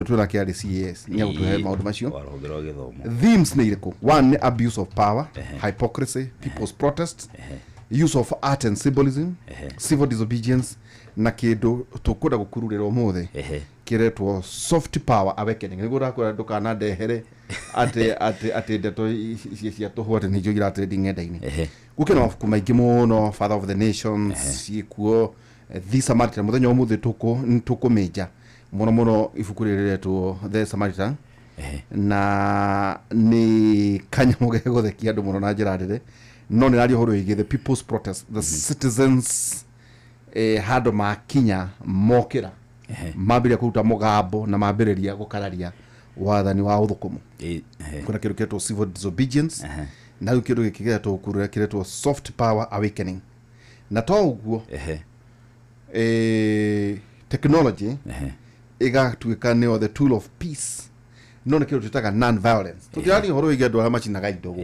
tuna kiari CAS nya gutuhe maundu macio themes ni iriko one abuse of power hypocrisy people's protest use of art and symbolism civil disobedience na kindu tukuda gukururira umuthe kiretwo soft power awakening niguo rakora ndukana ndehere ate ndeto cia tuhwote ni jogira trading ngenda-ini gukena mabuku maingi muno Father of the Nations ikuo The Samaritan muthenya umuthe tukumeja muno ibuku riretwo The Samaritan na ni kanyamu gegothekia andu muno na njira ndire no ni radio horo igi the people's protest the citizens hado makinya mokira mambire kuruta mugambo na mambiriria gukararia wathani wa uthukumu kuna kindu kiretwo civil disobedience na kindu gikigetwo kurura kiretwo soft power awakening na to uguo technology igatuika ni the tool of peace no ni kindu tutaga non violence tukiani horo igi andu amachinaga indo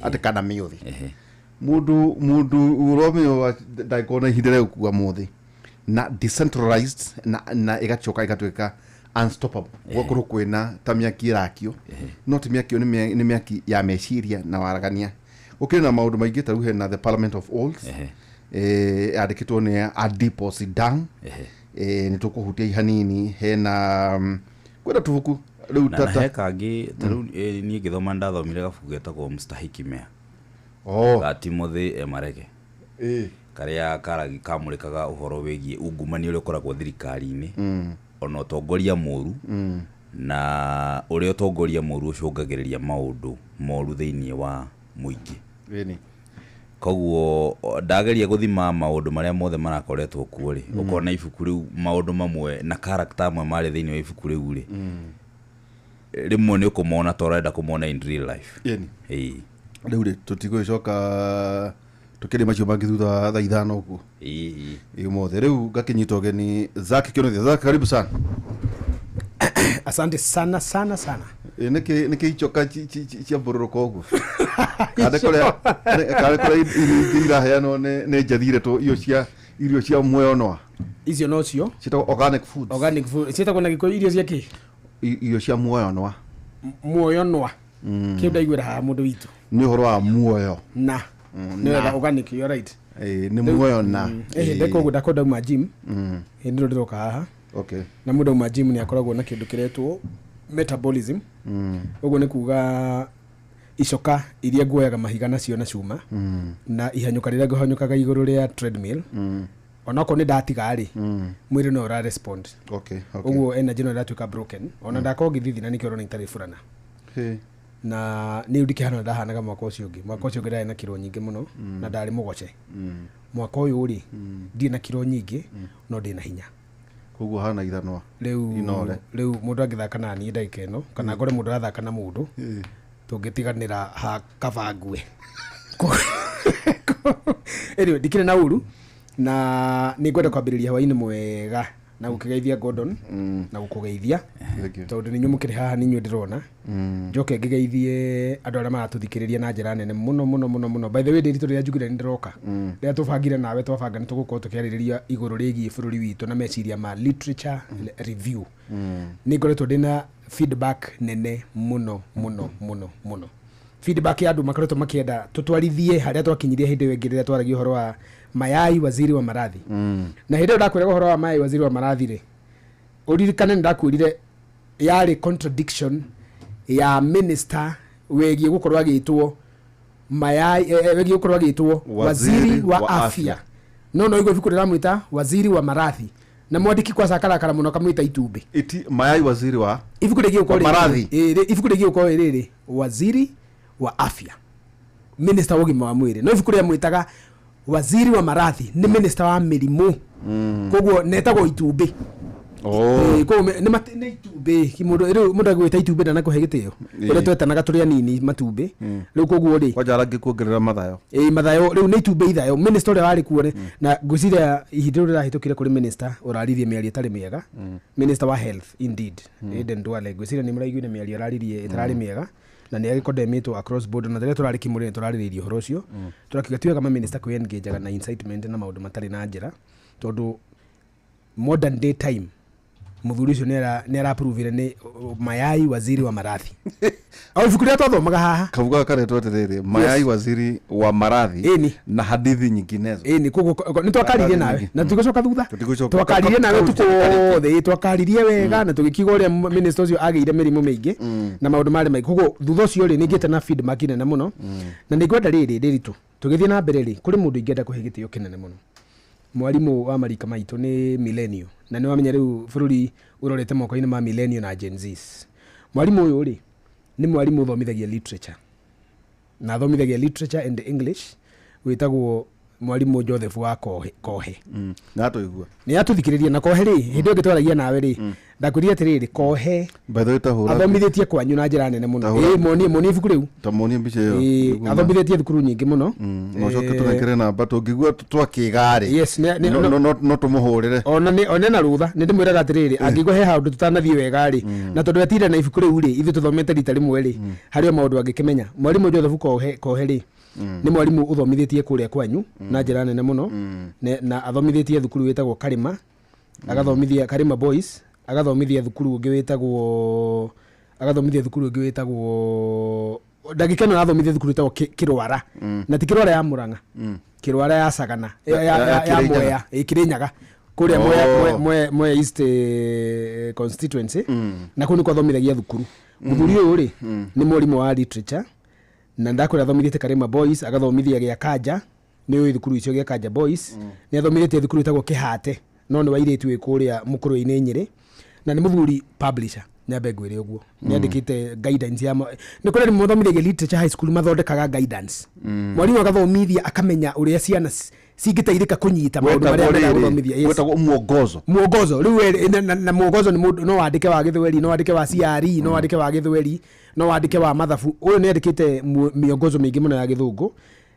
ate kana miuthi mundu uromeo daikona hidere kuwa muthi na decentralized na igachoka igatuika unstoppable gwakuru kwina tamiaki rakio no tamiaki ni miaki ya meciria na waragania ukiri na maundu maingi taru he na the parliament of olds adikitwo ni Adipo Sidang ni tukuhutia ihanini he na kwenda tuvuku riu tata he kangi taru ni ngithoma ndathomire gabuku getagwo Mstahiki Mea Timothy Marege karia karagi kamurikaga uhoro wegie ungumani uri ukoragwo thirikari-ini ona utongoria muru na uri utongoria muru ucungagiriria maundu moru thiini wa muingi koguo ndageria guthima maundu maria mothe marakoretwo kuo ri ukona ibuku riu maundu mamwe na character amwe mari thiini wa ibuku riu ri rimwe ni ukumona torenda kumona in real life riu ri tutigwicoka tukiri macio bangi thutha tha ithano uguo mothe riu gakinyito geni Zaki Kionethia. Zaki, karibu sana. Asante sana. Niki ichoka chia bururoko uguo kade kole ira heano ne jathire to irio cia muoyo icio no cio cita organic food cita kuna giko irio cia ki irio cia muoyo kibda igwira ha mundu witu ni horo wa muoyo na no organic, you right ni muoyo na ndeko gudakoda ma gym ndiro ndiroka haha na mundu ma gym ni akoragwo na kindu kiretwo metabolism uguo ni kuga icoka iria nguoyaga mahiga nacio na cuma na ihanyuka riria nguhanyukaga iguru ria treadmill onako ni ndatiga ri mwiri no ra respond uguo energy no iratuika broken ona ndako githithina nikio rona itari furana na ni udike hano ndahanaga mwaka ucio ungi ndari na kilo nyingi muno na ndari mugoce mwaka uyu uri ndi na kilo nyingi no ndi na hinya koguo hana ithanwa riu mundu angithaka na ni ndagika ino kana ngore mundu arathaka na mundu tungitiganira ha kabangue anyway dikire na uru na ni ngwenda kwambiriria hawaini mwega na gukigeithia Gordon na gukugeithia tondu ni nyumukire haha ni nyu ndirona njoke ngigeithie andu aria maratuthikiriria na njira nene muno by the way ndiritu ria njugire ndiroka ria tubangire nawe twabanga nitugukorwo tukiaririria iguru rigie bururi witu na meciria ma literature review ni ngoretwo ndina feedback nene muno feedback ya andu makoretwo makienda tutwarithie haria twakinyirie hindi wengi riria twaragia uhoro wa Mayai waziri wa maradhi na hindi ndakwira uhoro wa Mayai waziri wa maradhi ri uririkane ndakwirire yari contradiction ya minister wegie gukorwa agitwo Mayai wegie gukorwa agitwo waziri wa afya no igo ibuku riramwita waziri wa maradhi na mwandiki kwa sakara muno kamwita Itumbi Mayai waziri wa ibuku rigie gukorwa maradhi ibuku rigie gukorwa riri waziri wa afya minister wogima wa mwiri no ibuku riamwitaga waziri wa maradhi ni minister wa mirimu koguo netagwo Itumbi koguo ni Itumbi mundu agwita Itumbi na nakuhe gitio ule twetanaga turi anini Matumbi riu koguo ri kwaja rangi kuongerera mathayo mathayo riu ni Itumbi ithayo minister ule wari kuone na guciria ihinda rira hitukire kuri minister urarithie miario tari miega minister wa health indeed Eden Duale guciria ni muraiguire miario araririe itarari miega na ni agikodemetwo across board na turari kimurire turariririo horo cio turakigatua kama minister ku engage na incitement na maundu matari na njira tondu modern day time muthuri ucio ni arapruvire ni Mayai waziri wa marathi au ibuku twathomaga haha kavuga karetwo atiriri Mayai waziri wa marathi na hadithi nyinginezo ni kugo ni twakaririe nawe na tugicoka thutha twakaririe nawe tukothe twakaririe wega na tugikiga uria minister ucio ageire mirimu mingi na maundu mari mai kugo thutha ucio ri ningite na feedback nene muno na ningwenda riri riritu tugithie na mbere ri kuri mundu ingenda kuhigitio kinene muno mwarimu wa marika maitu ni millennial na ni wamenya riu bururi urorete moko-ini ma millennial na Gen Zs. Mwarimu uyu ri ni mwarimu uthomithagia literature na thomithagĩa literature and English witagwo mwarimu Joseph wa Kohe na tuigua ni atuthikiriria na Kohe ri hindi ngitwaragia nawe ri ndakuria atiriri Kohe baitho hura athomithitie kwanyu na njira nene muno moni ibuku riu ta moni mbica iyo athomithitie thukuru nyingi muno nocoke tunekere namba tungigua twakigari yes no tumuhurire ona na rutha ni ndimwiraga atiriri angigwa he handu tutanathie wega ri na tondu atira na ibuku riu ri ithu tuthomete rita rimwe ri hari maundu angikimenya mwarimu Joseph Kohe ri ni mwarimu uthomithitie kuria kwanyu na njira nene muno na athomithitie thukuru witagwo Karima agathomithia Karima Boys agathomithia thukuru ungi witagwo ndagikeno athomithia thukuru witagwo Kirwara na ti Kirwara ya Murang'a Kirwara ya Sagana ya Mwea Kirinyaga kuria Mwea East constituency na kuni kwathomithagia thukuru muthuri uyu ri ni mwarimu wa literature na ndakora athomithite Karima Boys agathomithia gya Kanja ni uyu thukuru icio gya Kanja Boys ni athomithite thukuru witagwo Kihate no ni wairitu ikuria mukuru-ini Nyeri na ni muthuri publisher nyambe ngwire uguo ni andikite guidance ya ni kuri muthomithagia literature high school mathondekaga guidance mwarimu agathomithia akamenya uria ciana cingitairika kunyita maundu maria marathomithia wetagwo muongozo riu na muongozo ni mundu no wandike wa Githweri no wandike wa CRE no wandike wa Githweri no wandike wa mathabu uyu ni andikite miongozo mingi muno ya Githungu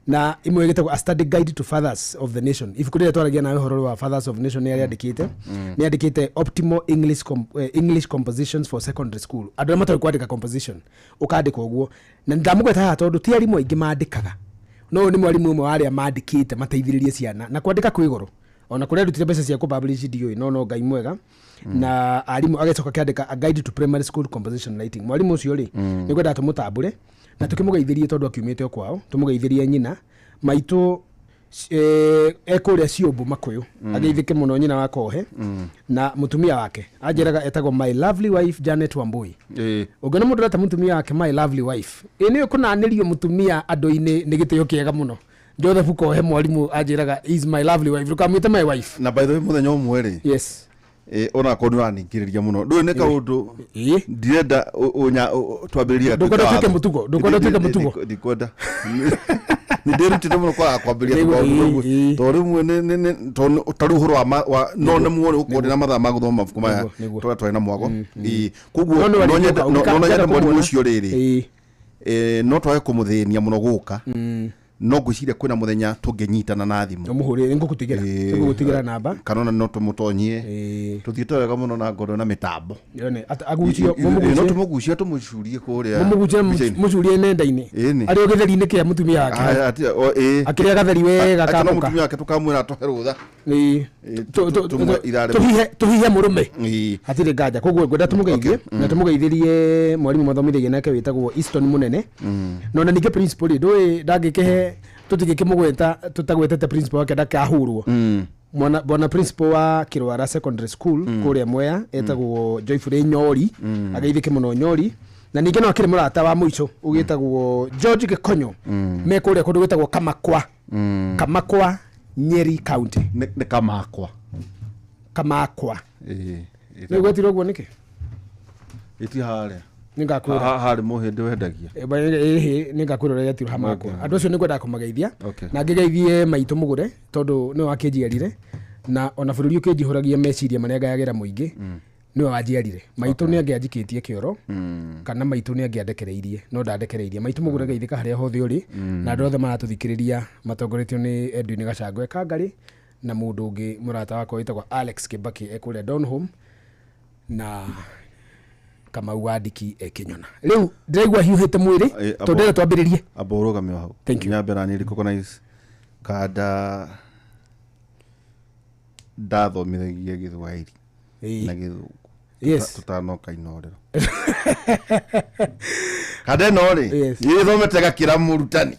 na imwe gitagwo A Study Guide to Fathers of the Nation ibuku rĩrĩa twaragia nawe horo wa Fathers of the Nation ni andikite ni andikite Optimal English Compositions for Secondary School andũ matari kwandika composition ukandika uguo na ndamugweta haha tondu ti arimu aingi mandikaga no ni mwarimu umwe waria mandikite mateithiririe ciana na kwandika kwĩ goro ona kuria rutire mbeca cia kupublish ndioi no ngai mwega na arimu agecoka kiandika A Guide to Primary School Composition Writing mwarimu ucio ri ni gwenda tumutambure na tukimugeithirie tondu akiumite kwao tumugeithirie nyina maitu ekuria Ciumbu Makuyu ageithike muno nyina wa Kohe na mutumia wake ajiraga etagwo My Lovely Wife Janet Wambui ugena mundu rata mutumia wake My Lovely Wife ni kunanirio mutumia andu-ini ni gitio kiega muno Joseph Kohe mwarimu ajiraga is my lovely wife rukamwite my wife na by the way muthenya umwe ri yes ona ko nĩwaningĩrĩria mũno ndũĩ nĩ kaũndũ ndirenda twambĩrĩria ndũkwenda tuĩke mũtugo ndikwenda nĩ ndĩrutĩte mũno kwaga kwambĩrĩria kaũndũ tondũ rĩmwe tarĩ ũhoro wa no nĩ muone ũkorwo na mathaa ma gũthoma mabuku maya twarĩ na mwago koguo no nyenda mwarimu ũcio rĩrĩ no twage kũmũthĩnia mũno gũka no ngwiciria kwina muthenya tunginyitana na thimu umuhurire ngukutigira namba kanona no tumutonyie tuthiete wega muno na ngodo na mitambo yone agucio mumugucio no tumugucio tumucurie kuria mumugucio mucurie nenda-ini ari ogitheri-ini kia mutumia wake akiria gatheri wega kamuka mutumia wake tukamwira tohe rutha tuhihe murume hatire nganja koguo ngwenda tumugeithie na tumugeithirie mwarimu mathomithagia nake witagwo Easton Munene no na ninge principal ndui ndangikehe tutigikimugweta tutagwetete principal wake ndakahurwo bwana principal wa Kirwara Secondary School kuria Mwea etagwo Joyful Nyori ageithike muno Nyori na ninge no akiri murata wa muico ugitagwo George Gikonyo me kuria kundu gwetagwo Kamakwa Nyeri County ni Kamakwa ni gwetiro guo niki iti haria ningakwira hari muhindi wendagia ningakwirorera tiro Hamakwa andu acio nigwenda kumageithia na ngigeithie maitu mugure tondu ni wakinjiarire na ona bururi ukinjihuragia meciria maria ngayagera muingi ni wanjiarire maitu ni angianjikitie kioro kana maitu ni angiandekereirie no ndandekereirie maitu mugure geithika haria hothe uri na andu othe maratuthikiria matongoretio ni Edwin Gachagua Kangari na mundu ungi murata wako witagwo Alex Kibaki ekuria Donholm na kama uandiki Kinyona riu ndiraigua hiuhite mwiri tondera twambiririe aburugamio hau nyambe na niri recognize kada thathomithagia Githwairi na Githungu Yes. Tutanoka inorero. Kadeno ri. Yithomete gakira murutani.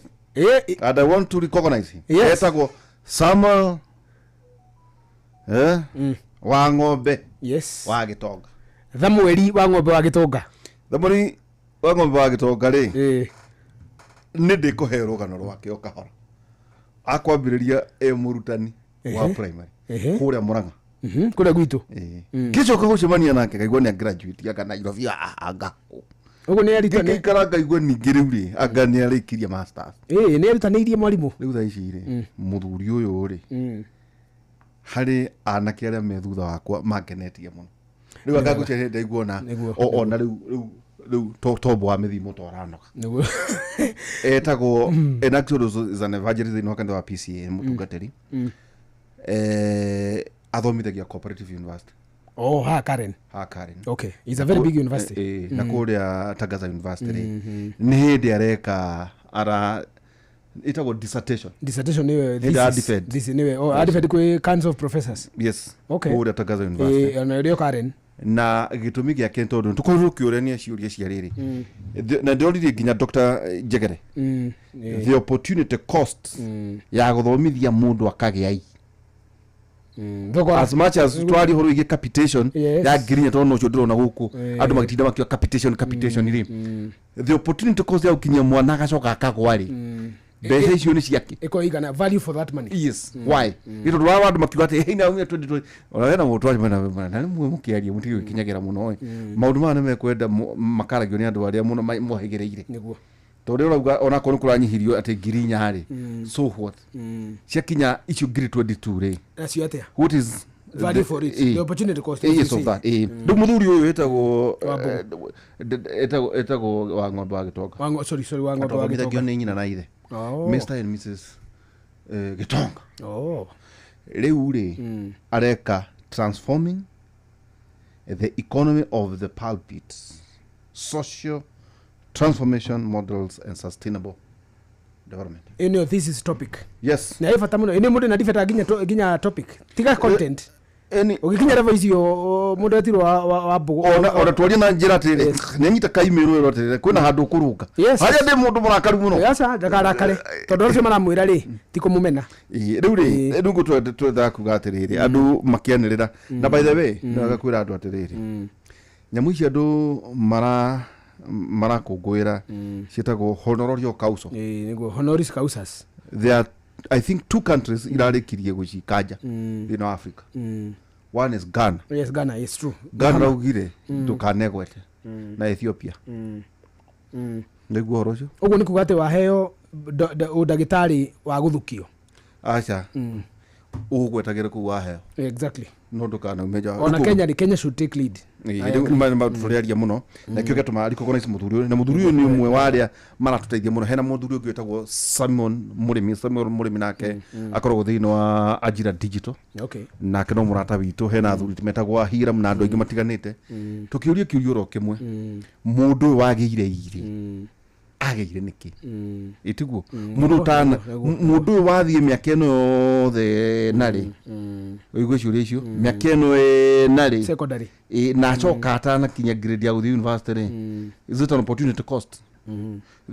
And I want to recognize him. Yes. Etagwo Samuel wa ng'ombe. Yes. Wa Gitonga. Thamweri wa ng'ombe wa Gitonga. Thamweri wa ng'ombe wa Gitonga ri. Nĩ ndĩkũhe rũgano rwake o kahora. Akwambĩrĩria murutani wa primary. Kũrĩa Mũrang'a. Kũrĩa gwitũ. Gĩcoka gũcemania nake ngaigua nĩ graduate anga Nairobi anga. Ũguo nĩ aritane. Ngĩikara ngaigua ningĩ rĩu rĩ anga nĩ arĩkirie masters. Nĩ arutanĩirie mwarimũ. Rĩu thaa ici rĩ mũthuri ũyũ rĩ harĩ anake arĩa me thutha wakwa mangenetie mũno. Rĩu anga gũcere ndaigua ona rĩu tombo wa mĩthimo twaranoga. Etagwo Enactus is an evangelist in Wakanda wa PCA mũtungatĩri. Athomithagia Cooperative University. Karen. Okay. It's a very big university. Na kũrĩa Tagaza University nĩ hĩndĩ areka itagwo dissertation. Dissertation niwe this niwe adifed kwĩ Council of Professors. Yes. Okay. Kũrĩa Tagaza University. Na rĩo Karen. Na gĩtũmi gĩake tondũ tũkorwo kĩũrania ciũria cia rĩrĩ. Na ndĩroririe nginya Dr. Njegere. The opportunity cost ya gũthomithia mũndũ akagĩa as much as twari horo ige capitation ya ngirinya tono cio ndĩrona gũkũ andũ magĩtinda makiwa capitation iri the opportunity cost ya ukinyia mwana gacoka akagwa ri mbeca icio nĩ ciake iko igana value for that money. Yes. Why ito rwa andu makiwa ati hey na 2020 ona mũndũ ari mana nĩ mũkiaria mũtigi gĩkinyagira mũno maũndũ maya nĩ mekwenda makaragio nĩ andũ arĩa mũno mohegereire niguo tondũ urauga ona kono kuranyihirio ati ngirinya hari so what ciakinya icio ngiri 22 ri acio atia what is value for it the opportunity cost yes of that ndu muthuri uyu etagwo wa ng'ombe wa Gitonga sorry wa ng'ombe wa Gitonga nĩ nyina na ithe Mr and Mrs Gitonga rĩu ri areka transforming the economy of the pulpit social transformation models and sustainable development. This is topic. Yes. Na ifata muno ine mundu na difeta ginya topic. Tiga content. Ugikinya level icio mundu atiro wa bugu. Ona twaria na njira tiri. Nĩ nyita kaimero ero tiri. Kwina handu kuruka. Haria ndi mundu mũrakaru muno. Yasa ndakarakare. Tondu ucio maramwira ri tiko mumena. Riu ri ndungu twetha kuga atiriri andu makianirira. Na by the way ndagakwira andu atiriri. Nyamu icio andu marakũngũĩra ciĩtagwo honorio causa niguo honoris causas. There are I think 2 countries irarĩkirie gũcikanja thĩinĩ wa Africa. One is Ghana. Yes, Ghana is true. Ghana raugire ndũkanegwete na Ethiopia. Nĩguo horo ũcio ũguo nĩ kuga atĩ waheo ũndagĩtarĩ wa gũthukio acha ũgwetagĩra kũu waheo. Exactly. No ndũkana umeja ona Kenya should take lead. Tũrĩaria mũno na kĩo gĩtũma recognize mũthuri ũyũ na mũthuri ũyũ nĩ ũmwe wa arĩa maratũteithia mũno. Hena mũthuri ũngĩ wĩtagwo Samuel Mũrĩmi nake akoragwo thĩinĩ wa Ajira Digital. Okay. Nake no mũrata witũ. Hena athuri metagwo Hiram na andũ aingĩ matiganĩte. Tũkĩũria kĩũrio ro kĩmwe mũndũ ũyũ wagĩire iri agĩire nĩkĩ itiguo mũndũ ũyũ wathiĩ mĩaka ĩno yothe narĩ ũigua ciũria icio mĩaka ĩno narĩ secondary na acoka atanakinya grade ya gũthiĩ university rĩ is it an opportunity cost?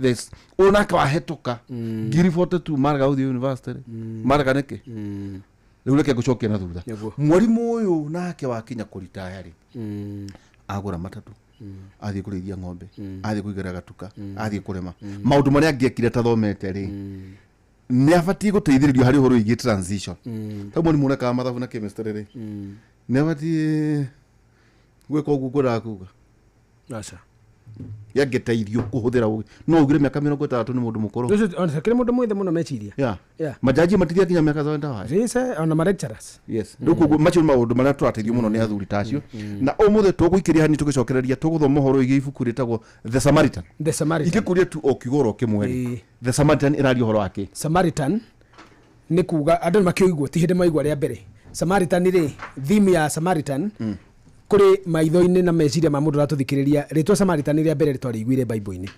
This onake wahĩtũka ngiri 42 marega gũthiĩ university rĩ marega nĩkĩ rĩu reke ngũcokia na thutha mwarimũ ũyũ nake wakinya kũritaya rĩ agũra matatu athiĩ kũrĩithia ng'ombe athiĩ kũigĩra gatuka athiĩ kũrĩma maũndũ marĩa angĩekire tathomete rĩ nĩ abatiĩ gũteithĩrĩrio harĩ ũhoro wĩgiĩ transition. Ta mwarimũ ũrekaga mathabu na chemistry rĩ nĩ abatiĩ gwĩka ũguo ngũraga kuga aca yangĩteithio kũhũthĩra no ugire mĩaka 30 nĩ mũndũ mũkũrũ ona kĩrĩ mũndũ mwĩthe mũno meciria majaji matithia kinya mĩaka 70 rĩse ona ma lecturers. Yes. Ndũkũ macio maũndũ marĩa tũrateithio mũno nĩ athuri tacio na ũmũthĩ tũgũikĩria hani tũgĩcokereria tũgũthoma ũhoro wĩgiĩ ibuku rĩtagwo The Samaritan. Ikĩkũria tu o kigoro kĩmwe The Samaritan ĩraria ũhoro wake. Samaritan nĩ kuga andũ makĩoigwo ti hĩndĩ maigwa rĩa mbere. Samaritan rĩ theme ya Samaritan kuri maitho-inĩ na meciria ma mũndũ ratũthikĩrĩria rĩtwa Samaritan rĩa mbere rĩtwarĩiguire Bible-inĩ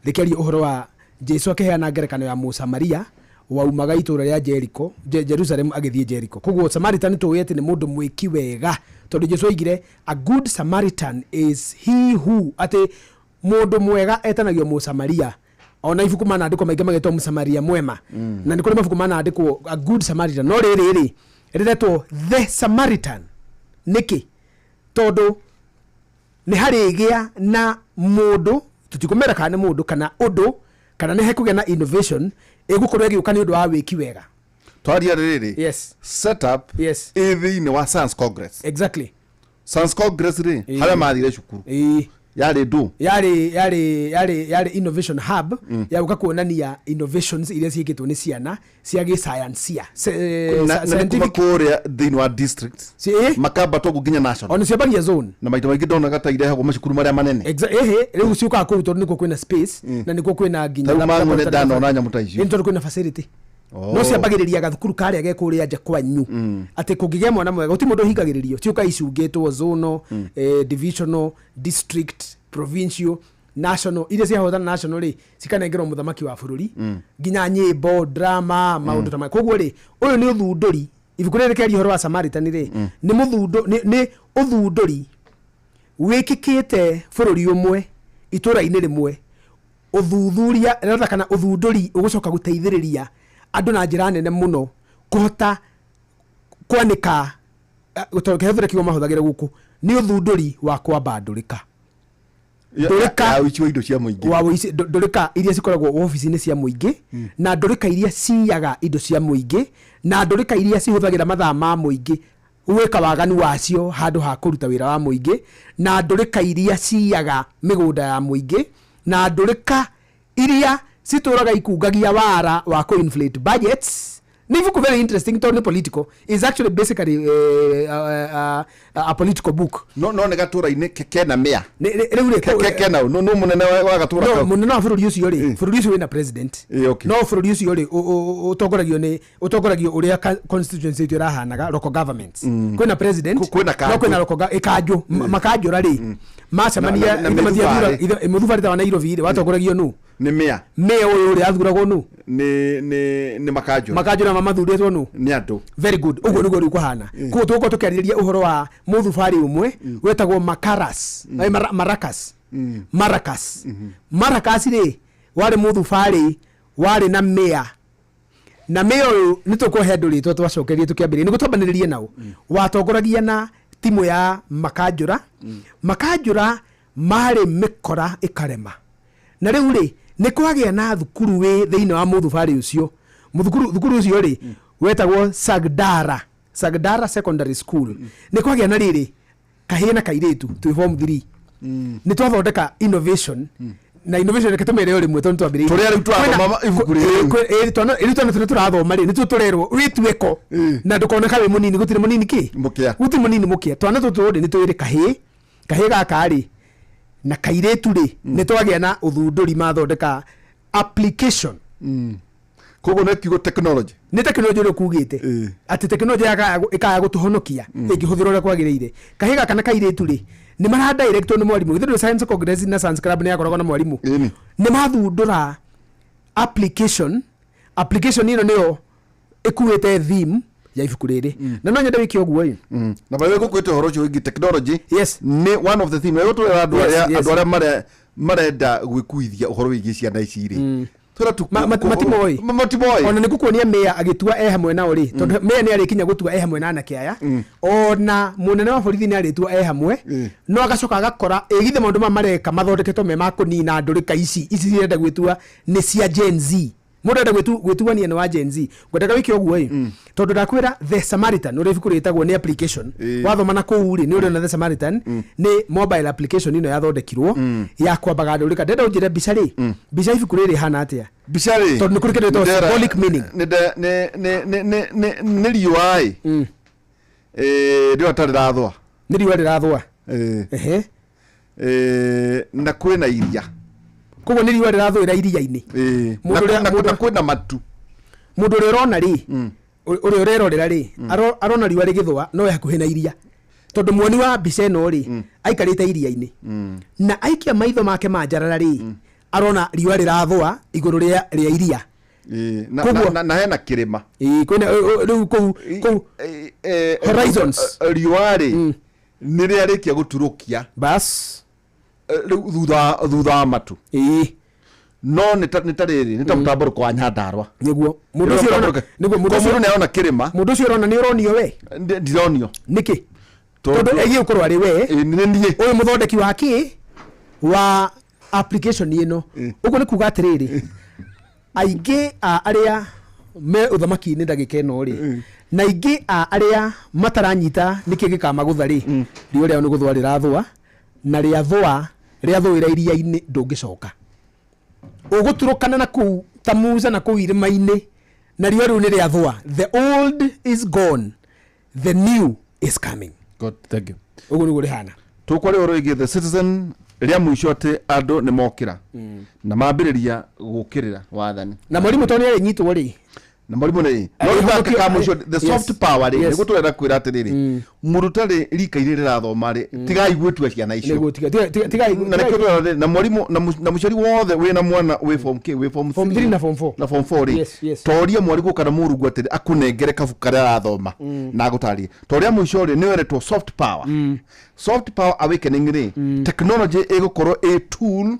rĩkĩaria ũhoro wa Jesu akĩheana ngerekano ya Mũsamaria waumaga itũũra rĩa Jericho Jerusalem agĩthiĩ Jericho. Koguo Samaritan tũĩ atĩ nĩ mũndũ mwĩki wega tondu Jesu oigire a good Samaritan is he who ati mundu mwega etanagio Musamaria. Ona ibuku manandikwo maingi magetwo Musamaria mwema na ni kuri mabuku manandikwo a good Samaritan no riri riretwo the Samaritan niki tondu ni hari gia na mundu tutikumera kana mundu kana undu kana ni hekugia na innovation egukorwo egiuka ni undu wa wiki wega twaria riri yes setup yes ni wa Science Congress exactly Science Congress ri haria mathire cukuru yari ndu yari innovation hub ya guka kuonania innovations iria ciikitwo ni ciana cia gi science scientific kuria thini wa district makamba to gukinya national ona ciabagia zone na maita maingi ndona gata irehagwo macukuru maria manene riu ciuka kuruto niko kwina space na niko kwina nginya na ndano na nyamuta icio into kwina facility no ciambagiriria gathukuru karia ge kuria nja kwanyu ati kungige mwana mwega uti mundu hingagiririo ciuka icungitwo zono divisional district provincial national ile cia hotana national ri cikanengerwo muthamaki wa bururi nginya nyimbo drama maundu ta koguo ri uyu ni uthunduri ibukurire keri horo wa Samaritan ri ni muthundo ni uthunduri wikikite bururi umwe itura-ini rimwe uthuthuria ratha kana uthunduri ugucoka guteithiriria andu na njira nene muno kuhota kwanika gutokehethera kigo mahuthagira guku ni uthunduri wa kwambandurika ndurika indo cia muingi ndurika iria cikoragwo ofici-ini cia muingi na ndurika iria ciyaga indo cia muingi na ndurika iria cihuthagira mathaa ma muingi weka waganu wacio handu ha kuruta wira wa muingi na ndurika iria ciyaga migunda ya muingi na ndurika iria cituraga ikungagia wara wa co-inflate budgets. Ni ibuku very interesting, totally political. It's actually basically a political book. No ne gatura ine kekena mea. Kekena no munene wa gatura. No munene wa bururi ucio ri. Bururi ucio wina president. No bururi ucio ri utongoragio uria constituency itu rahanaga local governments. Kwina president. No kwina local ikajo makajura ri. Macamania imuthubarita wa Nairobi ri watongoragio nu. Ni mea uyu uri athuragwo nu ni makajura mamathuritwo nu ni andu very good uguo niguo ri kuhana ku tuko tukiarĩrĩria uhoro wa muthubari umwe wetagwo Maracas ri wari muthubari wari na mea uyu ni tukuhe nduri twacokerie tukiambirie ni gutambanĩrĩrie nao watongoragia na timu ya makajura mari mikora ikarema na riu ri ni kwagia na thukuru wi thiini wa muthubari ucio thukuru ucio ri wetagwo Sagdara Secondary School ni kwagia na riri kahina kairitu tu form 3 ni twathondeka innovation na innovation rekatumere uri mwe tontu ambiri turi ari twathoma ibukuri twana turathoma ri ni tuturerwo witweko na ndukoneka wi munini gutire munini ki guti munini mukia twana tuturi ni twiri kahi gaka ri na kairetu ri ni twagia na uthunduri mathondeka application kogo na kigo technology ni technology ro kugite ati technology ikaya gutuhonokia ingihuthira ura kwagiriire kahiga kana kairetu ri ni mara direct ni mwalimu ithu Science Congress na Science Club ni yakoragwo na mwalimu ni mathundura application ino niyo ikuite theme ya ibuku riri na no nyende wiki oguo na bawe gukwite horo cio ingi technology yes ni one of the theme yo twera andu aria marenda gwikuithia uhoro wigi ciana ici ri matimoy ona nikukuonia mea agitua hamwe nao ri tondu mea ni arikinya gutua hamwe na anake aya ona munene wa borithi ni aritua hamwe no agacoka agakora igithe maundu mareka mathondeketwo me makunina ndurika ici cirenda gwitua ni cia Gen Z mundu enda gwituania ni wa Gen Z ngwenda wiki oguo tondu ndakwira the Samaritan uri ibuku ritagwo ni application wathoma na kuu ri ni uri na the Samaritan ni mobile application ino yathondekirwo ya kwambaga ndurika ndenda unjire bica ri bica ibuku riri hana atia bica ri tondu ni kurikirito symbolic meaning ni riuai ndio tarirathwa ni riua rirathwa na kwina iria koguo ni riua rirathwira iria-ini mundu kwina matu mundu uri urona ri uri urerorera ri arona riua rigithwa no hakuhi na iria tondu muoni wa mbica ino ri aikarite iria-ini na aikia maitho make manjarara ri arona riua rirathwa iguru ria iria na hena kirima kwina riu ku horizons riua ri nire arikia guturukia bas thutha matu no nitariri nitamutambo kwa Nyandarua niguo mundu ucio neona kirima mundu ucio rona ni uronio we ndironio niki tondu egi ukorwo ari we nie uyu muthondeki wa ki wa application ino uguo ni kuga atiriri aingi aria me uthamaki ni ndagika ino ri na ingi aria mataranyita niki gikamaguthwa ri rio ria ni guthwa rirathwa na ria thwira iria-ini ndungicoka uguturukana na ku tamuza na ku irima-ini na rio riu ni ria thwa. The old is gone, the new is coming. God, thank you. Uguo niguo rihana tukwa rio roigi The Citizen ria mwisho ati andu ni mokira na mambiriria gukirira wathani na murimu toni ari nyitwo ri na murimu ni no ka mwisho the soft power ri niguo turenda kwira atiriri murutari rika iri rirathoma ri tigai gwetua ciana icio tigai na murimu na mucari wothe wina mwana we form K we form 3 na form 4 na form 4 ri toria mwarimu kana murugu atiri akunengere kabuku karia arathoma na gutari toria mwisho ri ni weretwo soft power soft power awakening ri technology igukorwo a tool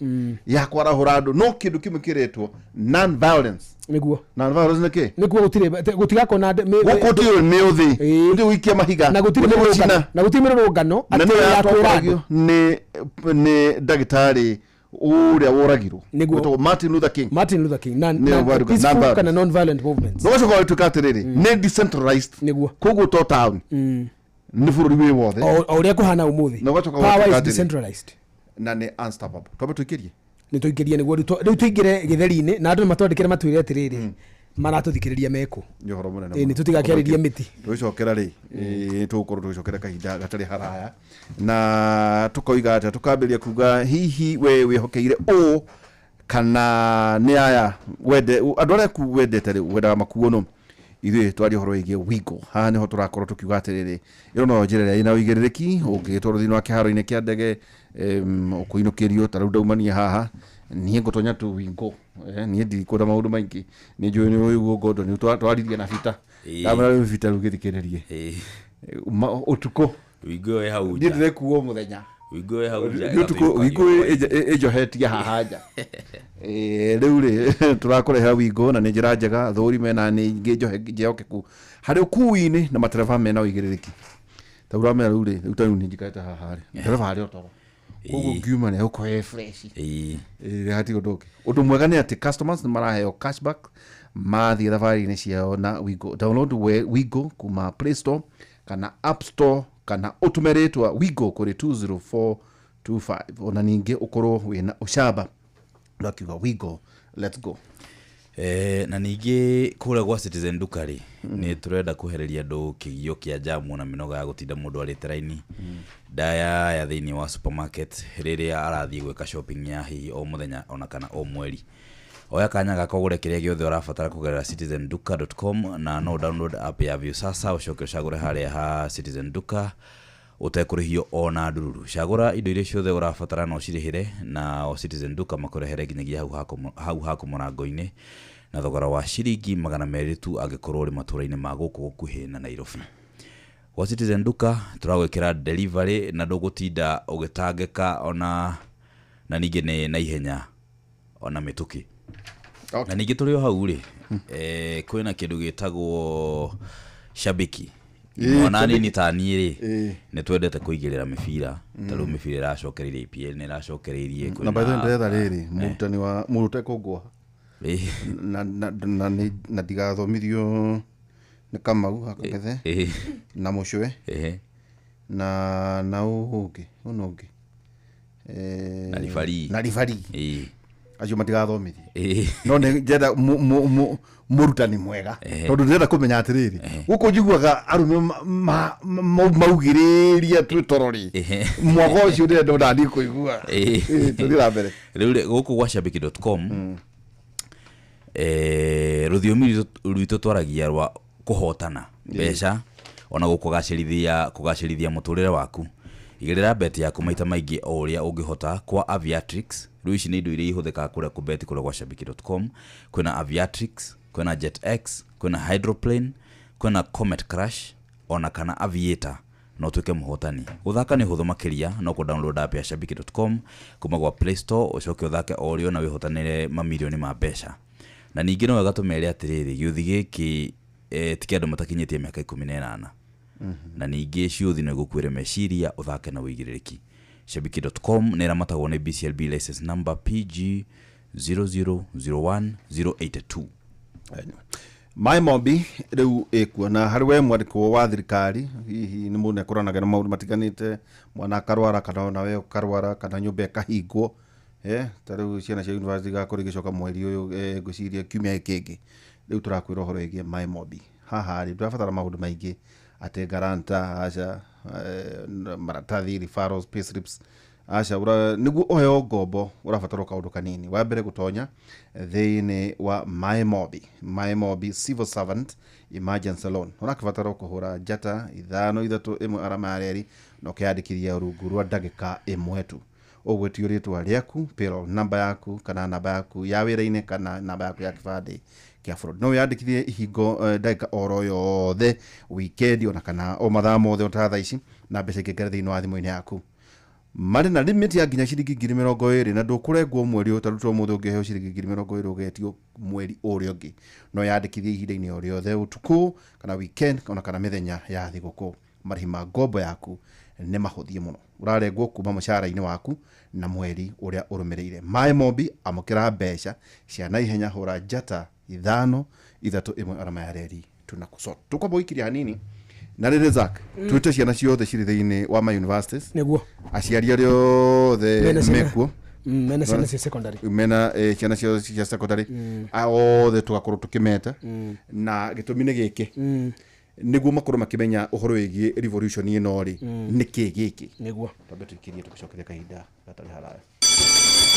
ya kwarahura andu no kindu kimwe kiretwo non violence niguo non violence niki niguo gutigakona gukutio ni uthi ndi wikia mahiga na gutiri rungano ati ya kwiragio ni ndagitari uria woragirwo niguo Martin Luther King peaceful kana non violent movements no so tukatiriri ni decentralized niguo koguo to town ni bururi wi wothe o uria kuhana umuthi power is decentralized na ni unstoppable tobe tuikirie ni tuikirie niguo riu tuingire githeri-ini na andu matwandikire matwire atiriri maratuthikiriria meku nyohoro munene ni tutigakiariria miti tuicokera ri tukorwo tuicokera kahinda gatari haraya na tukoiga ati tukambiria kuga hihi we wihokeire o kana ni aya wende andu aria ku wendete ri wendaga makuo no ithuĩ twaria horo igie Wigo haha niho turakorwo tukiuga atiriri iro no njira ina uigiririki ungitwarwo thini wa kiharo-ini kia ndege ukuinukirio tarau ndaumania haha nie ngutonya tu Wigo nie ndikura maundu maingi ni njui ni uyu ngondo ni twaririe na bita ndamara ri bita rugithikiririe utuko Wigo e hau nja ndire kuo muthenya Wigo e hau nja Wigo ejohetia hahaja riu ri turakũrehera Wigo na nĩ njĩra njega thũri mena nĩ ingĩ njehokeku harĩ ũkui-inĩ na matereba mena ũigĩrĩrĩki taura mena rĩu tani nĩ njikarĩte haha rĩ ndereba harĩ otoro koguo ngiuma nĩ ũkoe fresh hati ũndũ mwega nĩ atĩ customers nĩ maraheo cashback mathiĩ thabarĩ-inĩ ciao na Wigo. Download Wigo kuma Play Store kana App Store kana ũtũme rĩtwa Wigo kũrĩ 20425 ona ningĩ ũkorwo wĩna ũcamba ndakiuga Wigo let's go. Na ningĩ kũrĩa gwa Citizen Duka rĩ nĩ turenda kuhereria andũ kĩgio kĩa jamu na mĩnoga ya gũtinda mũndũ arĩte raini ndaya ya thĩinĩ wa supermarket rĩrĩa arathiĩ gwĩka shopping ya hihi o mũthenya ona kana o mweri. Oya kanya gaka ũgũre kĩrĩa gĩothe ũrabatara kũgerera citizenduka.com na no download app ya Viusasa ucoke ucagũre harĩa ha Citizen Duka utekũrĩhio ona ndururu. Cagũra indo iria ciothe ũrabatara no cirĩhĩre na o Citizen Duka makũrehere nginyagia hau haku mũrango-inĩ na thogora wa ciringi 200 tu angĩkorwo ũrĩ matũra-inĩ ma gũkũ gũkuhĩ na Nairobi. Wa Citizen Duka turagwĩkĩra delivery na ndũgũtinda ũgĩtangĩka ona na ningĩ nĩ na ihenya ona mĩtũkĩ. Na ningĩ tũrĩ o hau rĩ kwĩna kĩndũ gĩtagwo shabiki mwana nini ta niĩ rĩ nĩ twendete kũigĩrĩra mĩbira tarĩu mĩbira ĩracokereirie EPL nĩ ĩracokereirie na by the way ndetha rĩrĩ mũrutani wa mũrute kũngwa na ndigathomithio nĩ Kamau Hakabethe na Mũcwe na ũngĩ na rifari acio matigathomithie no nĩ njenda mũrutani mwega tondũ ndĩrenda kũmenya atĩrĩrĩ gũkũ njiguaga arũme maugĩrĩria twĩ toro rĩ mwaka ũcio ndĩrenda ndathiĩ kũigua tũthiĩ na mbere rĩu gũkũ gwa shabiki.com rũthiomi rwitũ twaragia rwa kũhotana mbeca ona kũgacĩrithia mũtũrĩre waku. Igĩrĩra beti yaku maita maingĩ o ũrĩa ũngĩhota kwa Aviatrix. Rĩu ici nĩ indo iria ihũthĩkaga kũrĩa kũbeti kũrĩa gwa shabiki.com. Kwĩna Aviatrix, kwĩna JetX, kwĩna Hydroplane, kwĩna Comet Crash ona kana Aviator no tuke muhotani. Uthaka ni hutho makiria no ku download app ya shabiki.com kuma kwa Play Store ucoke uthake orio na wihotanire mamilioni ma mbeca. Na ningi no gatumere atiriri giuthi giki tiki andu matakinyitie miaka 18. Na ningi ciuthi no gukwire meciria uthake na wigiriki. Shabiki.com nera matagwo ni BCLB license number PG 0001082. MyMobi riu ekuona hariwe mwandiko wa thirikari hihi ni mundu akoranaga na maundu matiganite mwana karwara kana nawe karwara kana nyumba kahingwo tariu ciana cia university gakuri gicoka mweri uyu guciria kiumia kingi riu turakwira horo igie MyMobi haha ri turabatara maundu maingi ate garanta aca maratathi referrals payslips aca nigu oyo ngombo urabatara kaundu kanini wa mbere gutonya thini wa MyMobi civil servant emergency loan urabatara kuhura njata 531 aramareri no kiandikithia rungu rwa ndagika imwe tu ogwetio ritwa riaku payroll number yaku kana namba yaku ya wira-ini kana namba yaku ya kibande kia fraud no yandikithie ihingo ndagika oro yothe weekend ona kana o mathaa mothe utatha ici na mbeca ingĩingĩra thĩinĩ wa thimũ-inĩ yaku marĩ na limit ya nginya ciringi 20,000 na ndũkũrengwo mweri ũtarutwo mũthĩ ũngĩheo ciringi 20,000 ũgetio mweri ũrĩa ũngĩ no yandikithie ihinda-inĩ o rĩothe ũtukũ kana weekend ona kana mĩthenya ya thigũkũ marĩhi ma ngombo yaku nĩ mahũthie mũno urarengwo kuma mũcara-inĩ waku na mweri ũrĩa ũrũmĩrĩire MyMobi amũkĩra mbeca cia naihenya hũra njata 531 arama ya reri tunakusot tukwamba gũikiria hanini na rĩrĩ Zak twĩte ciana ciothe cirĩ thĩinĩ wa my universities nĩguo aciari arĩa othe mekuo mena ciana cia secondary mena ciana cia secondary othe tugakorwo tukimeta na gĩtũmi nĩ gĩkĩ niguo makorwo makimenya uhoro wĩgie revolution ĩno ri nĩkĩ gĩkĩ nĩguo tambe tukirie tukicokeria kahinda gatarĩ haraya.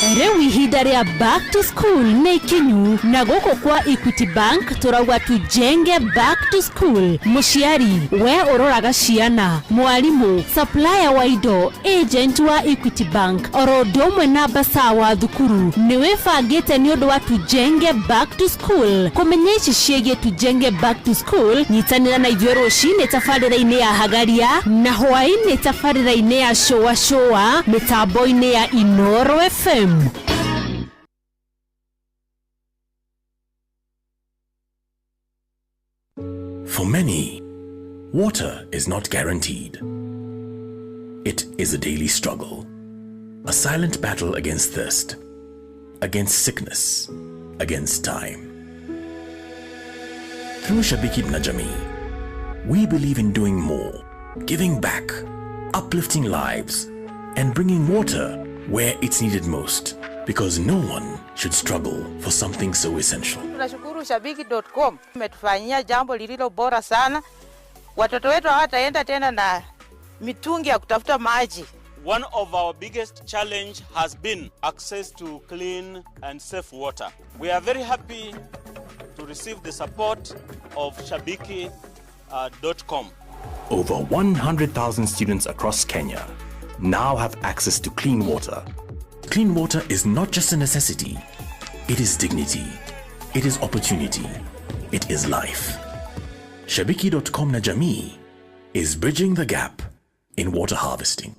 Rĩu ihinda rĩa back to school nĩ ikinyu na gũkũ kwa Equity Bank turauga tujenge back to school. Mũciari we ũroraga ciana, mwarimu, supplier wa indo, agent wa Equity Bank, oro ũndũ ũmwe na mbasa wa thukuru nĩ wĩbangĩte nĩ ũndũ wa tujenge back to school. Kũmenya ici ciĩgiĩ tujenge back to school nyitanĩra na ithuĩ rũcinĩ tabarĩra-inĩ ya Hagaria na hwaĩ-inĩ tabarĩra-inĩ ya Showa Showa mĩtambo-inĩ ya Inoro FM. For many, water is not guaranteed. It is a daily struggle, a silent battle against thirst, against sickness, against time. Through Shabiki na Jamii, we believe in doing more, giving back, uplifting lives, and bringing water where it's needed most, because no one should struggle for something so essential. Tunashukuru Shabiki.com umetufanyia jambo lililo bora sana. Watoto wetu hawataenda tena na mitungi ya kutafuta maji. One of our biggest challenge has been access to clean and safe water. We are very happy to receive the support of Shabiki.com. Over 100,000 students across Kenya now have access to clean water. Clean water is not just a necessity, it is dignity, it is opportunity, it is life. Shabiki.com na Jamii is bridging the gap in water harvesting.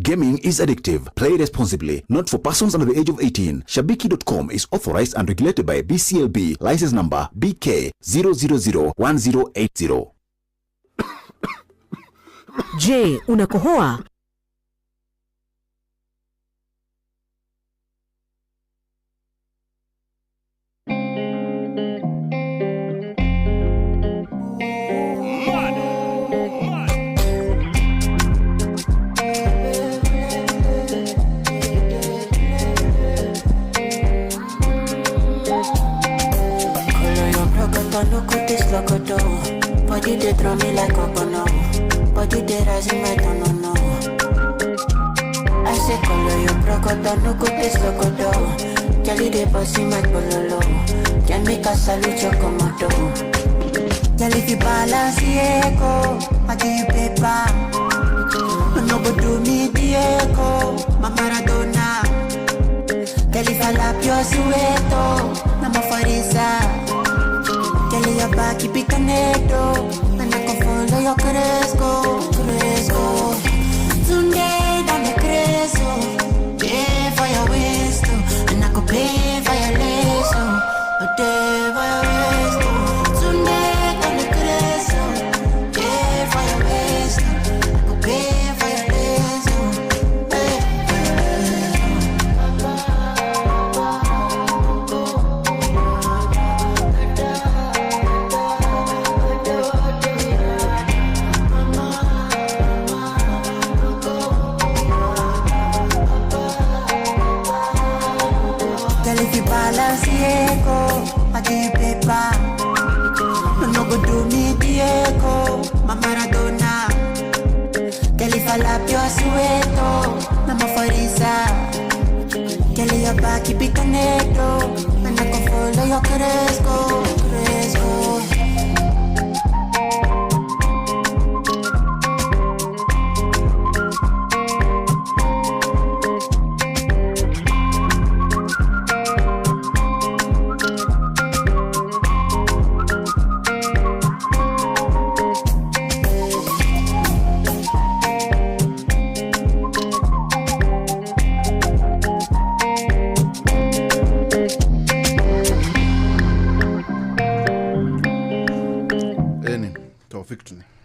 Gaming is addictive. Play responsibly. Not for persons under the age of 18. Shabiki.com is authorized and regulated by BCLB. License number BK 0001080. Je, unakohoa? Look at this locoto. Body they throw me like cocono. Body they rising my no. I say color your procoto. Look at this locoto. Jelly they bossy my pololo. Can make a salute your comodo. Jelly if you balance Diego, I give you paper. No go do me Diego, my Maradona. Jelly if I lap your sueto, Mama Farisa. Kelly your back, keep it connected. And I can follow your Cresco. ciego, I get paper. No go do me Diego, my Maradona. Kelly Falapio Sueto, Mama Farisa. Kelly your back, keep it conecto. And I can follow your Cresco, Cresco.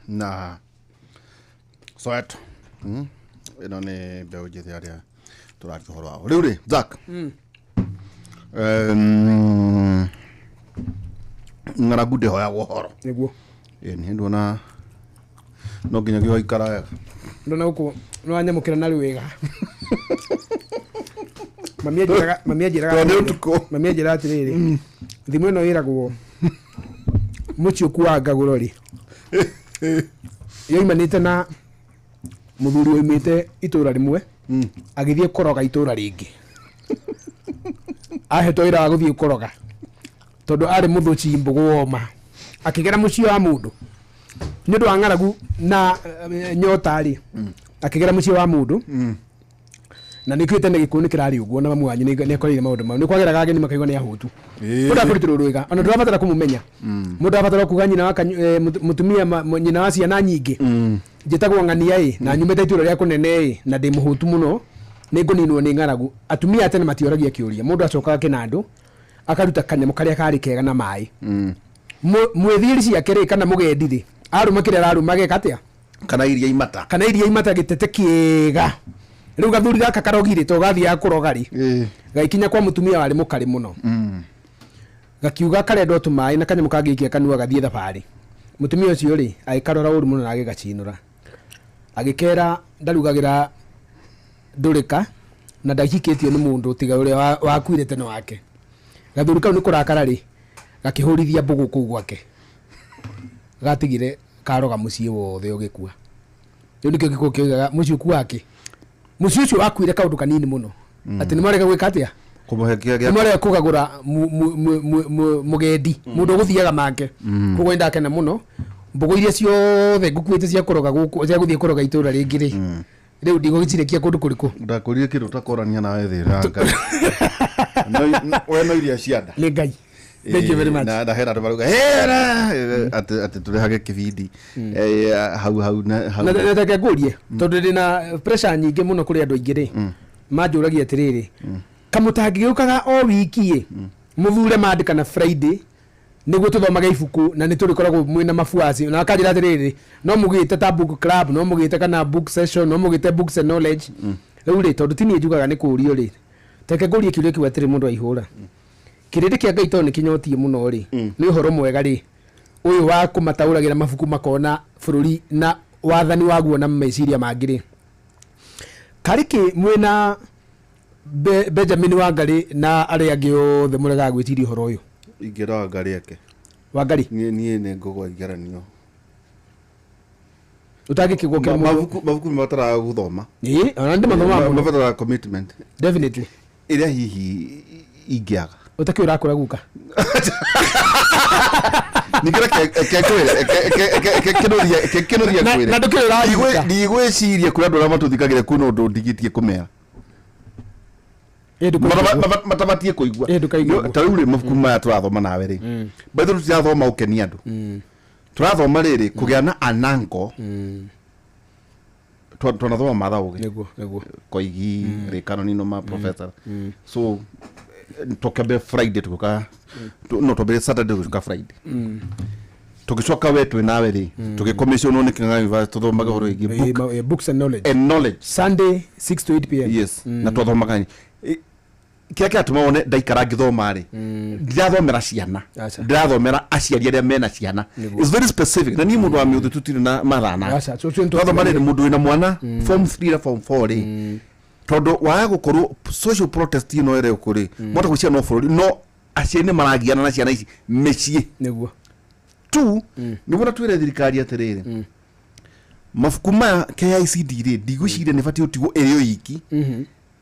na soeto ino ni mbeu njithi aria turari horo wao riu ri Jack ng'aragu ndihoyagwo horo niguo ni ndona no nginya gyo ikara wega ndona uko no anyamukira na riwega mami ajiraga atiriri thimu ino iragwo mucio kuanga gurori yoimanite na muthuri oimite itura rimwe agithie koroga itura ringi ahetwo ira wa guthie koroga tondu ari muthuci mbugwoma akigera mucio wa mundu ni ndu ang'aragu na nyota ri akigera mucio wa mundu na nikwite ne gikuni kirari uguo na mamu wanyu ni akorire maundu mau ni kwageraga ageni makaigwa ni ahutu mundu akuritiro rwega ona ndurabatara kumumenya mundu abatara kuga nyina wa mutumia nyina wa ciana nyingi njitagwo ng'ania na nyumite ituro ria kunene na ndi muhutu muno ni nguninwo ni ng'aragu atumia tene matioragia kiuria mundu acokaga kinandu akaruta kanyamo karia kari kega na mai mwithiri ciake ri kana mugendi ri aruma kiria araruma gekatia kana iria imata gitete kiega riu gathuri gaka karogire to gathi ya kurogari gaikinya kwa mutumia wari mukari muno gakiuga karendo tumai na kanyamu kagikia kanua gathie thabari mutumia ucio ri aikarora uru muno na agigacinura agikera ndarugagira ndurika na ndahikitio ni mundu tiga uria wakuire tene wake gathuri kau ni kurakara ri gakihurithia mbugu kuu gwake gatigire karoga mucii wothe ugikua riu nikio gikuo kiugaga mucii kuake mucii ucio wakuire kaundu kanini muno ati ni marega gwika atia kumuhekia gya mare kugagura mugendi mundu guthiaga make kugo ndakena muno mbugu iria ciothe ngukuite cia kuroga guku cia guthie kuroga itura ringi ri riu ndigo gicirekia kundu kuriku ndakurire kindu takorania nawe thira ngai we no iria cianda ni ngai thank you very much na hera baruga hera ati turehage kibindi hau na take ngurie tondu ndina pressure nyingi muno kuri andu aingi ri manjuragia atiriri kamutangiukaga o wiki muthure mandika na Friday niguo tuthomaga ibuku na ni turikoragwo mwina mafuasi na akajira atiriri no mugite ta book club no mugite kana book session no mugite books and knowledge riu ri tondu tini njugaga ni kurio ri teke ngurie kiuria kiu atiri mundu aihura kirindi kia ngai toni kinyotie muno ri ni uhoro mwega ri uyu wa kumatauragira mabuku makona bururi na wathani waguo na meciria mangiri kariki mwina Benjamin Wangari na aria angi othe murega gwitiria horo uyu ingira Wangari ake Wangari nie ne ngogwa igeranio utagikigwo kira mabuku matara guthoma ona ndi mathoma mabatara commitment definitely iria hihi ingiaga utakiura kura guka nikira kenoria kwire na ndukira ndigwiciria kuri andu aria matuthikagire kuno undu ndigitie kumea matabatie kuigua tariu ri mabuku maya turathoma nawe ri bethu turathoma ukeni andu turathoma riri kugia na anango tunathoma mathaugi niguo koigi rikano nino ma professor so tokabe Friday tuka no tobe Saturday tuka Friday tukicoka wetu nawe ri tugikommission ni kinga university tuthomaga horo igi books and knowledge Sunday 6 to 8 pm yes na tuthomaga kia tumone ndaikara ngithoma ri ndirathomera ciana ndirathomera aciari aria mena ciana is very specific na ni mundu wa miuthu tutire na mathana twathoma ri mundu wina mwana form 3 na form 4 ri tondu waga gukorwo social protest ino ere ukuri mwata gucia no bururi no aciari maragiana na ciana ici mĩciĩ nĩguo tu nĩguo twĩre thirikari atĩrĩrĩ mabuku maya KICD rĩ ndigũciria nĩ batiĩ ũtigwo ĩrĩ oiki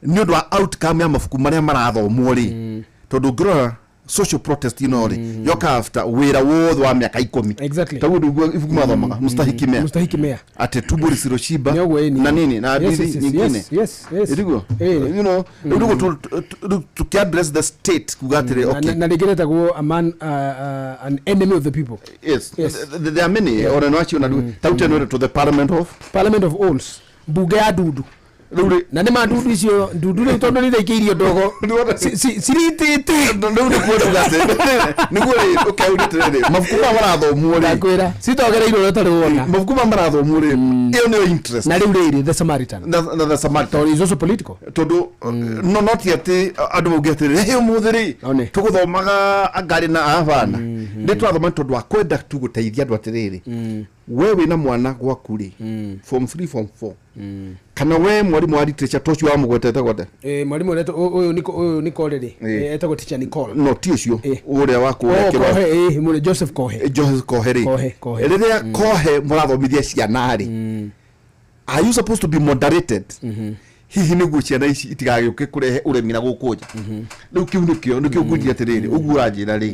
nĩ ũndũ wa outcome ya mabuku marĩa marathomwo rĩ tondũ ngĩrora social protest rĩ yoka after wĩra wothe wa mĩaka 10 exactly taguo nĩguo ibuku mathomaga Mustahiki Mea ate Tuburi Siroshiba na nini na hadithi nyingine ndio you know ndio to address the state kugatire okay na nĩgereta guo an enemy of the people yes there are many or no achi unadu tauteno to the parliament of alls bunge ya dudu na nĩ madudu icio ndudu nĩ tondũ nĩ ikirio ndogo ciritĩte ndio nĩ kuona gate nĩguo rĩ ũkaudĩte mabuku marathomwo rĩ kwĩra citogereirwo ũtarĩ wona mabuku marathomwo rĩ ĩyo nĩ interest na rĩu rĩ the Samaritan na the Samaritan is also political tondũ no not yet andũ maugetĩrĩ he mũthĩ rĩ tũgũthomaga angari na avana nĩ twathoma tondũ wa kwenda tu gũteithia andũ atĩrĩrĩ wewe na mwana gwaku rĩ form 3 form 4 kana we mwarimu wa literature tocio wa mugwetete gwate mwarimu ũyũ Nicole rĩ etagwo teacher Nicole no ti ũcio ũrĩa wakuorekerwo mũre Joseph Kohe rĩ rĩrĩa Kohe mũrathomithia ciana rĩ are you supposed to be moderated hihi nĩguo ciana ici itigagĩũke kũrehe ũremi na gũkũ nja rĩu kĩu nĩkĩo ngũria atĩrĩrĩ ũguo ũranjĩra rĩ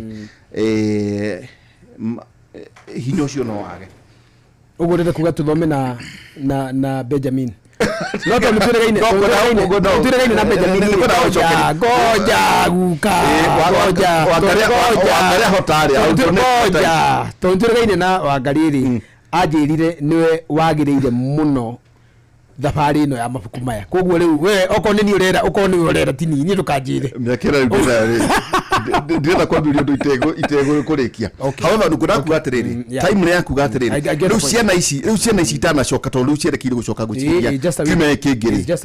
hinya ũcio no wage ũguo rĩrĩa kuga tũthome na Benjamin no tondũ tũregaine na Benjamin ngoja guka tondũ tũregaine na Wangari rĩ anjĩrire nĩwe wagĩrĩire mũno thabarĩ ĩno ya mabuku maya koguo rĩu we okorwo nĩ niĩ ũrera okorwo nĩ ũrera ti niĩ tũkanjĩre mĩakĩra ndirenda kwambĩrĩria ũndũ itegũ kũrĩkia however nĩngwenda kuga atĩrĩrĩ time nĩ yakuga atĩrĩrĩ rĩu ciana ici itanacoka tondũ rĩu ciarekeire gũcoka gũciria kiumia kĩngĩ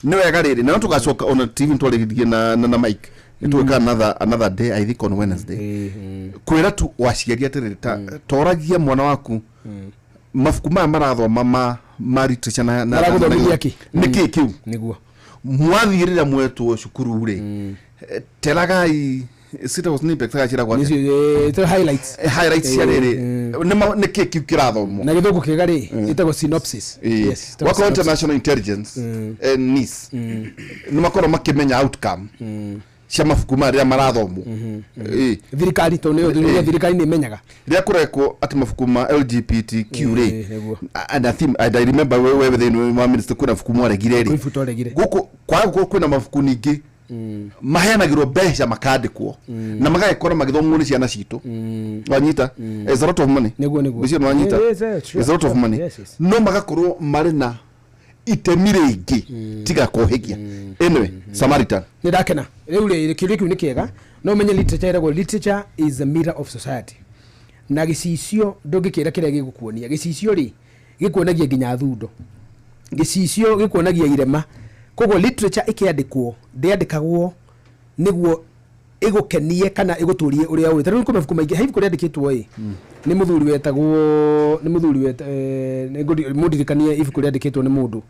nĩ wega rĩrĩ na no tũgacoka on TV twarĩrĩrie na Mike nĩtũgĩka another day I think on Wednesday kwĩra tu waciaria atĩrĩrĩ toragia mwana waku mabuku maya marathoma ma literature na nĩkĩ kĩu nĩguo mwathirĩra mwetwo cukuru rĩ teragai sita was ni pekta chira kwa highlights cia rĩrĩ nĩkĩ kiu kĩrathomwo na gĩthũngũ kĩega rĩ ĩtagwo synopsis yes wako international intelligence NIS nĩmakorwo makĩmenya outcome cia mabuku marĩa marathomwo thirikari tondũ thirikari nĩ imenyaga rĩrĩa kũrekwo atĩ mabuku ma LGBTQ rĩ and I remember wewe thĩinĩ wa minister kuna mabuku mwaregire rĩ gũkũ kwĩna mabuku ningĩ maheanagĩrwo mbeca makandĩkwo na magagĩkorwo magĩthomwo nĩ ciana citũ wanyita is a lot of money nĩguo wanyita is a lot of money no magakorwo marĩ na itemi rĩingĩ tiga kũhĩgia anyway Samaritan nĩ ndakena rĩu rĩ kĩũria kĩu nĩ kĩega no ũmenye literature is a mirror of society na gĩcicio ndũngĩkĩra kĩrĩa gĩgũkuonia gĩcicio rĩ gĩkuonagia nginya thundo gĩcicio gĩkuonagia irema koguo literature ikĩandĩkwo ndĩandĩkagwo nĩguo ĩgũkenie kana ĩgũtũrie ũrĩa ũrĩ tondũ kuma mabuku maingĩ hivi kũrĩa andĩkĩtwo ĩ nĩ mũthuri wetagwo nĩ mũndirikanie ibuku rĩa andĩkĩtwo nĩ mũndũ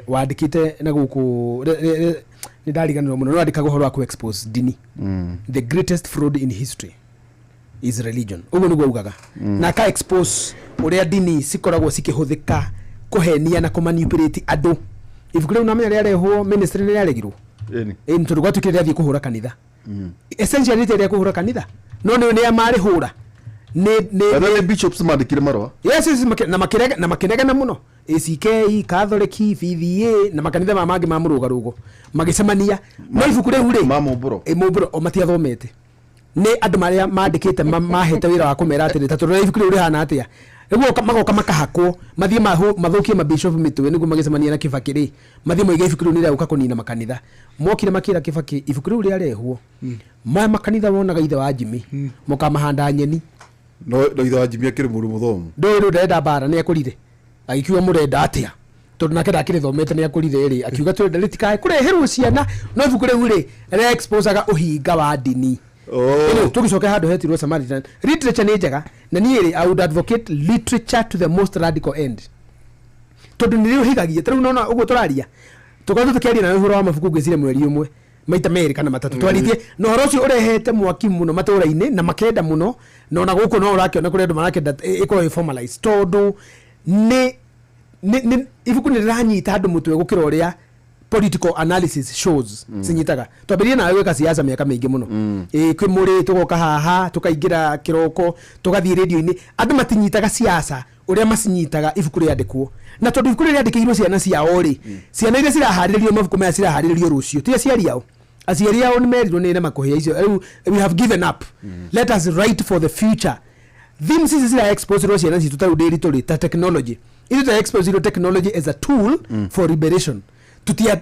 wandĩkĩte na gũkũ nĩ ndariganĩrwo mũno no andĩkaga ũhoro wa ku expose dini the greatest fraud in history is religion ũguo nĩguo ugaga na ka expose ũrĩa dini cikoragwo cikĩhũthĩka kũhenia na kũmanipulate andũ ibuku rĩu namenya rĩarehwo ministry nĩ rĩaregirwo ĩni tondũ gwatuĩkire rĩathiĩ kũhũra kanitha essentially rĩtĩa kũhũra kanitha no nĩ amarĩhũra nĩ bishops mandĩkire marũa yes na makĩregana mũno ACK Catholic VVA na makanitha mangĩ ma mũrũgarũgo magĩcemania no ibuku rĩu rĩ mũmbũro o matiathomete nĩ andũ marĩa mandĩkĩte mahete wĩra wa kũmera atĩrĩ tondũ ibuku rĩu rĩhana atĩa nĩguo magoka makahakwo mathiĩ mathũkie mabishop mitwe nĩguo magĩcemania na Kibaki rĩ mathiĩ moiga ibuku rĩu nĩ rĩagũka kũnina makanitha mokire makĩra Kibaki ibuku rĩu rĩarehwo makanitha wonaga ithe wa Jimmy mũkamahanda nyeni no ithe wa Jimmy akĩrĩ mũndũ mũthomu ndũrũ ndenda bara nĩ akũrire agĩkiuga mũrenda atĩa tondũ nake ndakĩrĩthomete nĩ akũrire rĩ akiuga twenda rĩtikae kũreherwo ciana no ibuku rĩu rĩ rĩexposaga ũhinga wa dini tũgĩcoka handũ hetirwo Samaritan literature nĩ njega na niĩ I would advocate literature to the most radical end tondũ nĩ rĩũhigagia tondũ unaona ũguo tũraria tũkorwo tũkĩaria na ũhoro wa mabuku ngĩciria mweri ũmwe maita meri kana matatu twaritie no horo cio urehete mwaki muno matura-ini na makenda muno no na guku no urakiona kuri andu marakenda ikorwo formalized tondu ni ibuku ni ranyita andu mutwe gukira uria political analysis shows sinyitaga twambirie na weka siasa miaka mingi muno kwi muri tugoka haha tukaingira kiroko tugathie radio-ini andu matinyitaga siasa uria masinyitaga ibuku riandikwo na tondu ibuku riandikirwo ciana ciao ri ciana iria ciraharirio mabuku maya ciraharirio rucio ti aciari ao aciari ao ni merirwo ni nema kuhia icio we have given up let us write for the future themes ici cira expose ciana citu ta uderi turi ta technology ithu ta expose technology as a tool for liberation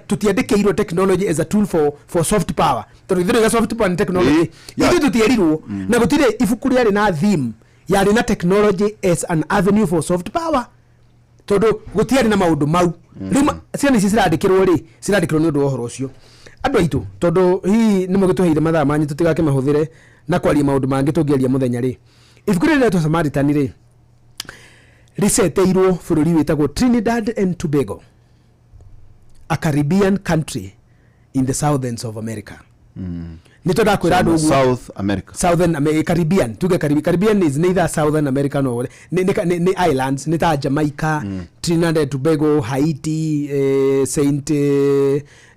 tutiandikirwo technology as a tool for soft power tondu ithu soft power and technology ithu tutierirwo na gutire ibuku riari na theme yari na technology as an avenue for soft power tondu gutiari na maundu mau rima ciana ici cirandikirwo ni undu ohoro ucio andu aitu tondu hi ni mugituheire mathaa manyu tutigake mahuthire na kwaria maundu mangi tungiaria muthenya ri ibuku ri retwo Samaritan ri riseteirwo bururi witagwo Trinidad and Tobago, a Caribbean country in the southern of America. Nitoda kwira South America. Southern America, Caribbean. Tuge Caribbean is neither Southern America nor ni islands, nita Jamaica, Trinidad and Tobago, Haiti, Saint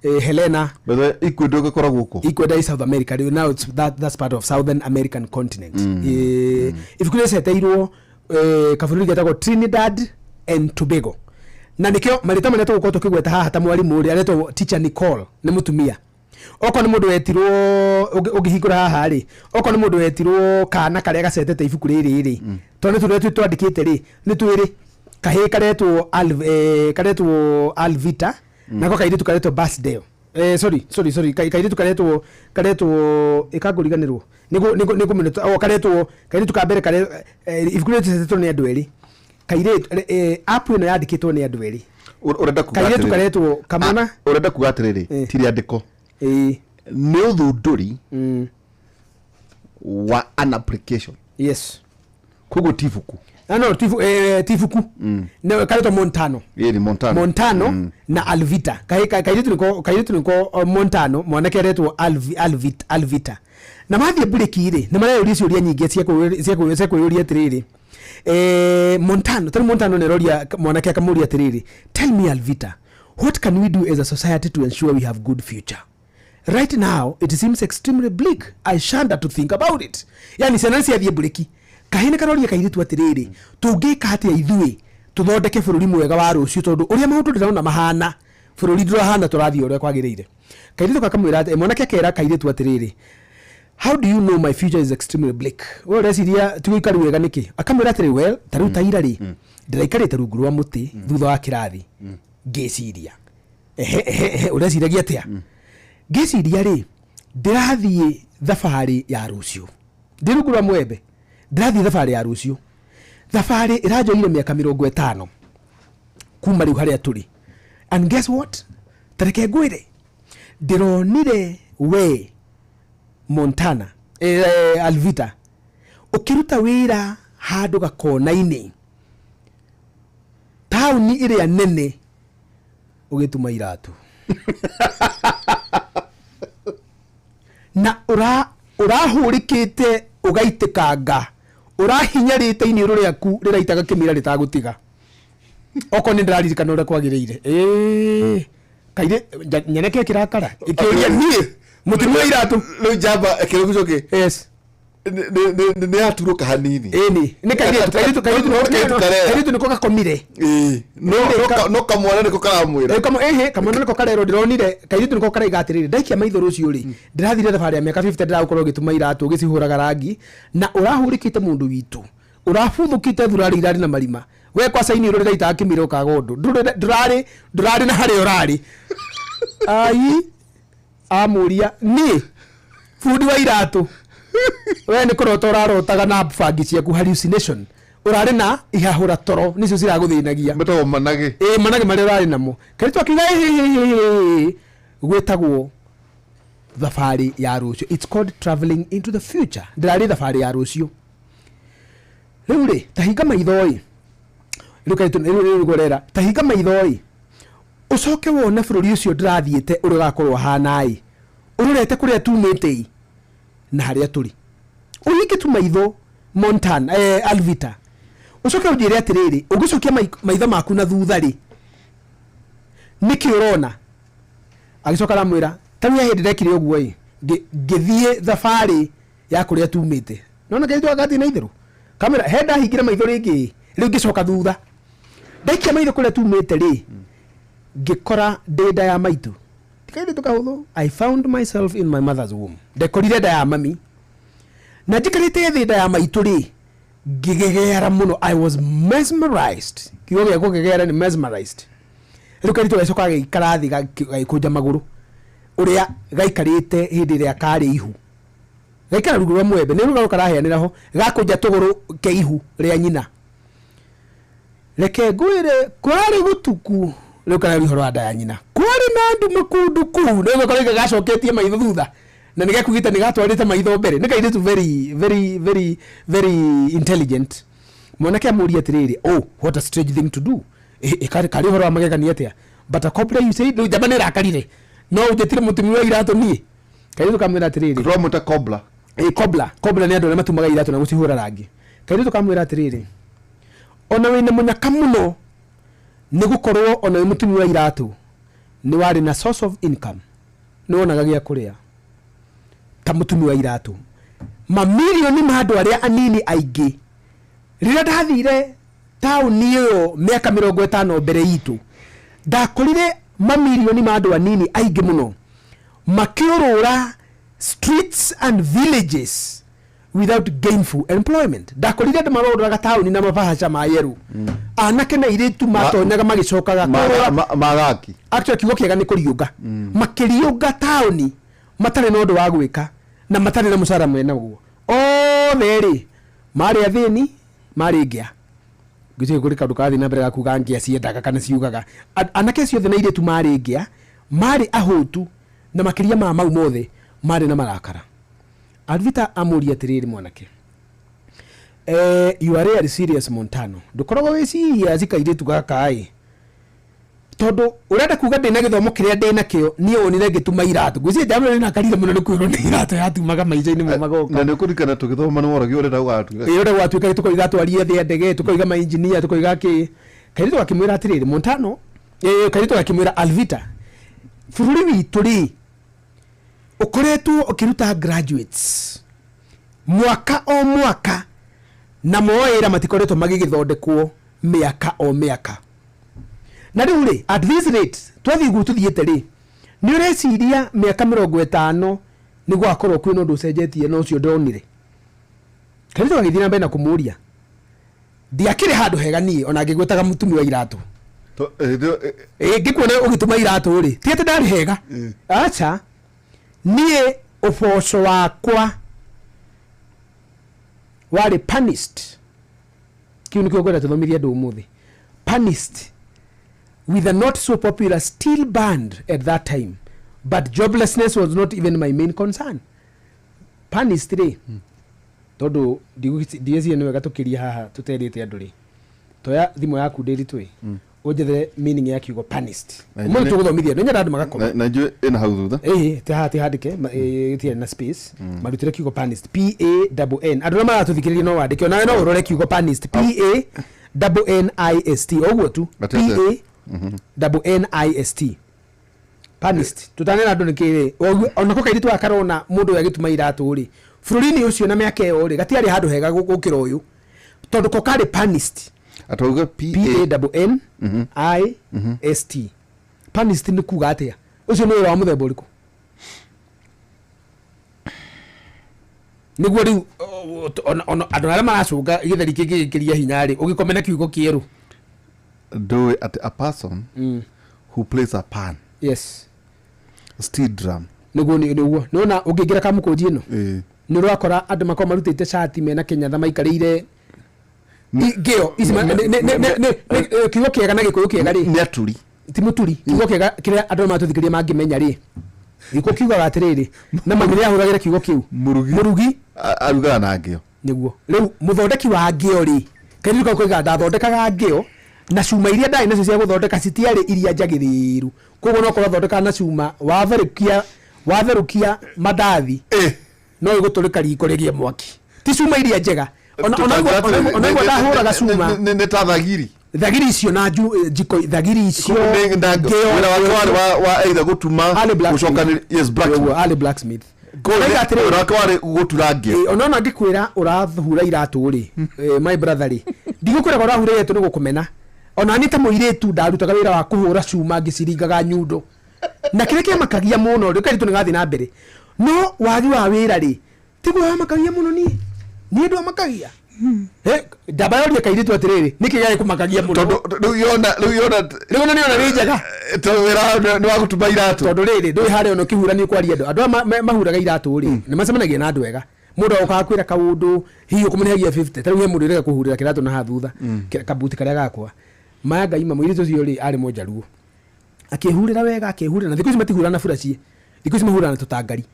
Helena. But Ecuador kora guko. Ecuador is South America. Now it's that's part of Southern American continent. If you say tairo kafururi getagwo Trinidad and Tobago. Na nikio marita maneto guko tukigweta haha ta mwalimu uri areto teacher Nicole ni mutumia. Oko ni mundu wetirwo ugihingura haha ri oko ni mundu wetirwo kana karia gacetete ibuku riri ri tondu turetu twandikite ri ni twiri kahe karetwo Alvita nako kairitu karetwo Birthday sorry kairitu karetwo ikaguriganirwo nigo minuto o karetwo kairitu ka mbere kare ibuku riri tucetetwo ni andu eri kairitu app ino yandikitwo ni andu eri urenda kugatiriri kairitu karetwo kamana urenda kugatiriri tiri andiko ni uthunduri wa an application. Yes. Kogo tifuku. No, tifuku. Ne kaito Montano. Yeri Montano na Alvita. Kaito niko Montano mwanake reto Alvita. Na mathi bureki ire. Na mara yuri uria nyingi cia kuyuria tiriri. Montano ne roria mwanake akamuria tiriri. Tell me Alvita, what can we do as a society to ensure we have good future? Right now, it seems extremely bleak. I shudder to think about it. Yani senansi ya bureki. Kahine karoria kairitu atiriri. Tungika atia ithui tuthondeke bururi mwega wa rucio tondu uria maundu ndirona mahana. Bururi ndirahana turathie uria kwagiriire. Kairitu kakamwira ati mwanake kera kairitu atiriri. How do you know my future is extremely bleak? Well, resiria tuikari wega niki. Akamwira atiri well, taru taira ri. Ndiraikari rungu rwa muti thutha wa kirathi. Ngeciria. Ureciria atia? Ngeciria ri ndirathie thabari ya rucio. Ndirungu rwa mwembe. Ndirathie thabari ya rucio. Thabari irajoire miaka 50 kuma riu haria turi. And guess what? Tareke ngwire. Ndironire we Montana Alvita ukiruta wira handu gakona-ini tauni iria nene ugituma iratu na urahurikite ugaitikanga urahinyarite iniuru riaku riraitaga kimira ritagutiga oko ni ndiraririkana uria kwagiriire kaire nyeneke kirakara ikiuria nie mutumia iratu no jamba kirugucoke yes ne aturuka hanini ni kairitu niko gakomire no kamwana niko karamwira kamwana niko karero ndironire kairitu niko karaigatirire ndaikia maitho rucio ri ndirathire thabari ya miaka 50 ndiragukorwo gituma iratu ugicihuraga rangi na urahurikite mundu witu urabuthukite thurari irari na marima we kwa saini ro ndaita akimire ukagondu ndurari na hari urari ai amuria ni fundi wa iratu we ni kurota urarotaga na bangi ciaku hallucination urari na ihahura toro nicio ciraguthinagia metago manage manage mari urari namo karitu akiga gwetagwo thabari ya rucio. It's called traveling into the future. Ndirari thabari ya rucio riu ri tahinga maithoi riu gorera tahinga maithoi ucoke wona bururi ucio ndirathiete uri gakorwo hanai urorete kuria tumite na haria turi uyike tu maitho Montan Alvita ucoke ujire atiriri ugicokia maitho maku na thutha ri niki urona agicoka ramwira tawia hindi ndekire uguo ngithie thabari ya kuria tumite nona kaitwa gati na itheru kamera henda hingira maitho ringi riu ngicoka thutha ndaikia maitho kuria tumite ri ngikora ndenda ya maitu tikaire tukahuthu I found myself in my mother's womb ndekorire nda ya mami na ndikarite thenda ya maitu ri ngigegera muno I was mesmerized kiyo gya kugegera ni mesmerized riu karito gacoka gikarathi gaikuja maguru uria gaikarite hindi ria kari ihu gaikara ruguru mwembe ni rugaruka raheanira ho gakuja tuguru ke ihu ria nyina reke ngwire kwari gutuku riu kana rihoro ada ya nyina kwari na ndu makundu ku nego kore gacoketie maitho thutha na nigakugita nigatwarite maitho mbere nikaire tu very intelligent mwanake amuria tiriri what a strange thing to do kari horo amagegania atia but a couple you say no jamani rakarire no ujetire mutumi wa irato nie kaire tukamwira tiriri romuta cobla cobla ni andu matumaga irato na gucihura rangi kaire tukamwira tiriri ona wina munyaka muno nigukorwo ona mutumi wa irato ni wari na source of income no onaga gia kuria ta mutumi wa irato mamilioni ma andu aria anini aingi rira ndathire tauni iyo miaka 50 mbere itu ndakorire mamilioni ma andu anini aingi muno makiurura streets and villages without gainful employment ndakorire andu maroruraga tauni na mabahasha ma yeru anake na iritu matonyaga magicokaga magaki actually kiugo kiega ni kuriunga makiriunga tauni matare no ndu wa gwika na matare na mucara mwena guo theri mari athini mari ngia gite kuri kandu kathi na mbere gakuga ngia ciendaga kana ciugaga anake ciothe na iritu mari ngia mari ahutu na makiria ma mau mothe mari na marakara Alvita amuria tiriri mwanake you are really serious Montano ndukorogo weci ya zika iritu gaka ai todo urenda kuga ndina githomo kiria ndina kio ni onire gituma iratu gucie jamwe na karire muno kwiro ni iratu yatumaga maicaini mu magoka na nikurikana tugithoma no woragi urenda gwatu yore gwatu kai tukoiga twarie thia ndege tukoiga ma engineer tukoiga ki karito akimwira atiriri Montano karito akimwira Alvita fururi witu ri ukoretwo ukiruta graduates mwaka o mwaka na moera matikoretwo magigithondekwo miaka o miaka na riu ri at this rate twathi gutu thiete ri ni ureciria miaka 50 ni gwakorwo kwina ndu cenjetie no cio ndonire karito agithina mbere na kumuria ndiakire handu hega ni ona ngigwetaga mutumi wa iratu ngikuona ugituma iratu ri tiete ndari hega acha nie uboco wakwa wari punished kiu nikio gweta tuthomithia ndu umuthi punished with a not so popular steel band at that time but joblessness was not even my main concern punished ri todo diezi eno gatukiria haha tuterite andu ri toya thimo yaku ndiri twi ujethere meaning ya kiugo punished mo tuguthomithia no nyara andu magakoma na njue ina hau thutha te handike tie na space marutire kiugo punished PANN andu ma tuthikiriria no wandike ona no urore kiugo punished PANNIST ogwo tu PANNIST punished tutanena andu nikire ona ko kairitu akarona mundu yagituma iratu ri fururini ucio na miaka yo ri gatiari handu hega gukira uyu tondu ko kari punished atauga PANNIST punished ni kuga atia ucio ni wa muthemba uriku niguo riu ona andu ara maracunga githeri kigikiria hinya ri ugikomena kiugo kieru do at a person who plays a pan steel drum niguo nona ungigira kamukunji ino ni rwakora andu makoma rutite shati mena Kenya maikarire geo kiugo kiega na gikuyu kiega ri ni aturi timuturi kiugo kiega kiria andu matuthikiria mangimenya ri giko kiugo gatiriri na mamire ahuragira kiugo kiu murugi aruga na ngeo niguo riu muthondeki wa ngeo ri kairuka kuiga ndathondekaga ngeo na cuma iria ndai nacio cia guthondeka citiari iria njagiriru koguo no ko thondeka na cuma wa verikia watherukia mandathi no igutulika riko rigie mwaki ti cuma iria njega ona igwa ndahuraga cuma ne ta thagiri icio na jiko thagiri icio wala wa either gutuma gucokana yes blacksmith urakware guturange ona ngikwira urathura iratu ri my brother ri ndigukwira urahura yetu ni gukumena ona ni ta muiretu ndarutaga wira wa kuhura cuma ngiciringaga nyundo na kire kia makagia muno ri karitu ngathi na mbere no wagi wa wira ri tigo wa makagia muno ni ndo makagia dabayoria kairitu atiriri nikigaye kumakagia muno tondu yona ni njaga to wira ni wa gutuma iratu tondu riri ndui hare ono kihurani kwari andu mahuraga iratu ri ni macemanagia na andu ega mundu ukakwira kaundu hiyo kumunihagia 50 tari he mundu rega kuhurira kiratu na hathutha kabuti karia gakwa maya ngai mamwiritu cio ri ari mojaruo akihurira wega akihurira na thiku ici matihura na furaci thiku ici mahura na tutangari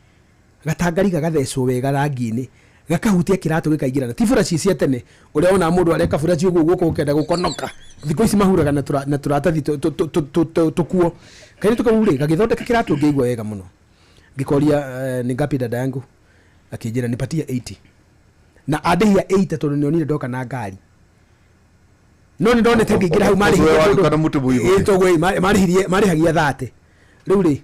gatangari gagathecwo wega rangi-ini gakahutia kiratu gikaigirana ti furaci cia tene uria ona mundu areka furaci uguo guko ukenda gukonoka thiku ici mahuraga na turatathi tukuo kairi tukahuri gagithondeka kiratu ngeigua wega muno ngikoria ni ngapi dada yangu akijira nipatie 80 na adehia 8 tondu nionire ndoka na ngari no ni ndone te ngigira hau mari kana mutu buigo etogwe mari hagia 30 riu ri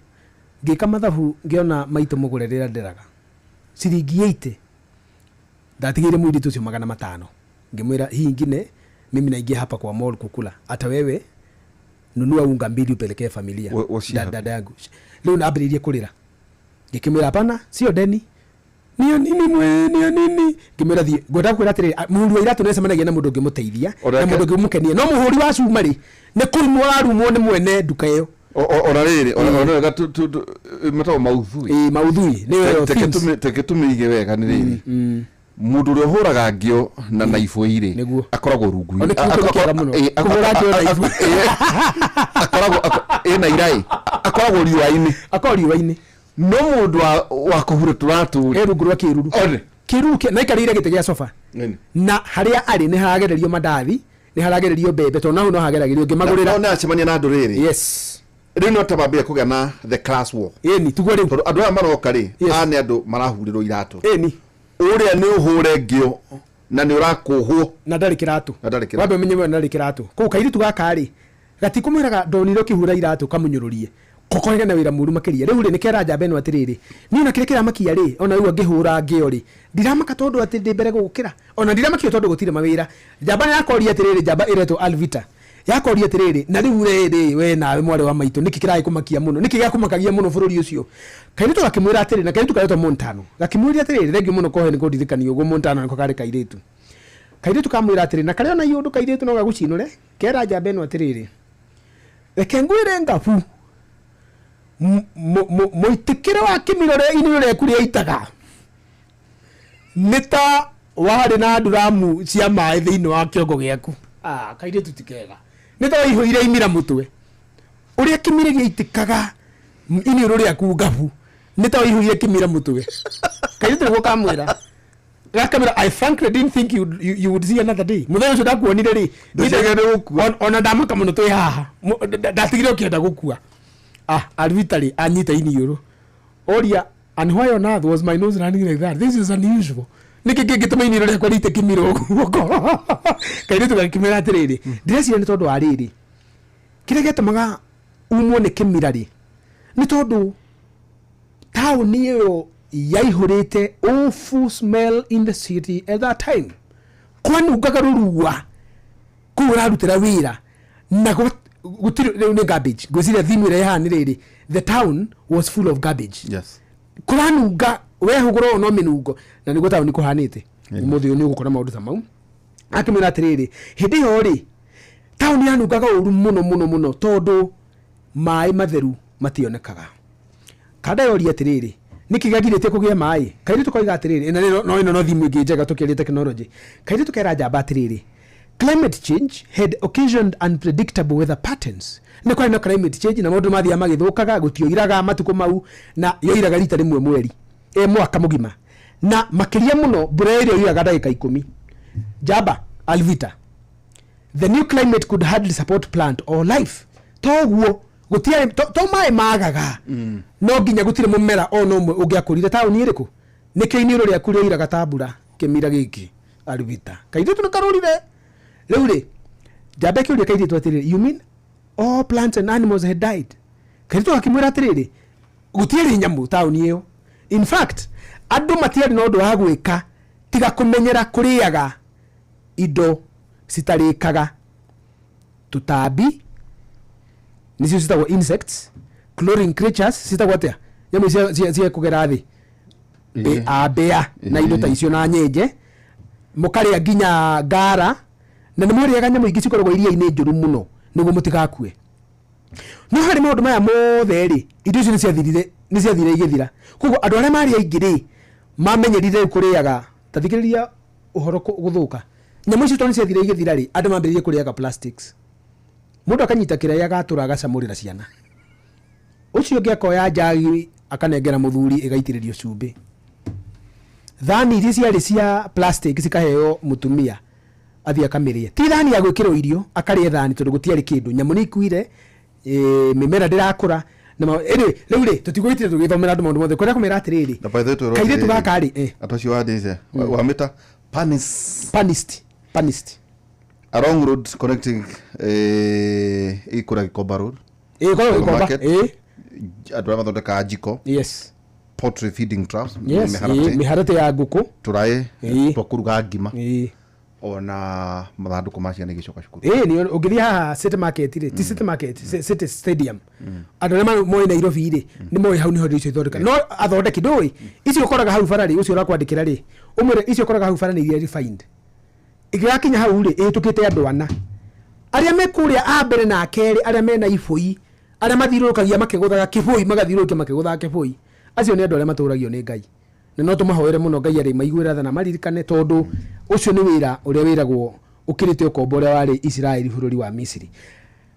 ngika mathabu ngiona maito mugurerera nderaga ciringi 80 ndatigire mwiri tucio 500 ngimwira hii ingine mimi naingia hapa kwa mall kukula hata wewe nunua unga mbili upelekee familia dada yangu leo naabiririe kulira ngikimwira hapana sio deni niyo nini ngimwira thie ngoda kwira atiri muhuri wa iratu nese managia na mundu ngimuteithia na mundu ngimukenia no muhuri wa cuma ri ni kurimwo arumwo ni mwene nduka iyo ona riri ona ga matawo mauthui ni teketumige wega ni riri mundu uri huraga ngio na naifu iri akoragwo rungu akoragwo ina irai akoragwo riwa-ini no mundu wa kuhura turatu rungu rwa kiruru na ikarire gite gia sofa na haria ari ni haragererio mandathi ni haragererio bebe to naho no hageragerio ngimagurira ona acemania na nduriri yes riu no tabambia kugia na the class war ni tugo riu andu aya maroka ri ane andu marahurirwo iratu ni uria ni uhure ngio na ni urakuhwo na ndari kiratu wabe menye na ndari kiratu ko kairi tugakari gatikumiraga ndoniro kihura iratu kamunyururie kokorega na wira muru makiria riu ri nikera njamba eno atiriri ni na kirekera makia ri ona riu angihura ngio ri ndiramaka tondu ati ndi mbere gukira ona ndiramakio tondu gutire mawira njamba yakoria atiriri njamba ireto Alvita yakoria atiriri na riu riri we nawe mware wa maitu niki kirai kumakia muno niki gakumakagia muno bururi ucio kairitu gakimwira atiriri na kairitu kareto Montano gakimwira atiriri rengi muno kohe niko ndithikani ugo Montano niko kare kairitu kamwira atiriri na kare ona yundu kairitu no gagucinure kera njamba eno atiriri reke ngwire ngabu muitikire wa kimirore inire kuria itaga nita wari na nduramu cia mai thiini wa kiongo giaku kaire tutikega nita ihoire imira mutwe uria kimire giitikaga inire ria ku ngabu nita ihoire kimira mutwe kaire tugo kamwira gakamira I frankly didn't think you would see another day muthe ucio ndakuonire ri ona ndamaka muno twi haha ndatigire ukienda gukua Alvitali anyita iniuru oria and why on earth was my nose running like that? This is unusual. Nikigituma iniro rekwa rite kimiro guko kaire tugakimira atiriri ndiracia ni tondu ariri kire getumaga umwo ni kimirari ni tondu town iyo yaihurite awful smell in the city at that time kwani ugagarurua kurarutira wira na gutiri ni garbage guzira thimire yani riri the town was full of garbage yes kuranunga wehuguro no minungo na nigo town kuhanite umuthi ni ugukora maundu ta mau akimira atiriri hindi yo ri town yanungaga uru muno tondu mai matheru mationekaga kada yori atiriri nikigagirite kugia mai kairi tukoiga atiriri no thimu ingi njega tukiria technology kairi tukera njamba atiriri climate change had occasioned unpredictable weather patterns. Ni kwa climate change na maundu mathia magithukaga gutioiraga matuko mau na yoiraga rita rimwe mweri mwaka mugima na makiria muno mbura irio yoiraga ndagika 10 jaba Alvita the new climate could hardly support plant or life toguo gutiare to mai magaga no nginya gutire mumera ono umwe ungiakurire tauni iriku nike ini ro yakuria ira gatambura kimira giki arubita kaithe tunakarurire riu jabe kiuria kaithe twatire you mean all plants and animals had died kaithe akimwira atiriri gutiare nyamu tauni iyo in fact andu matiari no ndu wa gwika tiga kumenyera kuriaga indo citarikaga tutambi nicio citagwo insects crawling creatures citagwo atia nyamu cia kugera thi abea na indo ta icio na nyenje mukaria nginya ngara na nĩ mũrĩaga nyamũ ingĩ cikoragwo iria-inĩ njũru mũno nĩguo mũtigakue no harĩ maũndũ maya mothe rĩ indo icio nĩ ciathire igĩthira koguo andũ arĩa marĩ aingĩ rĩ mamenyerire kũrĩaga ta thikĩrĩria ũhoro gũthũka nyamũ icio nĩ ciathire igĩthira rĩ andũ mambĩrĩrie kũrĩaga plastics mũndũ akanyita kĩrĩa agatũra agacamũrĩra ciana ũcio ũngĩ akoya njagi akanengera mũthuri ĩgaitĩrĩrio cumbĩ thani iria ciarĩ cia plastic cikaheo mũtumia athia kamĩrĩe ti thani ya gwĩkĩrwo irio akarĩe thani tondũ gũtiarĩ kĩndũ nyamũ nĩ ikuire mĩmera ndĩrakũra rĩu rĩ tũtigũgĩtire tũgĩthomera andũ maũndũ mothe kwenda kũmera atĩrĩrĩ kairĩtu gaka rĩ atocio wandĩte wamĩta Panist along road connecting ikura Gikomba road Gikomba andũ arĩa mathondekaga njiko yes poultry feeding traps miharate ya nguku turaĩ twakuruga ngima ona mathandũkũ ma ciana igĩcoka cukuru nĩ ũngĩthiĩ haha city market rĩ ti city market city stadium andũ arĩa moĩ Nairobi rĩ nĩ moĩ hau niho icio ithondeka no athondeki ndũĩ icio ũkoraga hau bara rĩ ũcio ũrakwandĩkĩra rĩ ũmwĩre icio ũkoraga hau bara nĩ iria refined ĩgĩgakinya hau rĩ ĩhĩtũkĩte andũ ana arĩa me kũrĩa a mbere na kerĩ arĩa mena ibũi arĩa mathiũrũrũkagia makĩgũthaga kĩbũi magathiũrũrũkia makĩgũthaga kĩbũi acio nĩ andũ arĩa matũragio nĩ Ngai na no tũmahoere mũno Ngai arĩ maiguĩra tha na maririkane tondũ ũcio nĩ wĩra ũrĩa wĩragwo ũkĩrĩte ũkombo ũrĩa warĩ Israeli bũrũri wa Misiri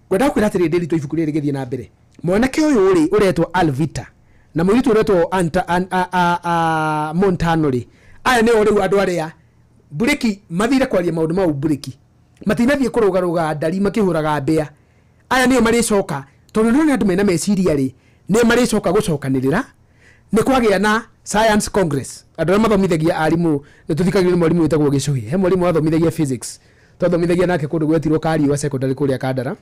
ngwenda kwĩra atĩrĩ ndĩritũ ibuku rĩrĩ gĩthiĩ na mbere mwanake ũyũ rĩ ũretwo Alvita na mũirĩtu ũretwo Montano rĩ aya nĩo rĩu andũ arĩa bureki mathire kwaria maũndũ mau bureki matinathiĩ kũrũgarũga ndari makĩhũraga mbĩa aya nĩo marĩcoka tondũ nĩ andũ mena meciria rĩ nĩ marĩcoka gũcokanĩrĩra nĩ kwagĩa na science congress andũ arĩa mathomithagia arimũ nĩ tũthikagĩrĩria mwarimũ wĩtagwo Gĩcũhĩ he mwarimũ wathomithagia physics twathomithagia nake kũndũ gwetirwo Kariũa secondary kũrĩa Kandara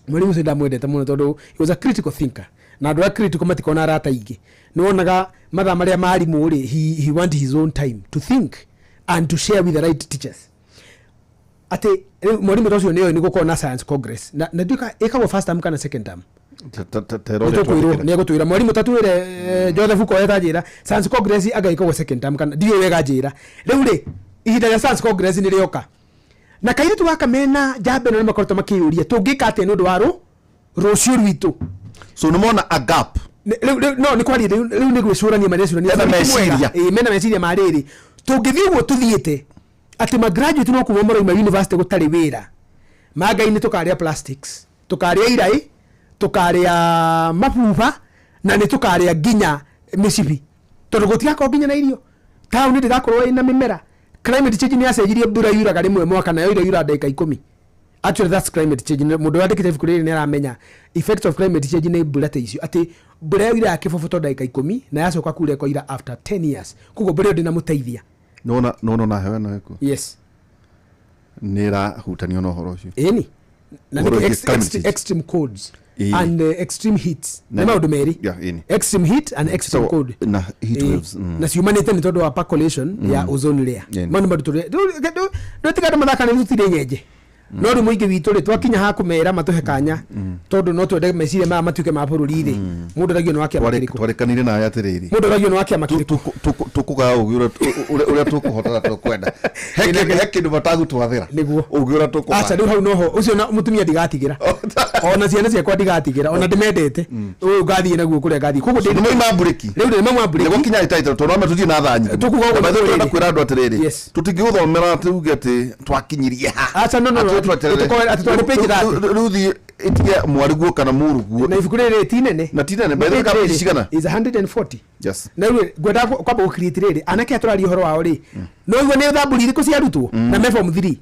mwarimũ ũcio ndamwendete mũno tondũ he was a critical thinker na andũ a critical matikona arata aingĩ nĩ wonaga mathaa marĩa marimũ rĩ he want his own time to think and to share with the right teachers ati mwarimũ ũcio nĩoĩ nĩ gũkorwo na science congress na nduĩka ĩkagwo first term kana second term nĩ egũtwĩra mwarimũ tatwĩre Joseph Koeta njĩra science congress agaikagwo second term kana ndiũĩ wega njĩra rĩu rĩ ihinda rĩa science congress nĩ rĩoka na kairĩtu gaka mena njamba ĩno nĩ makoretwo makĩyũria tũngĩka atĩa nĩ ũndũ wa rũciũ rwitũ so nĩ mona a gap no nĩ kwaria rĩu nĩ gwĩcũrania mena meciria ma rĩrĩ tũngĩthiĩ ũguo tũthiĩte atĩ magraduate no kuma marauma university gũtarĩ wĩra manga-inĩ tũkarĩa plastics tũkarĩa iraĩ tũkarĩa mabuba na nĩ tũkarĩa nginya mĩcibi tondũ gũtigakorwo nginya na irio taũni ndĩgakorwo ĩna mĩmera climate change nĩ yacenjirie mbura yuraga rĩmwe mwaka nayo yura ndagĩka 10 actually that's climate change mũndũ wandĩkĩte ibuku rĩrĩ nĩ aramenya effect of climate change nĩ mbura ta icio atĩ mbura yura ya kĩboboto ndagĩka 10 na yacoka kura ĩkoira after 10 years koguo mbura ĩyo ndĩnamũteithia no na hewa no eko yes nĩ rahutanio na ũhoro ũcio ĩni na extreme codes and extreme heats na maũndũ merĩ extreme heat and extreme cold na heat waves na ciumanĩte nĩ tondũ wa percolation ya ozone layer maũndũ matũtũre ndũtiga andũ mathaka nĩ tũtirĩ nyenje no rĩ mũingĩ witũ rĩ twakinya ha kũmera matũhe kanya tondũ no twende meciria maya matuĩke ma bũrũri rĩ mũndũ ragio nĩ wakĩama kĩrĩkũ twarekanire na aya atĩrĩrĩ mũndũ ragio nĩ wakĩama kĩrĩkũ tũkũgaya ũgĩ ũrĩa tũkũhotana tũkwenda he kĩndũ matagũtwathĩra nĩguo ũgĩ ũrĩa tũkũhota aca rĩu hau noho ũcio mũtumia ndigatigĩra ona ciana ciakwa ndigatigĩra ona ndĩmendete ũyũ ngathiĩ naguo kũrĩa ngathiĩ koguo nĩ maima bureki rĩu nĩ maima bureki gũkinya itaita tondũ no tũthiĩ na thanyi tũkuga ũguo twenda kwĩra andũ atĩrĩrĩ tũtingĩgũthomera tuge atĩ twakinyirie ha aca no rũthi itige mwariguo kana mũruguo na ibuku rĩrĩ ti nene na ti nene mbere ka cigana is 140 yes na rĩu ngwenda kwamba gũcreate rĩrĩ anake atũraria ũhoro wao rĩ no igua nĩ thamburi irĩkũ ciarutwo na me form 3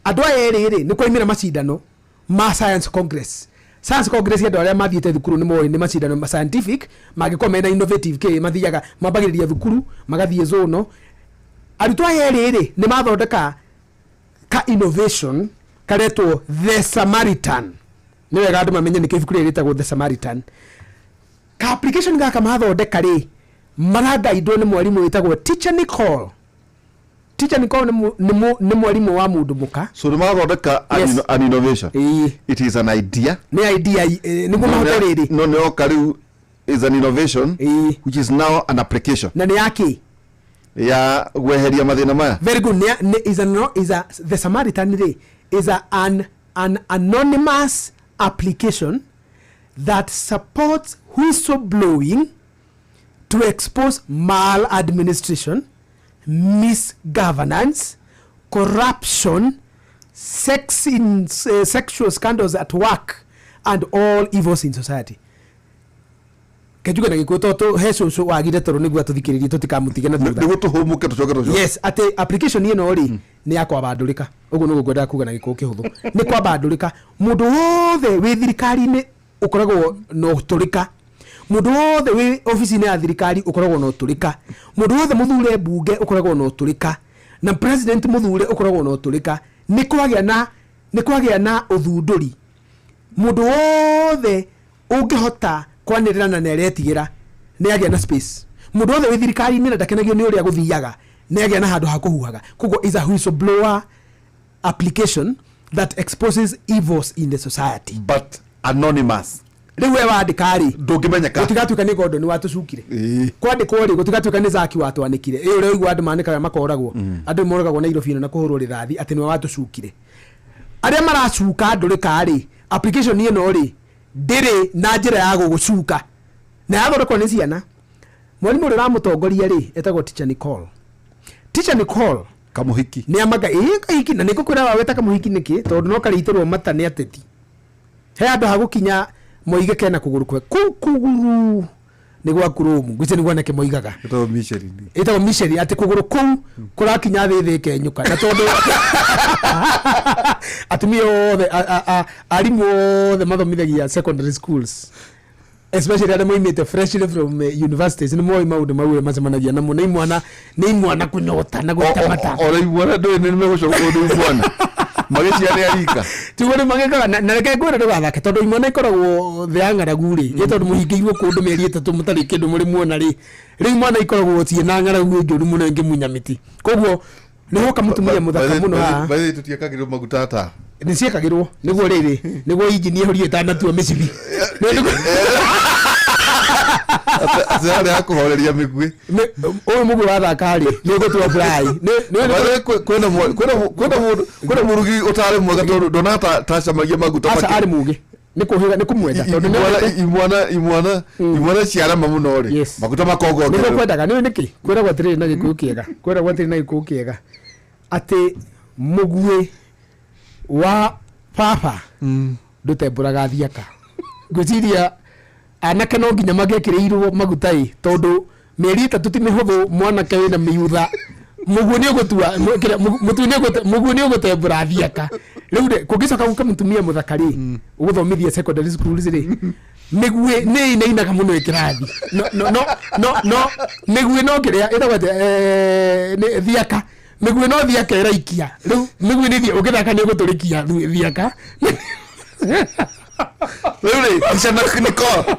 andũ aya erĩ rĩ nĩ kwaimĩra macindano ma science congress science congress ya ndore mathiete thukuru ni moyo ni macindano scientific magiko mena innovative ke mathiaga mambagiriria thukuru magathie zono arutwa yerere ni mathondeka ka innovation karetwo The Samaritan ni wega andu mamenye ni kibuku ritagwo The Samaritan ka application gaka mathondeka ri maraga indo ni mwalimu witagwo Teacher Nicole ni mwalimu wa mundu muka so ni mathondeka an innovation. It is an idea ni idea ni gumahota riri no kariu is an innovation which is now an application na ni yake ya gweheria mathina maya. Very good. Is a The Samaritan is an anonymous application that supports whistleblowing to expose maladministration, misgovernance, corruption, sexual scandals at work, and all evils in society. Kejuga na gikoto to heso so wagire toro nigwa tuthikiririe tutikamutige na thutha. Niguo tuhumuke tucoke tucoke. Yes, ate application ino ri ni yakwa bandurika. Ugo nugo gwenda kuga na giko kihuthu. Ni kwa bandurika. Mundu wothe wi thirikari ni ukoragwo no turika. Mundu wothe wi office ni ya thirikari ukoragwo no turika. Mundu wothe muthure bunge ukoragwo no turika. Na president muthure ukoragwo no turika. Ni kwagia na uthunduri. Mundu wothe ungihota kwanirira na neretigira ni agia na space. Mundu wothe wi thirikari ni ndakenagio ni uria guthiaga ni agia na handu ha kuhuhaga. Kugo is a whistleblower application that exposes evils in the society but anonymous. Riwe wandikari ndungimenyeka gutigatuika ni gondo ni watucukire kwandikwo ri gutigatuika ni zaki watu anikire uri uigwa andu manikaga makoragwo andu moragwo na irofino na kuhurwo rithathi ati ni watucukire aria maracuka ndurika ri application ino ri ndiri na njira ya gugucuka na yathondekwo ni ciana. Mwalimu uri ramutongoria ri etagwo Teacher Nicole kamuhiki ni amaga kahiki na niko kwira waweta kamuhiki niki tondu no kariitirwo mata ni ateti he andu ha gukinya moige kena kuguru kwe kuguru ni gwa kurumu gwice ni gwanake moigaga ito misheri ati kuguru kou kurakinya thithi kenyuka na tondu atumio the arimu the mathomithagia secondary schools especially at the moment freshly from universities ni moi maundu mawe macemanagia namo ni mwana kunyota na gutamata ora imwana ndo ni megocoka undu imwana magiciare arika tigone magekaga na reke ngwira ndwathake tondu imwana ikoragwo thiang'aragu ri tondu muhingĩirwo kundu mĩeri 3 mutari kindu muri muona ri imwana ikoragwo tie na ng'aragu njuru muno ngimunya miti koguo ni hoka mutumia muthaka muno ha bathi tutiekagirwo maguta ta ni ciekagirwo niguo riri niguo injini ehorie tanatua micibi azare akuhoreria migwi oyo mugu wathaka ri ni gutua fly kwena murugi utare mwega tondu donata tacamagia maguta asa ari mugi ni kuhiga ni kumwenda tondu imwana ciara mamuno ri maguta makongo ni kwendaga ni niki kwera gwa tiri na gikuyu kiega ati mugwe wa papa ndutemburaga thiaka ngwiciria anake no nginya magekiriirwo magutai tondu mieri 3 ti mihuthu mwanake wina miyutha mugu ni ugutua mugu ni ugutembura thiaka riu kungicoka guka mutumia muthakari uguthomithia secondary schools ri migwe ni inainaga muno ikirathi no migwe no kiria itagwa ni thiaka migwe no thiaka iraikia riu migwe ni ugithaka ni uguturikia thiaka Really? Teacher Nicole.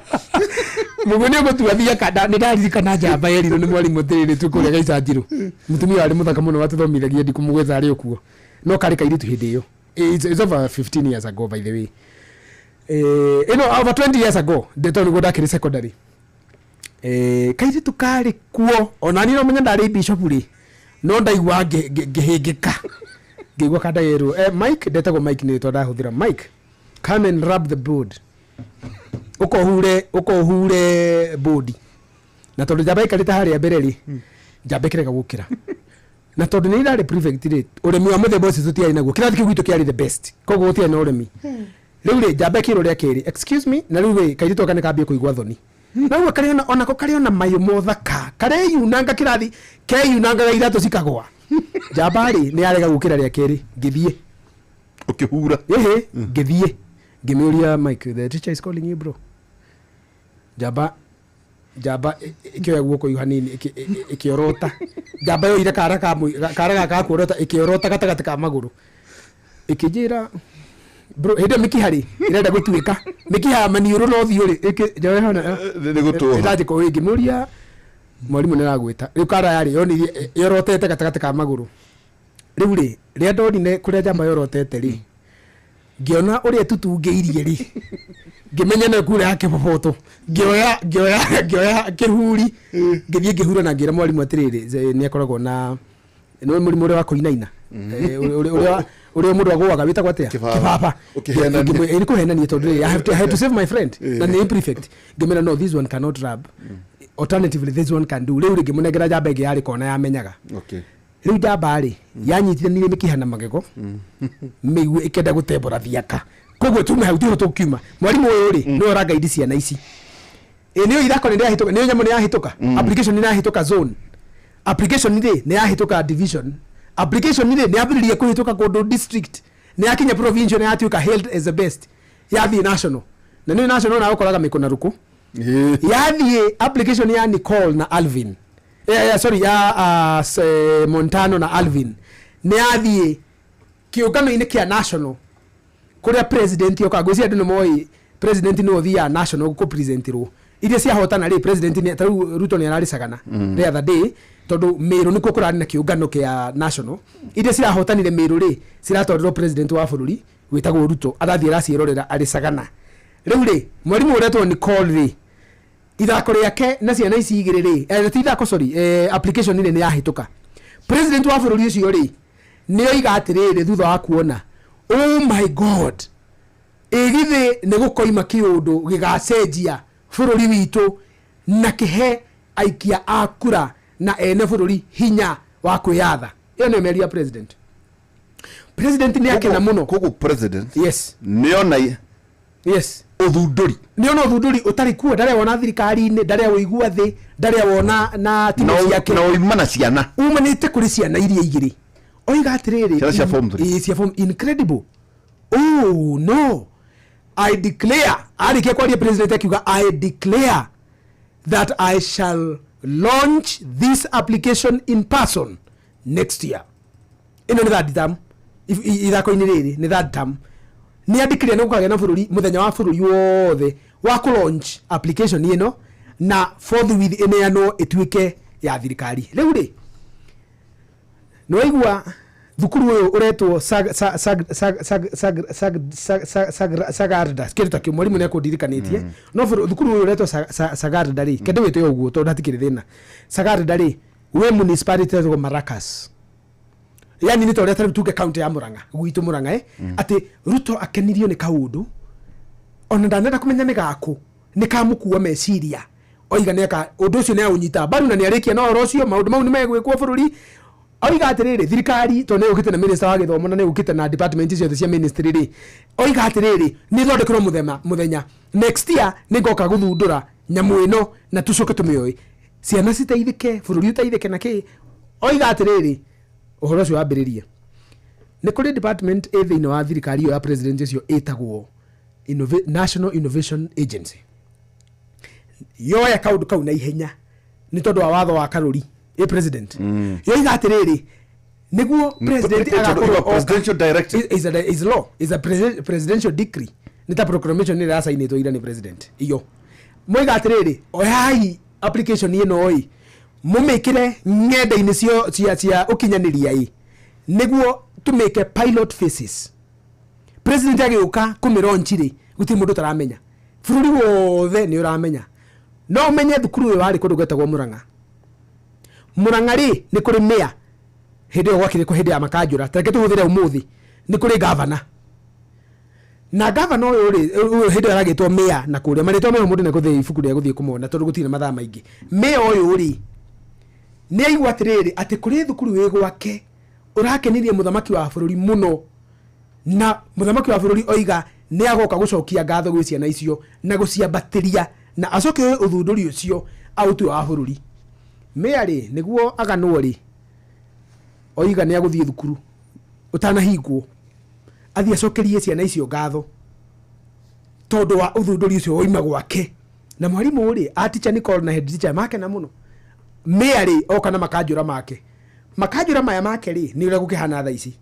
Muguni ugutua thiaka ni ndaririkana njamba yeriro ni mwalimu tiriri tukuria gaicanjiru mutumia ari muthaka muno watuthomithagia ndikumugwetha ari okuo no kari kairitu hindi iyo it's over 15 years ago by the way over 20 years ago ndetoni godakiri secondary kairitu kari kuo onani no menya ndari bishop ri no ndaigwa ngihingika ngigwa kada yeru Mike ndetagwo Mike ni to ndahuthira Mike come and rub the board ukohure bodi na tondu njamba ikarite haria mbere ri njamba ikirega gukira na tondu ni irari prefect ri uremi wa muthemba ucio tutiari naguo kirathi kiu gitu kiari the best koguo gutiari na uremi riu ri njamba ikiro ria keri excuse me na riu ri kairito kane kambie kuigwa thoni na uwe kari onako kari ona mayo mothaka kare yunanga kirathi ke yunanga ga iratu cikagwa njamba ri ni arega gukira ria keri ngithie ukihura ngithie Ngimiuria Mike, the teacher is calling you bro. Jaba ikioya guoko ihanini ikiorota. Jaba yo ira karaga ka kuorota ikiorota gatagati ka maguru. Ikijira bro hede mikihari irenda gutuika mikiha maniuru no thiuri jawe hana ni gutuha ndaje ko ngimuria mwalimu niragwita riu kara yari yoni yorotete gatagati ka maguru riu ri ria ndonine kuria jamba yorotete ri ngiona uria tutungeirie ri ngimenya na kure yake popoto ngioya kihuri ngithie ngihura na ngira mwalimu atiriri ni akoragwo na no muri wa kuinaina uria mundu agwaga witagwo atia kibaba ni kuhenania tondu I have to save my friend na ni prefect ngimena no this one cannot rub alternatively this one can do riu ngimunegera jamba igi yari kona yamenyaga riu jamba ri yanyitithanire mikihana magego migu ikenda gutembora thiaka koguo tume hau tiho tukiuma mwalimu uyu ri no ra guide ciana ici niyo ithako ni yahituka niyo nyamu ni yahituka application ni yahituka zone application ni yahituka division application ni yabiririe kuhituka kodo district ni yakinya provincial ni yatuka held as the best yathi national na ni national na ukoraga mikona ruku yathi application ya Nicole na Alvin Montano na Alvin ni yathi kiugano ine kia national kuria president yoka gosia ndu moi president no thia national ko presentirwo iria cia hotana ri president ni taru Ruto ni ararisagana the other day tondu Meru niko kurani na kiungano kia national iria cia hotanire Meru ri ciratorero president wa bururi witagwo Ruto arathie racirorera arisagana riu ri mwalimu uretwo Nicole ri ithako riake na ciana ici igire ri ithako application ni yahituka president wa bururi ucio ri ni oiga atiriri thutha wa kuona oh my god igithe ne gukoima kiundu gigacenjia bururi witu na kihe aikia akura na ene bururi hinya wa kwiyatha iyo ne meria president ni yake na muno kogu president yes niona yes uthunduri niona uthunduri utari kuo ndare wona thirikari ine ndare woigua thi ndare wona na timu yake na oimana ciana umanite kuri ciana iria igiri oiga atiriri cia form incredible. Oh no, I declare arike kwa president akiuga I declare that I shall launch this application in person next year. Ino ni that term ithako iniriri ni that term ni adikire no kwagena bururi muthenya wa bururi wothe wa ku launch application ino na forthwith ene ano etwike ya thirikari riu ri no igua thukuru uyu uretwo Sagarda kirita ki mwalimu ne kudirikanitie no thukuru uyu uretwo Sagarda ri kende wete uguo to ndatikire thina Sagarda ri we municipality of Maracas yani ni tore tare tuke county ya Muranga gwitu Muranga ati Ruto akenirio ni kaundu ona ndanenda kumenya ni gako ni kamukuwa meciria oiga neka undu ucio ne unyita baru na ni arikia no rocio maundu mau ni megwikwo bururi oiga atiriri thirikari to ne ukite na minister wa githomo na ne ukite na department ciothe cia ministry ri oiga atiriri ni thondekero muthenya next year ni ngoka guthundura nyamu ino na tucoke tumioi ciana citeithike bururi uteithike na ki oiga atiriri uhoro cio wambiririe ni kuri department thiini wa thirikari yo ya president cio etagwo National Innovation Agency yoya kaundu kau na ihenya ni tondu wa watho wa karuri president yoiga atiriri niguo president agakorwo presidential directive is law is a presidential decree nita proclamation ni rasa inetwo ira ni president iyo moiga atiriri oyai application ino oi mumekire ng'enda-ini cia ukinyaniria niguo tumeke pilot phases president agiuka kumironchi ri guti mundu taramenya bururi wothe ni uramenya no umenye thukuru uyu wari kundu gwetagwo Muranga ri ni kuri mayor hede gwakire ko hede ya Makajura tareke tuhuthire umuthi ni kuri governor na governor uyu hede aragitwo mayor na kuria marito me mundu na kuthi ifuku ria guthie kumona tondu gutire mathaa maingi mayor uyu ri ni aigwa atiriri ati kuri thukuru wi gwake urakenirie muthamaki wa bururi muno na muthamaki wa bururi oiga ni agoka gucokia ngatho gwi ciana icio na guciambatiria na acoke uthunduri ucio autu wa bururi meari niguo aganwo ri oiga ni aguthie thukuru utanahingwo athie acokerie ciana icio ngatho todo wa uthunduri ucio oima gwake na mwalimu uri aticha Nicole na head teacher make na muno meari oka na makajura maya make ri ni ule gukihana tha ici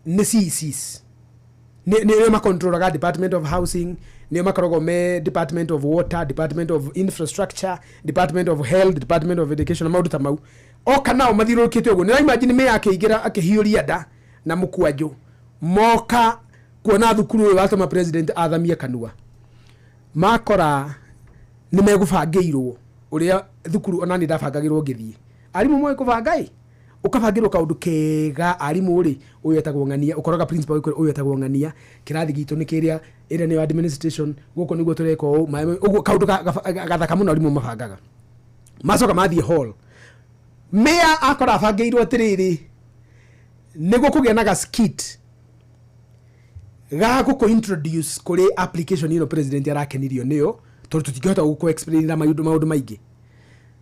ni CCs ni ma control department of housing ni makoragwo me department of water, department of infrastructure, department of health, department of education, maudu ta mau oka nao mathirukite uguo. Ni imagine me akigira akihiuria nda na mukwanjo moka kuona thukuru uyu watuma president athamia kanua makora ni megubangirwo uria thukuru onani ndabangagirwo ngithie arimu mwe kubangai ukabangirwo kaundu kega arimu uri uyu etagwo ngania ukoroga principal uyu etagwo ngania kirathi gitu ni kiria ira ni administration guko niguo tureka uguo kaundu gathaka muno arimu mabangaga macoka mathie hall mea akora bangirwo atiriri niguo kugia na skit gago ko introduce kuri application ino president arakenirio niyo tondu tutingihota guko explain na maundu maingi.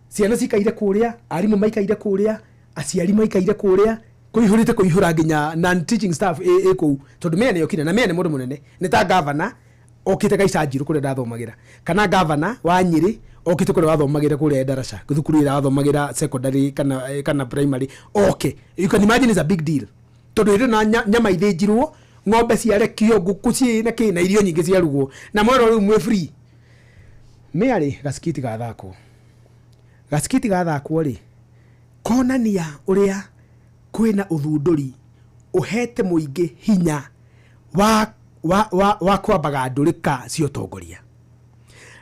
Ciana cikaire kuria arimu maikaire kuria aciari maikaire kuria kuihurite kuihura nginya non teaching staff eko tondu mene yokire na mene mundu munene ni ta governor okite gaicanjiru kuria ndathomagira kana governor wa Nyeri okite kuria wathomagira kuria Darasha thukuru ira wathomagira secondary kana primary. Okay, you can imagine it's a big deal tondu ire na nyama ithinjirwo ng'ombe ciarekio nguku ciina kina irio nyingi ciarugwo na mwero riu mwe free meari gaskiti gathakwo ri konania uria kwina uthunduri uhete muingi hinya wa kwambaga ndurika cio tongoria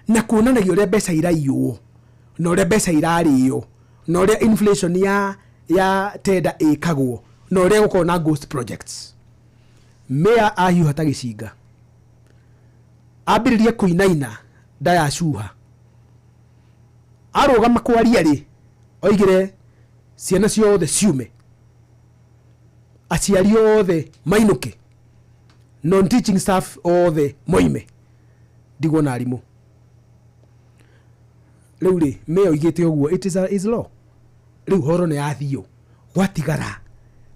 na kuonanagia uria mbeca iraiywo na uria mbeca irario na uria inflation ya tenda ikagwo na uria gukorwo na ghost projects. Mea ahiuha ta gicinga ambiririe kuinaina ndaya cuha arugama kwaria ri oigire ciana ciothe ciume aciari othe mainuke non teaching staff othe moime ndigwo na arimu riu ri mea oigite uguo it is law riu horo ni athio gwatigara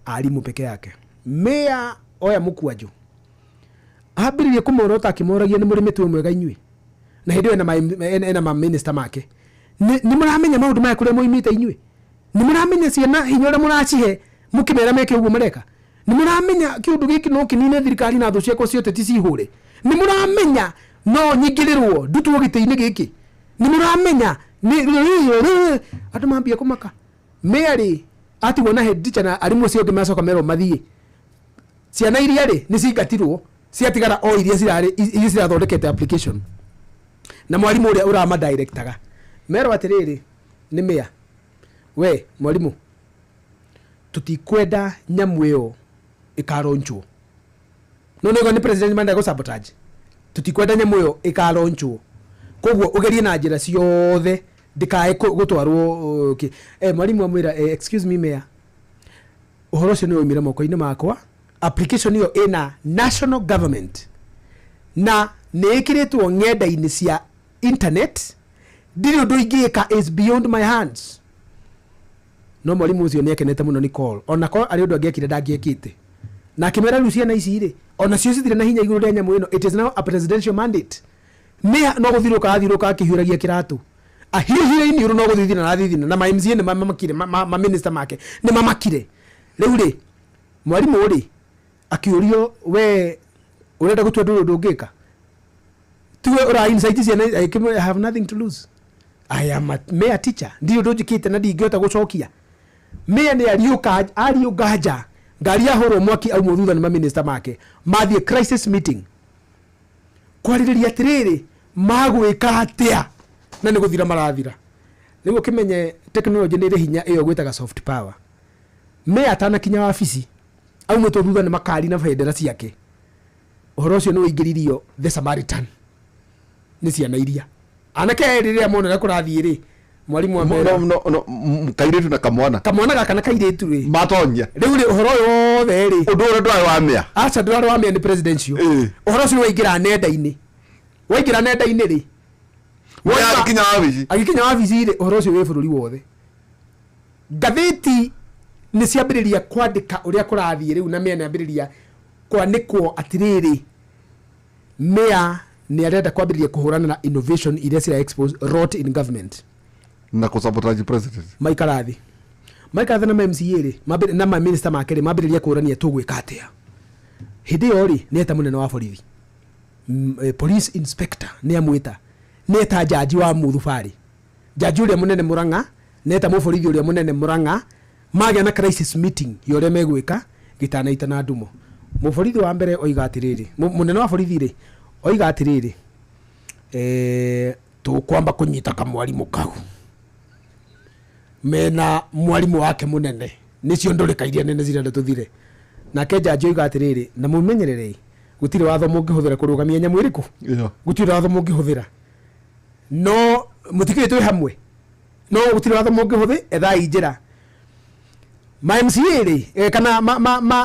arimu peke yake. Mea oya mukwanjo ambiririe kumorota akimoragia ni murimi tu mwega inyui na hindi ena ma minister make ni muramenya maundu maya kuria moimite inyui ni muramenya ciana hinya uria muracihe mukimera meke uguo mareka ni muramenya kiundu giki no kinine thirikari na thu ciako cio teti cihure ni muramenya no nyigirirwo ndutwo giteini giki ni muramenya ni atu mambia kumaka Mary atigwo na head teacher na arimu cio ngimacoka mero mathie ciana iria ri ni cingatirwo ciatigara o iria cirathondekete application na mwarimu uria urama directaga mero atiriri ni mea we mwarimu tutikwenda nyamu iyo ikaronchwo no nego ni president manda go sabotage tutikwenda nyamu iyo ikaronchwo koguo ugerie na njira ciothe ndikae gutwarwo mwarimu amwira excuse me mea uhoro ucio ni umire moko-ini makwa application hiyo ina national government na nekiretwo ng'enda-ini cia internet ndiri undu ingika is beyond my hands. No mwalimu ucio niekenete muno ni call ona ko ari undu angiekire ndangiekite na kimera riu ciana ici ri ona cio cithire na hinya iguru ria nyamu ino it is now a presidential mandate mea no guthiruka akihuragia kiratu ahihire ini uru no guthithina na thithina na MCA ni mamakire ma minister make ni mamakire riu ri mwalimu uri akiurio we urenda gutwa ndu ndungika tuwe ura insight ciana I have nothing to lose. I am a mere teacher ndio ndujikite na ndingihota gucokia mea ni ariugaja ngari ahoro mwaki au muthutha ni ma minister make mathie crisis meeting kwaririria atiriri magwika atia na ni guthira marathira niguo kimenye technology ni ri hinya iyo gwitaga soft power. Mea atana kinya wabici au mwe thutha ni makari na bendera ciake uhoro ucio ni uingiririo the Samaritan ni ciana iria anake riria monera kurathie ri mwalimu amera no kairetu na kamwana gaka na kairetu ri matonya riu ri uhoro wothe ri undu ura ndwari wa mea acha ndwari wa mea ni presidential uhoro ucio waingira nenda-ini ri agikinya wabici ri uhoro ucio wi bururi wothe ngatheti ni ciambiriria kwandika uria kurathie riu na mea ni ambiriria kwanikwo atiriri mea ni arenda kwambĩrĩria kũhũrana na innovation iria cira expose rot in government na kusabotage president maikarathi na MCA ri na ma minister make ri mambĩrĩria kũrania tũgwĩka atĩa hĩndĩ ĩyo ri nĩ eta mũnene wa borithi police inspector nĩ amwĩta nĩ eta jaji wa Muthubari jaji ũrĩa mũnene Murang'a nĩ eta mũborithi ũrĩa mũnene Murang'a magĩa na crisis meeting yore megwĩka gĩtanaita na ndumo mũborithi wa mbere oiga atĩrĩrĩ mũnene wa borithi ri oiga atĩrĩrĩ tũkwamba kũnyita kamwarimu kau mena mwarimu wake munene nicio ndũrĩka iria nene cirenda tũthire nake jaji oiga atĩrĩrĩ na mũmenyerere gũtirĩ watho mũngĩhũthĩra kũrũgamia nyamũ ĩrĩkũ gũtirĩ watho mũngĩhũthĩra no mũtikĩrĩ twĩ hamwe no gũtirĩ watho mũngĩhũthĩ ethai njĩra ma MCA ri kana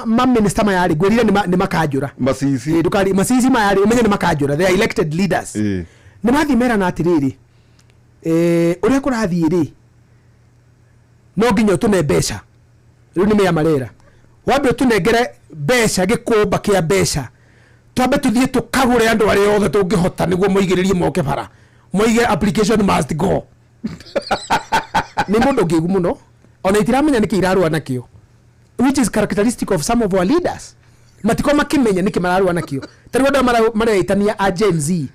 ma minister maya ri gwĩrire nĩ makanjũra Masisi ndukari Masisi maya ri umenye nĩ makanjũra they are elected leaders nĩ mathi mera na atĩrĩrĩ ũrĩa kũrathiĩ ri no nginya tune mbeca rĩu nĩ mĩa marera wambe tunengere mbeca gĩkũmba kĩa mbeca twambe tũthiĩ tũkagũre andũ arĩa othe tũngĩhota nĩguo moigĩrĩrie moke bara moige application must go nĩ mũndũ ngĩgu mũno ona itiramenya nĩkĩ irarũa nakĩo which is characteristic of some of our leaders matiko makimenya nĩkĩ mararũa nakĩo tarĩ andũ mareitania a Gen Z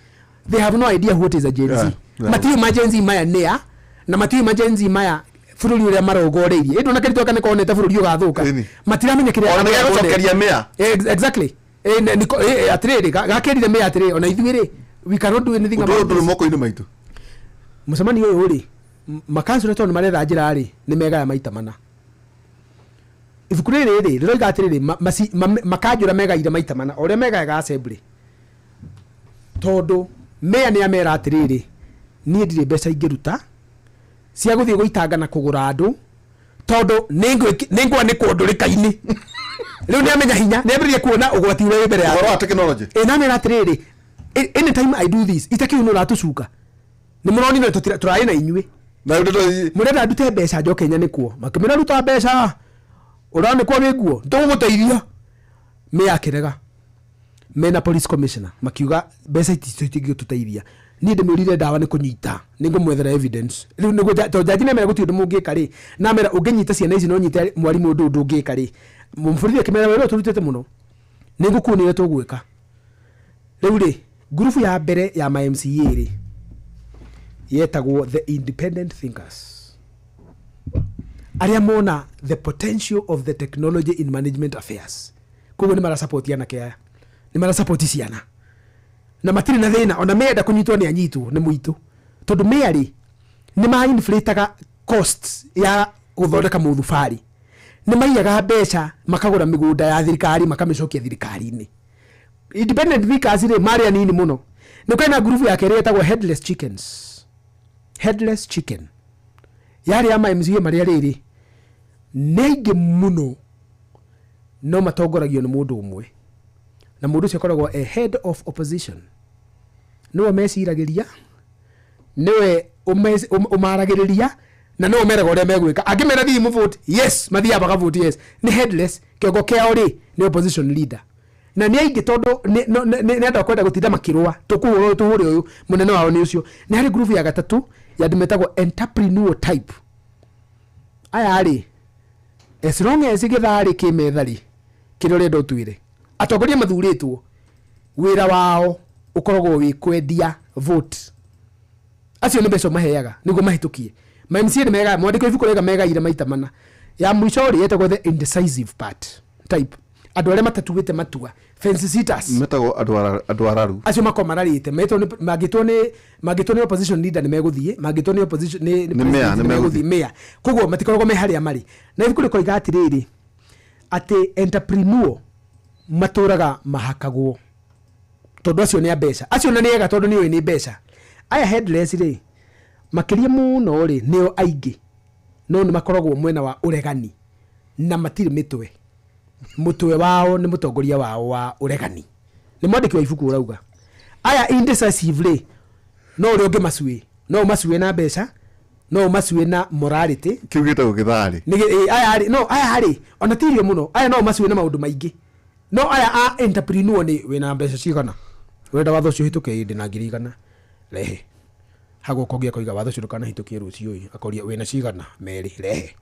they have no idea what is a Gen Z matiyo ma Gen Z maya nĩa na matiyo ma Gen Z maya bũrũri ũrĩa marogoreirie ĩndũ nakĩrĩ twaka nĩkonete bũrũri ũgathũka matiramenya kĩrĩa ona gũcokeria mĩa exactly atĩrĩrĩ gakĩrire mĩa atĩrĩrĩ ona ithuĩ rĩ we cannot do anything about this moko-inĩ maitũ mũcemanio ũyũ rĩ makansũra tondũ maretha njĩra rĩ nĩ megaya maita mana ibuku rĩrĩ rĩ rĩroiga atĩrĩrĩ makanjũra megaire maita mana ũrĩa megayaga assembly tondũ mĩa nĩ amera atĩrĩrĩ niĩ ndirĩ mbeca ingĩruta cia gũthiĩ gũitanga na kũgũra andũ tondũ nĩngwanĩkwo ndũrĩka-inĩ rĩu nĩ amenya hinya nĩ ambĩrĩria kuona ũgwati ũrĩa wĩ mbere yake wa technology na amera atĩrĩrĩ anytime I do this itakĩu nĩ ũratũcuka nĩ mũronire tũrarĩ na inyuĩ mũrenda ndute mbeca njoke nyanĩkwo makĩmĩra ruta mbeca ũranĩkwo nĩ nguo tũgũgũteithia mĩa akĩrega mena police commissioner makiuga mbeca itingĩtũteithia niĩ ndĩmũrire ndawa nĩ kũnyita nĩngũmwethera evidence rĩu nĩguo to jaji nĩamera gũtirĩ ũndũ mũngĩka rĩ namera ũngĩnyita ciana ici no nyite mwarimu ũndũ ũngĩka rĩ mũborithi akĩmera wĩra tũrutĩte mũno nĩngũkuonire tũgwĩka rĩu rĩ ngurubu ya mbere ya ma MCA rĩ yetagwo the independent thinkers arĩa mona the potential of the technology in management affairs koguo nĩ marasupport anake aya nĩ marasupport ciana na matirĩ na thĩna ona menda kũnyitwo nĩ anyitwo nĩ mũitũ tondũ mĩarĩ nĩ ma-inflataga costs ya gũthondeka Muthubari nĩ maiyaga mbeca makagũra mĩgũnda ya thirikari makamĩcokia thirikari-inĩ independent thinkers rĩ marĩ anini mũno nĩ kwĩna ngurubu ya kerĩ yetagwo headless chicken yarĩ ya MCA marĩa rĩrĩ nĩ aingĩ mũno no matongoragio nĩ mũndũ ũmwe na mũndũ ũcio akoragwo a head of opposition niwe meciragĩria niwe ũmaragĩrĩria na niwe ũmeraga ũrĩa megwĩka angĩmera thiĩ mũvote yes mathiaga magavote yes nĩ headless kĩongo kĩao rĩ nĩ opposition leader na nĩ aingĩ tondũ nĩ andũ akwenda gũtinda makĩrũa tũhũre ũyũ mũnene wao nĩ ũcio nĩ harĩ group ya gatatũ ya andũ metagwo entrepreneur type aya rĩ as long as gĩtharĩ kĩmetharĩ kĩrĩa ũrenda ũtuĩre atongoria mathurĩtwo wĩra wao ũkoragwo wĩ kwendia vote acio nĩ mbeca maheaga nĩguo mahĩtũkie ma MCA nĩ mega mwandĩko ibuku rĩga megaire maita mana ya mũico rĩ yetagwo the indecisive part type andũ arĩa matatuĩte matua fence sitters metagwo andũ araru acio makomararĩte magĩtwo nĩ opposition leader nĩ megũthiĩ magĩtwo nĩ opposition nĩ megũthiĩ mĩa koguo matikoragwo me harĩa marĩ na ibuku rĩkoiga atĩrĩrĩ atĩ entrepreneur matũraga mahakagwo tondũ acio nĩ mbeca acio na nĩega tondũ nĩoĩ nĩ mbeca aya headless rĩ makĩria mũno rĩ nĩo aingĩ no nĩ makoragwo mwena wa ũregani na matirĩ mĩtwe mũtwe wao nĩ mũtongoria wao wa ũregani nĩ mwandĩki wa ibuku ũrauga aya indecisive rĩ no ũrĩa ũngĩ macuĩ no ũmacuĩ na mbeca no ũmacuĩ na morality kiugĩte gũgĩtharĩ aya rĩ ona tirio mũno aya no ũmacuĩ na maũndũ maingĩ no aya a entrepreneur nĩ wĩna mbeca cigana wenda watho cio hituke indi na 100 rehe hago kogia koiga watho cio kana hitukie rucio akoria wena cigana meri rehe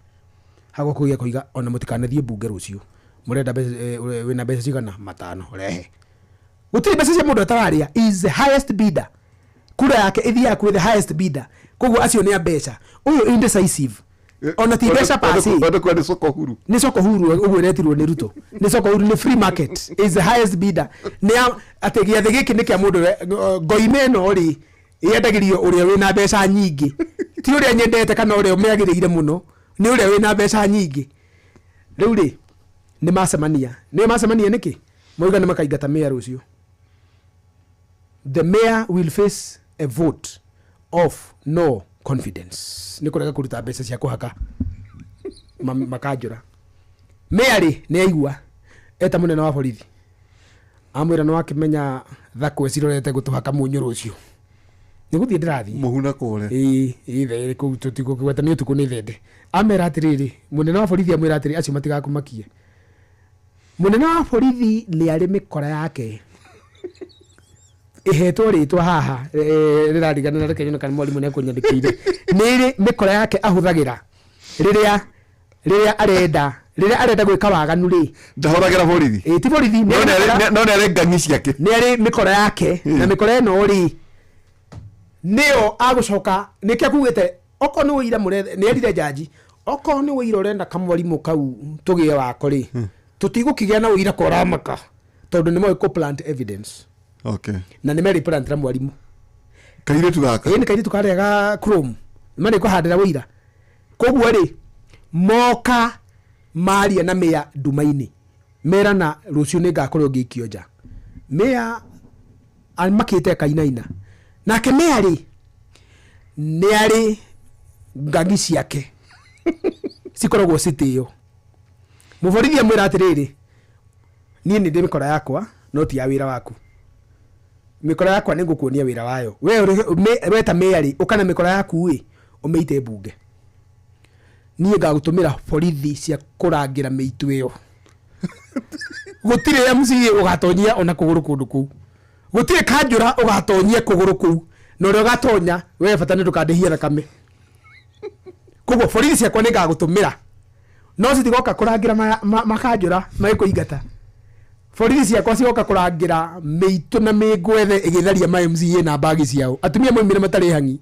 hago kogia koiga ona mutikanathie bunge rucio murenda wena mbeca cigana 5 rehe gutiri mbeca cia mundu atawaria is the highest bidder kura yake ithia ku the highest bidder koguo acio ni mbeca uyu indecisive ona ti mbeca pasi ni soko huru uguo retirwo ni Ruto ni soko huru ni free market is the highest bidder ni ategia thigiki ni kia mundu ngoime no ri yendagirio uria wina mbeca nyingi ti uria nyendete kana uria umeagiriire muno ni uria wina mbeca nyingi riu ri ni macemania niki moiga ni makaingata mayor rucio the mayor will face a vote of no confidence ni kurega kuruta mbeca cia kuhaka makajura mayor ni aigua eta munene wa borithi amwira no akimenya thakwe cirorete gutuhaka munyu rucio ni guthie ndirathi muhuna kore the ku tutiko kweta ni utuku ni thende amera atiriri munene wa borithi amwira atiri acio matigakumakie munene wa borithi ni ari mikora yake ihetwo ritwa haha rirarigana na Kenya kana mwalimu ne kunyandikire niri mikora yake ahuthagira riria arenda gwika waganu ri ndahuragira borithi ti borithi no ne arengangi ciake ni ari mikora yake na mikora eno ri nio agucoka nikia kugite oko ni wira murethe ni erire jaji oko ni wira urenda kamwalimu kau tugie wako ri tutigukigia na wira koramaka tondu ni mo plant evidence. Okay. Na nĩ meri plant ra mwarimu kairitu gaka ni kairitu karia ga chrome mane ko handira wira koguo ri moka maria na meya ndumaini mera na rucio ni ngakorwo ngikio nja meya almakite kainaina nake meya ri ni ari ngangi ciake sikoragwo citio muborithi amwira atiriri ni ndi mikora yakwa no ti ya wira waku mikora yakwa ni ngukuonia wira wayo we ta meri ukana mikora yaku wi umeite bunge nie ngagutumira borithi cia kurangira meitu iyo gutire MC ugatonyia ona kuguru kundu ku gutire kanjura ugatonyia kuguru ku no rio gatonya we fatani ndukandihia thakame kugo borithi cia kwa ni ngagutumira no citigoka kurangira makanjura maikuingata borithi ciakwa cioka kurangira meitu na mingwethe igitharia ma MCA na bagi ciao atumia moimire matari hangi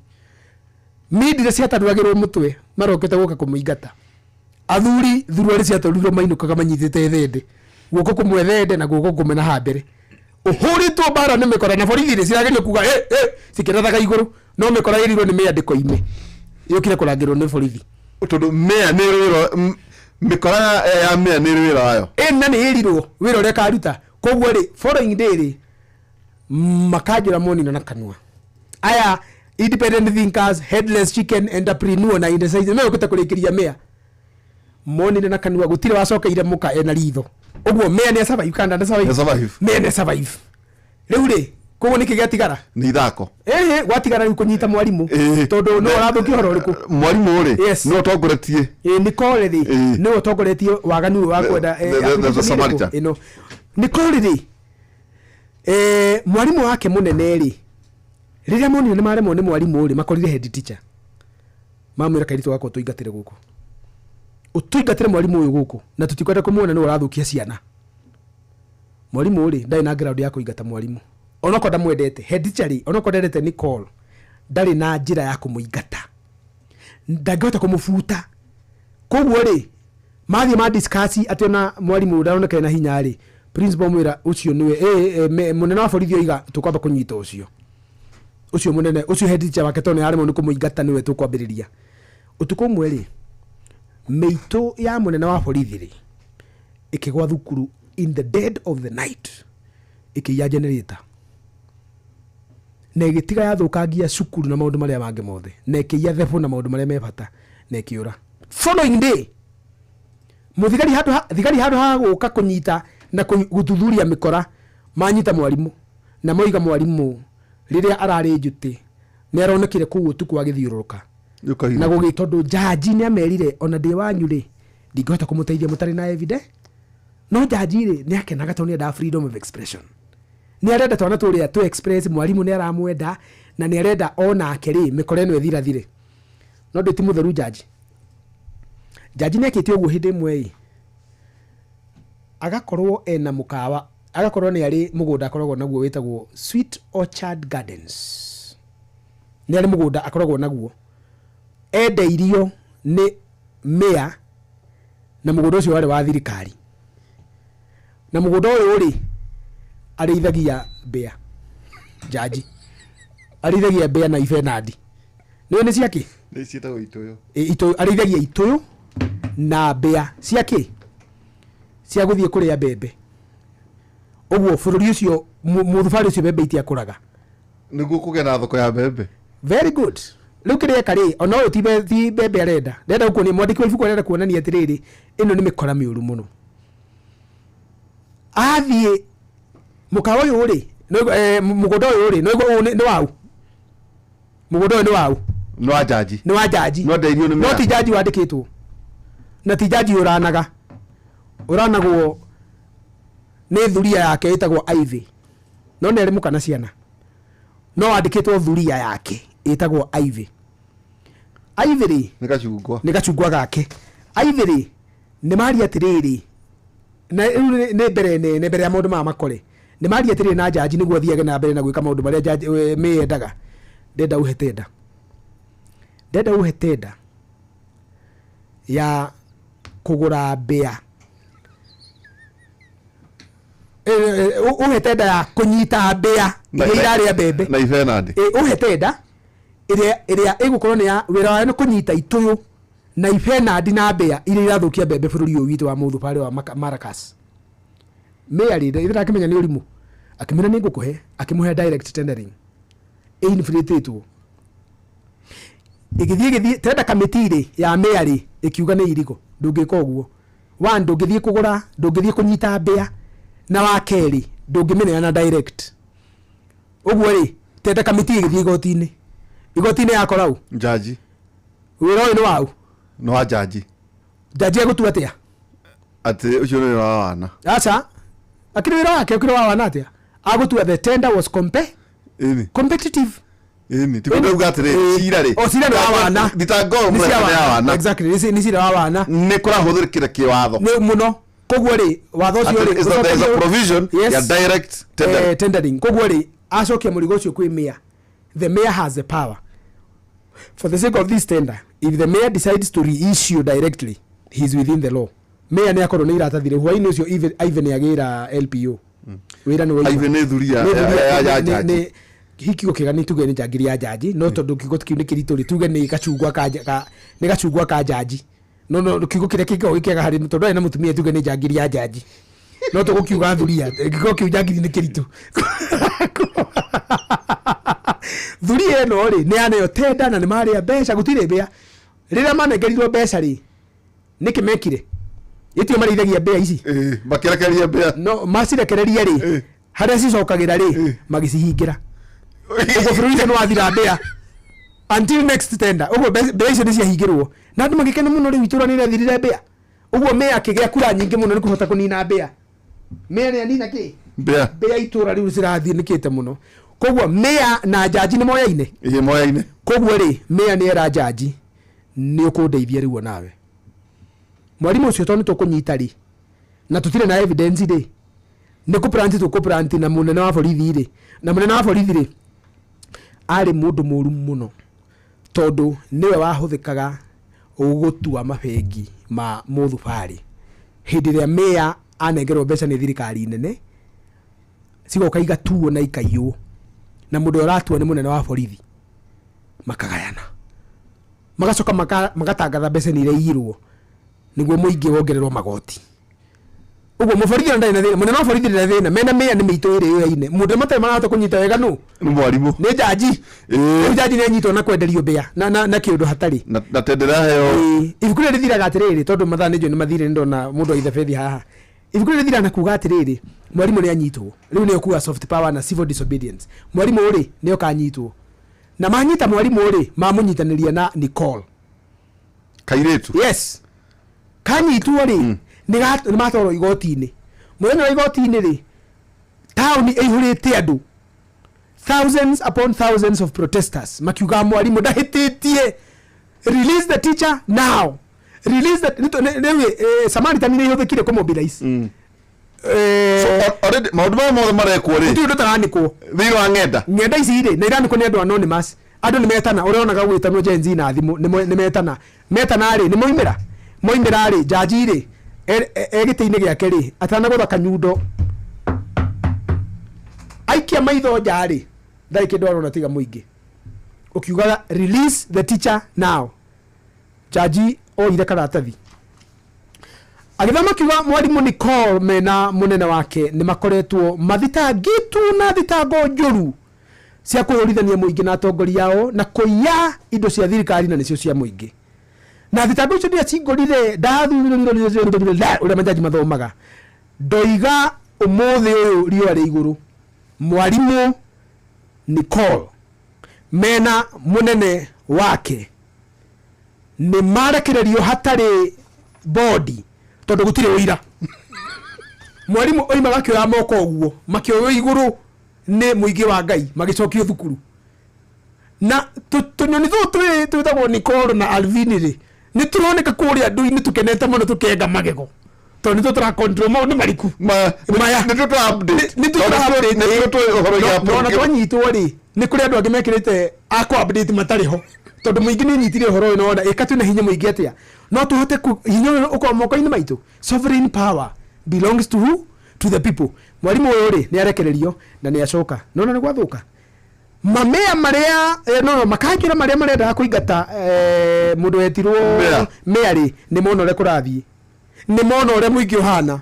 midire ciatarugagirwo mutwe marokete guka kumuingata athuri thurwari ciatorirwo mainukaga manyitite thende guoko kumwethende na guoko kumena hambere uhuritwo bara ni mikora na borithi ciragerio kuga cikirathaga iguru no mikora irirwo ni miandiko ime yokire kurangirwo ni borithi tondu mea ni rwiro mikora ya mea ni rwiro wayo na ni irirwo wira uria karuta koguo ri following day ri makajura moni na kanua aya independent thinkers headless chicken entrepreneur na indecisive me ukita kurikiria mea moni na kanua gutire wacokeire muka ena ritho uguo mea ni survive kanda na survive mea ni survive riu ri koguo niki giatigara ni ithako gwatigara riu kunyita mwarimu tondu no rathuki horo riku mwarimu ri no tongoretie ni korethi no tongoretie waganu wa kwenda ino ni korethi mwarimu wake munene ri riria moni ni maremo ni mwarimu ri makorire head teacher mamwira kairitu wako tuingatire guku utuingatire mwarimu uyu guku na tutikwenda kumuona no rathukia ciana mwarimu ri ndai na ground yako ingata mwarimu onoko ndamwendete head teacher ri onoko ndendete Nicole ndari na njira ya kumuingata ndangihota kumufuta koguo ri mathi ma discuss ati na mwarimu ndaroneka na hinya ri principal mwira ucio niwe munene wa borithi oiga tukwamba kunyita ucio munene ucio head teacher wake tone arimo ni kumuingata niwe tukwambiriria utuko mweri meitu ya munene wa borithi ri ikigwa thukuru in the dead of the night ikiya generator na igitiga yathukangia cukuru na maundu maria mangi mothe na ikiya thebu na maundu maria mebata na ikiura following day thigari handu ha guka kunyita na guthuthuria mikora manyita mwarimu na moiga mwarimu riria arari njuti ni aronekire kuu utuku agithiururuka na gugi tondu jaji ni amerire ona ndi wanyu ri ndingihota kumuteithia mutari na evidence no jaji ri ni akenaga toni nda freedom of expression ni arenda twana turia tu express mwalimu ni aramwenda na ni arenda ona akeri mikore no ethira thire no ndi timutheru jaji ni akitio guo hindi mwe agakorwo ena mukawa agakorwo ni ari mugunda akoragwo naguo witagwo Sweet Orchard Gardens ni ari mugunda akoragwo naguo endeirio ni mayor na mugunda ucio wari wa thirikari na mugunda uyu ri arithagia bea jaji arithagia bea na ifenadi ni ciake ni cietagwo ituyo arithagia ituyo na bea ciake cia guthie kuria bebe uguo bururi ucio muthubari ucio bebe itiakuraga niguo kugena thoko ya bebe. Very good. Riu kiria kari ona uyu ti bebe arenda ndenda gukuonia mwandiki wa ibuku arenda kuonania atiriri ino ni mikora miuru muno athie mukawa uyu ri mugunda uyu ri ni wau mugunda uyu ni wau ni wa jaji no ndeirio ni no ti jaji wandikitwo na ti jaji uranagwo ni thuria yake itagwo Ivy no ni ari mukana ciana no wandikitwo thuria yake itagwo Ivy ni gachungwa gake Ivy ni mari atiriri na ne mbere ya maundu ma makore ni mari atiriri na jaji niguo thiage na mbere na gwika maundu maria jaji meyendaga ndenda uhetenda ya kugura bea uhetenda ya kunyita bea iraria bebe na ifenadi uhetenda iria igukorwo ni ya wira wa ni kunyita ituyu na ifenadi na bea iria irathukia bebe bururi uyu witu wa muthupari wa Maracas mayor ithira akimenya ni urimu akimena ni ngukuhe akimuhe direct tendering inflated igithie tenda committee ya mayor ikiuga ni irigo ndungika uguo wa ndungithie kugura ndungithie kunyita bea na wa keri ndungimenya na direct uguo ri tenda committee igithie igotini yakorau jaji wira uyu ni wau no wa jaji agutua atia ati ucio ni wa wana acha akiri wira wake ukiri wa wana atia agutua the tender was competitive tikuga ugatire cira ri o cira ni wa wana thitango mwe ya wana exactly ni cira wa wana ni kura huthirikire kiwatho ni muno koguo ri watho cio ri is a provision ya direct tendering koguo ri acokia murigo ucio kwi mayor. The mayor has the power. For the sake of this tender, if the mayor decides to reissue directly, he is within the law. Mayor ni akorwo ni iratathire hwaini ucio even yagira LPO. Wira ni wira. Even thuria ya jaji. Hikio kigani tuge ni jagiri ya jaji, no tondu kigo kiune kirituri tuge ni gachungwa ka jaji. No kigo kiria kigo ikiaga hari tondu ena mutumia tuge ni jagiri ya jaji. No to gukiuga thuria, kigo kiu jagiri ni kiritu. Thuri eno ri ni anayo tenda na ni mari ya besha gutire bea rira manegerirwo besha ri nikimekire itio marithagia bea ici makirekeria bea no macirekereria ri haria cicokagira ri magicihingira ugo bururi no athira bea until next tender ugo bea ici ni ciahingirwo na andu magikena muno ri witura ni rathirire bea ugo me akigea kura nyingi muno ni kuhota kunina bea me ni anina ki bea itura ri cirathie nikite muno koguo mayor na jaji ni moyaine koguo ri mayor ni era jaji ni ukundeithia riu nawe mwalimu ucio to ni tukunyita ri na tutire na evidence ri ni kupranti na munene wa borithi ri na munene wa borithi ri ari mundu muru muno tondu niwe wahuthikaga ugutua mabengi ma muthubari hindi ria mayor anengerwo mbeca ni thirikari nene sigoka igatuo na ikaiyo na mundu uratua ni munene wa borithi makagayana magacoka magatangatha mbeca ni ireirwo niguo muingi wongererwo magoti uguo muborithi ndai na thina munene wa borithi na thina mena meya ni miito ire yoine mundu matari marahota kunyita wega nu ni mwarimu ni jaji jaji ni anyitwo na kwenderio bea na kiundu hatari na tendera heo ibukure rithiraga atiriri tondu mathani njo ni mathire ndona mundu aithe fethi haha ibukure rithira na kuga atiriri mwarimu ni anyitwo riu ni okuwa soft power na civil disobedience mwarimu uri ni okanyitwo na manyita mwarimu uri mamunyitaniria na Nicole kairetu yes kanyitwo ri ni matoro igoti-ini mwene wa igoti-ini ri town ihurite andu thousands upon thousands of protesters makiuga mwalimu ndahititie, release the teacher now, release the Samaritan ni ihũthĩkire ku mobilize so already maũndũ mothe marekwo rĩ ndio ndutaranĩkwo thĩinĩ wa ng'enda ici rĩ na iranĩkwo nĩ andũ anonymous, andũ nĩ metana ũrĩonaga gwĩtanwo Gen Z na thimũ nĩ metana rĩ nĩ moimĩra rĩ jaji rĩ egĩtĩ-inĩ gĩake rĩ atanagũtha kanyundo aikia maitho nja rĩ ndarĩ kĩndũ arona tiga mũingĩ ukiugaga release the teacher now. Jaji oire karatathi agithama kiuga mwalimu Nicole mena munene wake ni makoretwo mathitangitu na thitango njuru cia kũhũrithania mũingĩ na atongoria yao na kũiya indo cia thirikari na nicio cia mũingĩ, na thitango icio ndia cingorire ũrĩa majaji mathomaga ndoiga ũmũthĩ ũyũ riũa rĩ igũrũ mwalimu Nicole mena munene wake ni marekererio hatarĩ body tondu gutire uira. Mwalimu oima gakioya moko uguo makioyo iguru ni muingi wa Ngai magicokio thukuru na tunyoni twitagwo Nicole na Alvin ri ni turoneka kuria ndui ni tukenete muno tukenga magego tondu tutra control maundu mariku maya ni tutra update ni twanyitwo ri ni kuri andu angi mekirite akwa update matari ho tondu muingi ni nyitire horo ino ona ikatu na hinya muingi atia no tuhote hinya uko moko-ini maitu. Sovereign power belongs to who? To the people. Mwalimu uyu ri ni arekererio na ni acoka nona ni gwathuka mamea maria makakira maria marenda kuingata mundu wetirwo meari ni mono re kurathie ni mono re muingi uhana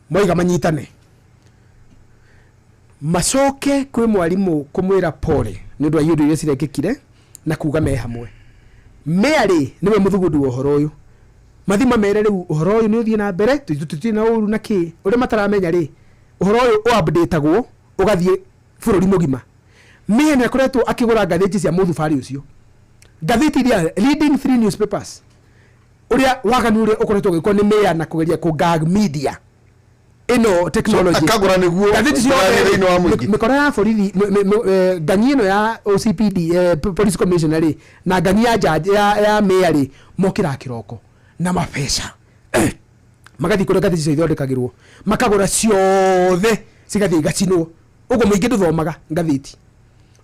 moiga manyitane macoke kwi mwalimu kumwira pole ni ndu ayundu iria cirekekire na kuga me hamwe meari niwe muthugundu wa uhoro uyu mathima mere riu uhoro uyu ni uthie na mbere tuti na uru na ki uri mataramenya ri uhoro uyu updateagwo ugathie bururi mugima. Mie ni akoretwo akigura ngathĩti cia muthubari ucio ngathĩti iria leading 3 newspapers uria waganu uria ukoretwo giko ni mea na kugeria ku gag media ino technology akagura niguo ngathĩti cio mikora ya borithi ngani ino ya OCPD police commissioner na ngani ya judge ya mayor mokira kiroko na mapesa magathi kure ngathĩti cio ithondekagirwo makagura ciothe cigathii gacinwo ugo muingi nduthomaga ngathĩti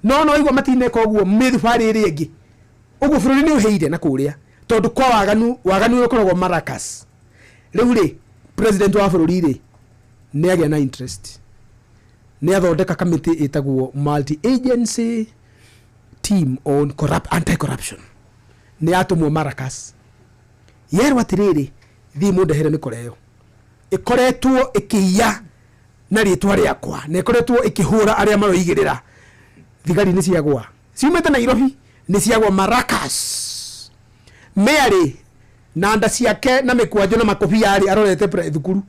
no igwa matine koguo mithubari iri ingi ugu bururi ni uheire na kuria tondu kwa waganu ukoragwo Maracas riu ri president wa bururi ri ni agia na interest ni athondeka committee itagwo multi agency team on anti-corruption ni atumwo Maracas yerwa tiriri thi mundu here ni koreo ikoretwo ikiya na ritwa riakwa ne ikoretwo ikihura aria maroigirira thigari ni ciagwa ciumete Nairobi ni ciagwa Maracas Mary na nda ciake na mikwanjo na makobia ari arorete thukuru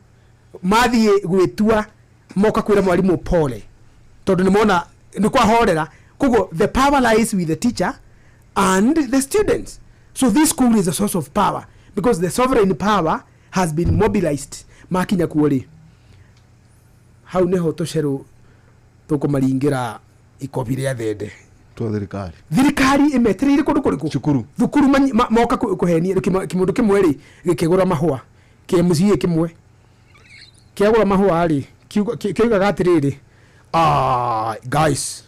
mathie gwitua moka kwira mwalimu pole tondu ni mona ni kwa horera kugo the power lies with the teacher and the students. So this school is a source of power because the sovereign power has been mobilized makinya kuori hau neho toshero tukumaringira ikobi ria thende to thirikari imetirire kundu kuriku thukuru moka kuhenia kimundu kimwe ri gikigura mahua KMC kimwe kiagura mahua ri kiuga gatiriri guys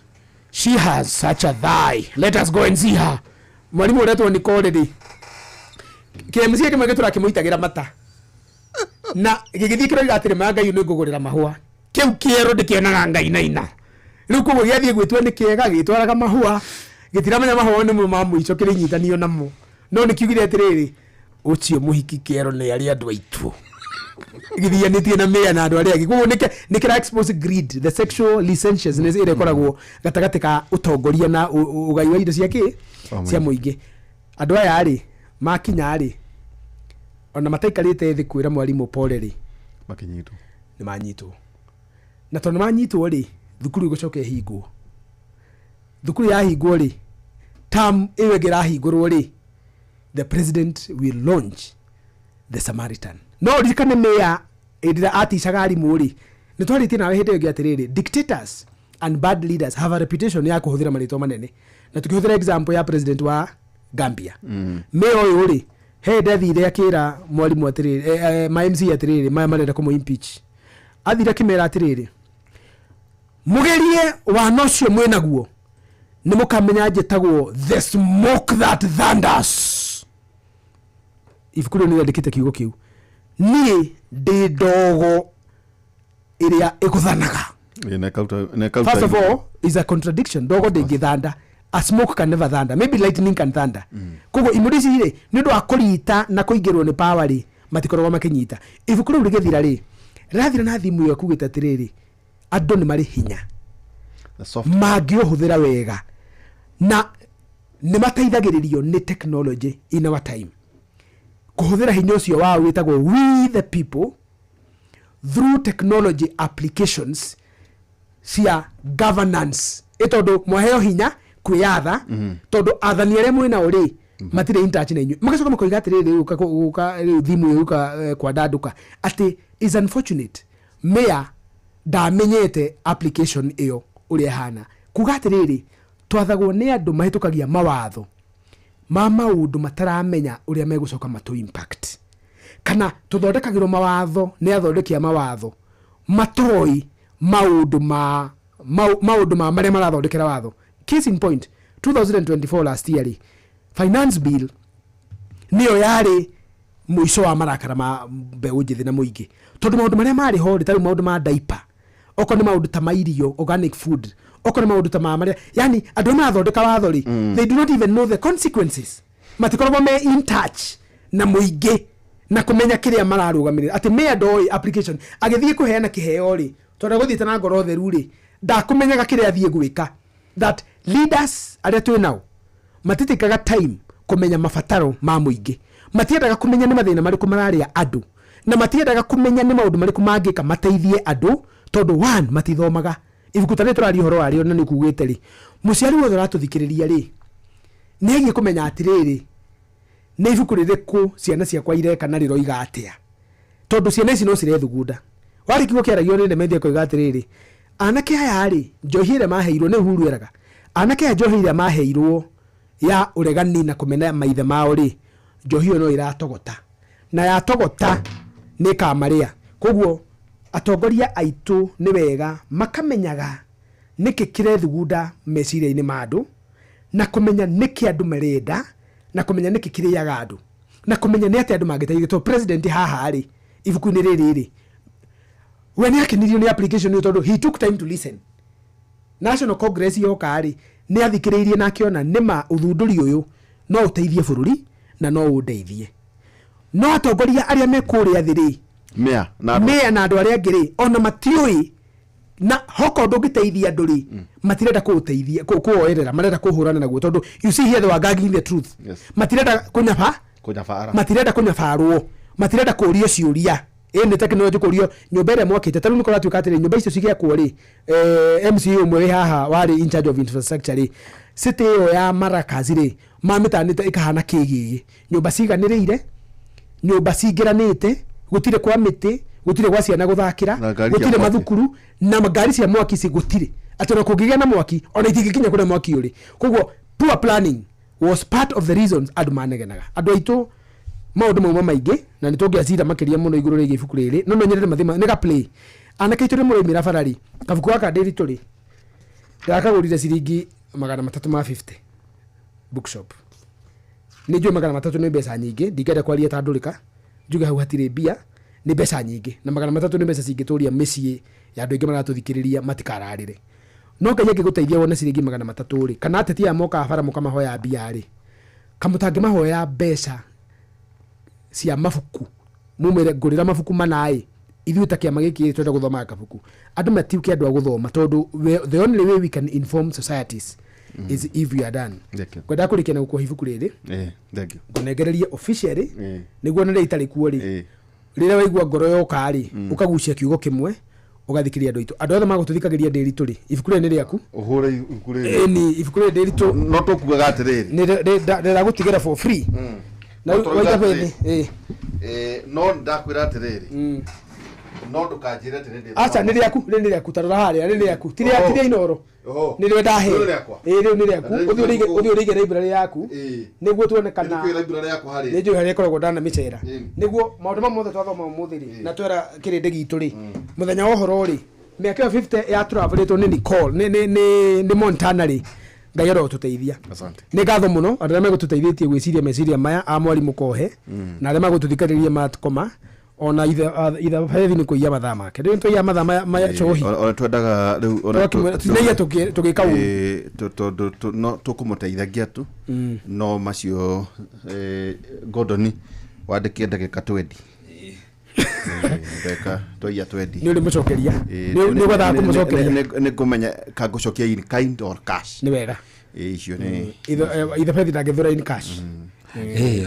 she has such a thigh, let us go and see her. Mwalimu uretwo Nicole ri KMC kimwe gitura kimuitagira mata na gigithikira gatire manga yu ngugurira mahua kiu kiero ndikionaga Ngai naina riu kugo giathie gwitwo ni kiega gitwaraga mahua gitiramenya mahua ni mamu ico kiri nyitanio namo no ni kiugire atiriri ucio muhiki kiero ni ari andu aitu githianitie na meya na andu ari agi kugo ni kira expose greed, the sexual licentiousness ire koragwo gatagati ka utongoria na ugai wa indo ciake cia muingi. Andu aya ari makinya ari ona mataikarite thi kwira mwalimu Pole ri makinyitwo ni manyitwo na tondu manyitwo ri thukuru igucoke hingwo. Thukuru ya hingwo ri term iwe gira hingurwo ri the president will launch the Samaritan. No rikane meya edira ati sagari muri Nĩ twarĩtie nawe hĩndĩ ĩngĩ atĩrĩrĩ, dictators and bad leaders have a reputation ya kũhũthĩra marĩtwa manene. Na tukihũthĩra example ya president wa Gambia. Me ũyũ rĩ, hĩndĩ athire akĩra mwalimu atĩrĩrĩ, ma MC atĩrĩrĩ, maya marenda kũmũ impeach. Athire akĩmera atĩrĩrĩ, mugerie wana ũcio mwĩnaguo nĩ mũkamenya njĩtagwo the smoke that thunders. Ibuku rĩu nĩrĩandĩkĩte kiugo kĩu. Niĩ ndĩ ndogo ĩrĩa ĩgũthanaga. First of all, is a contradiction. Ndogo ndĩngĩthanda. A smoke can never thunder. Maybe lightning can thunder. Koguo imũrici rĩ, nĩ ũndũ wa kũrita na kũingĩrwo nĩ power rĩ, matikoragwo makĩnyita. Ibuku rĩu rĩgĩthira rĩ, rĩrathira na thimũ ĩyo kugĩte atĩrĩrĩ, andũ nĩ marĩ hinya mangĩũhũthĩra wega na nĩ mateithagĩrĩrio nĩ technology in our time. Kũhũthĩra hinya ũcio wao wĩtagwo we the people through technology applications cia governance. Ĩtondũ mwaheo hinya kwĩyatha tondũ athani arĩa mwĩna ũrĩ matirĩ in touch na inyuĩ. Magacoka makoiga atĩrĩrĩ gũka thimũ ĩyo kwa ndanduka atĩ is unfortunate mea ndamenyete application ĩyo ũrĩa hana. Kuga atĩrĩrĩ twathagwo nĩ andũ mahĩtũkagia mawatho ma maũndũ mataramenya ũrĩa megũcoka matũ impact. Kana tũthondekagĩrwo mawatho nĩ athondeki a mawatho matoi maũndũ ma marĩa marathondekera watho. Case in point, 2024 last year finance bill niyo yarĩ mũico wa marakara ma mbeũ njĩthĩ na mũingĩ. Tondũ maũndũ marĩa marĩ ho rĩ, tarĩ maũndũ ma diaper, oko nĩ maũndũ ta mairio, organic food, oko nĩ maũndũ ta marĩa, yani andũ marathondeka watho rĩ, they do not even know the consequences. Matikoragwo me in touch na mũingĩ na kũmenya kĩrĩa mararũgamĩrĩra. Atĩ me andũ application agĩthiĩ kũheana kĩheo rĩ, tondũ gũthiĩte na ngoro theru rĩ, ndakũmenyaga kĩrĩa athiĩ gwĩka. That leaders arĩa twĩ nao matitĩkaga time kũmenya mabataro ma mũingĩ. Matiendaga kũmenya nĩ mathĩna marĩkũ mararĩa andũ, na matiendaga kũmenya nĩ maũndũ marĩkũ mangĩka mateithie andũ, tondũ one matithomaga. Ibuku tarĩ tũrari ũhoro warĩo na nĩ kugĩte rĩ, mũciari wothe ũratũthikĩrĩria rĩ, nĩ agiĩ kũmenya atĩrĩrĩ, nĩ ibuku rĩrĩkũ ciana ciakwa ireka na rĩroiga atĩa. Tondũ ciana ici no cirethugunda. Warĩ kiugo kĩaragio nĩ Ndemethi koiga atĩrĩrĩ, anake aya rĩ, njohi ĩrĩa maheirwo nĩ Uhuru eraga, anake aya njohi ĩrĩa maheirwo ya ũregani na kũmena maithe mao rĩ, njohi ĩyo no ĩratogota na yatogota nĩ kamarĩa. Koguo atongoria aitũ nĩ wega makamenyaga nĩkĩ kĩrethugunda meciria-inĩ ma andũ, na kũmenya nĩkĩ andũ marenda, na kũmenya nĩkĩ kĩrĩaga andũ, na kũmenya nĩ atĩa andũ mangĩteithia. Tondũ president haha rĩ, ibuku-inĩ rĩrĩ rĩ, we nĩ akenirio nĩ application tondũ he took time to listen. National Congress yoka rĩ, nĩ athikĩrĩirie na akiona nĩma ũthundũri ũyũ no ũteithie bũrũri na no ũndeithie. No atongoria arĩa me kũrĩa thĩ rĩ, mea na andũ arĩa angĩ rĩ, ona matiũĩ na hoko ndũngĩteithia andũ rĩ, matirenda kũũteithia kũoerera, marenda kũhũrana naguo. Tondũ you see here they were gagging the truth. Matirenda kũnyabara, matirenda kũnyabarwo, matirenda kũũrio ciũria. Nĩ technology kũrio nyũmba ĩrĩa mwakĩte. Tarĩu nĩ kũratuĩka atĩrĩ nyũmba icio cigĩakwo rĩ, MCA ũmwe haha warĩ in charge of infrastructure rĩ, city ĩyo ya Marakazi rĩ, mamĩtanĩte ĩkahana kĩgĩgĩ. Nyũmba ciganĩrĩire, nyũmba cingĩranĩte, gũtirĩ kwa mĩtĩ, gũtirĩ gwa ciana gũthakĩra, gũtirĩ mathukuru na ngari cia mwaki cigũtirĩ. Atĩ no kũngĩgĩa na mwaki ona itingĩkinya kũrĩa mwaki ũrĩ. Koguo poor planning was part of the reasons andũ manegenaga. Andũ aitũ maũndũ mauma maingĩ na nĩ tũngĩacira makĩria mũno igũrũ rĩgiĩ ibuku rĩrĩ. No menyerere mathima nĩ ga play. Anake aitũ nĩ mũrĩmĩra barari. Kabuku gaka ndĩritũ rĩ, ndakagũrire ciringi 350 bookshop. Nĩ njũĩ 300 nĩ mbeca nyingĩ, ndingĩenda kwaria ta ndũrĩka. Njuge hau hatirĩ mbia, nĩ mbeca nyingĩ. Na 300 nĩ mbeca cingĩtũria mĩciĩ ya andũ aingĩ maratũthikĩrĩria matikararĩre. No Ngai angĩgũteithia wone ciringi 300 rĩ, kana ateti aya moka bara mũkamahoya mbia rĩ, kamũtangĩ mahoya mbeca cia mabuku, mumere ngũrĩra mabuku manaĩ, ithuĩ ta kĩama gĩkĩ twenda gũthoma kabuku. Andũ matiuke andũ a gũthoma tondũ the only way we can inform societies is if we are done. Kwenda kũrĩkia na gũkũhe ibuku rĩrĩ, thank you. Ngũnengererie officially nĩguo nĩ itarĩ kuo rĩ, rĩrĩa waigua ngoro yoka rĩ, ũkagucia kiugo kĩmwe ũgathikĩria andũ aitũ. Andũ othe magũtũthikagĩria ndĩritũ rĩ, ibuku rĩrĩ nĩ rĩaku. Ũhũre ibuku rĩrĩ. Ni ibuku rĩrĩ ndĩritũ. No tũkuaga atĩrĩrĩ. Ndĩragũtigĩra for free. Na waita bene no ndakwĩra atĩrĩrĩ, no ndukajire tene acha nä rä aku tarora harä a nä rä aku tiria inoro nä rä ndahe rä nä rä aku å thiå rä igä library yaku nä guo tuone kana nä njå harä koragwo ndana mä cera nä guo maå ndå ma mothe twathoma må thä rä na twera kä rä ndä gitå rä må thenya wa å horo rä mä aka 50 ya turavatwo nä Nicole nä Montana rä ngai aro tå teithia nä ngatho må no andå arä a megå tå teithä tie gwä ciria meciria maya a mwarimå kohe na arä a magå tå thikarä ria matkoma ona itha hethi nä kå iya mathaa make rä tå iya mathaa maya cohi ona twendaga rä u tinaia tå gä ka tå kå må teithagia tu no macio Gordon wandä kä ndagä ka 20 ndeka toia 20 nä å rä må cokeria nä gwethaga kå må cokeria nä ngå menya ka ngå cokia in kind or cash nä wega icio nä itha hethi ndangä thå ra in cash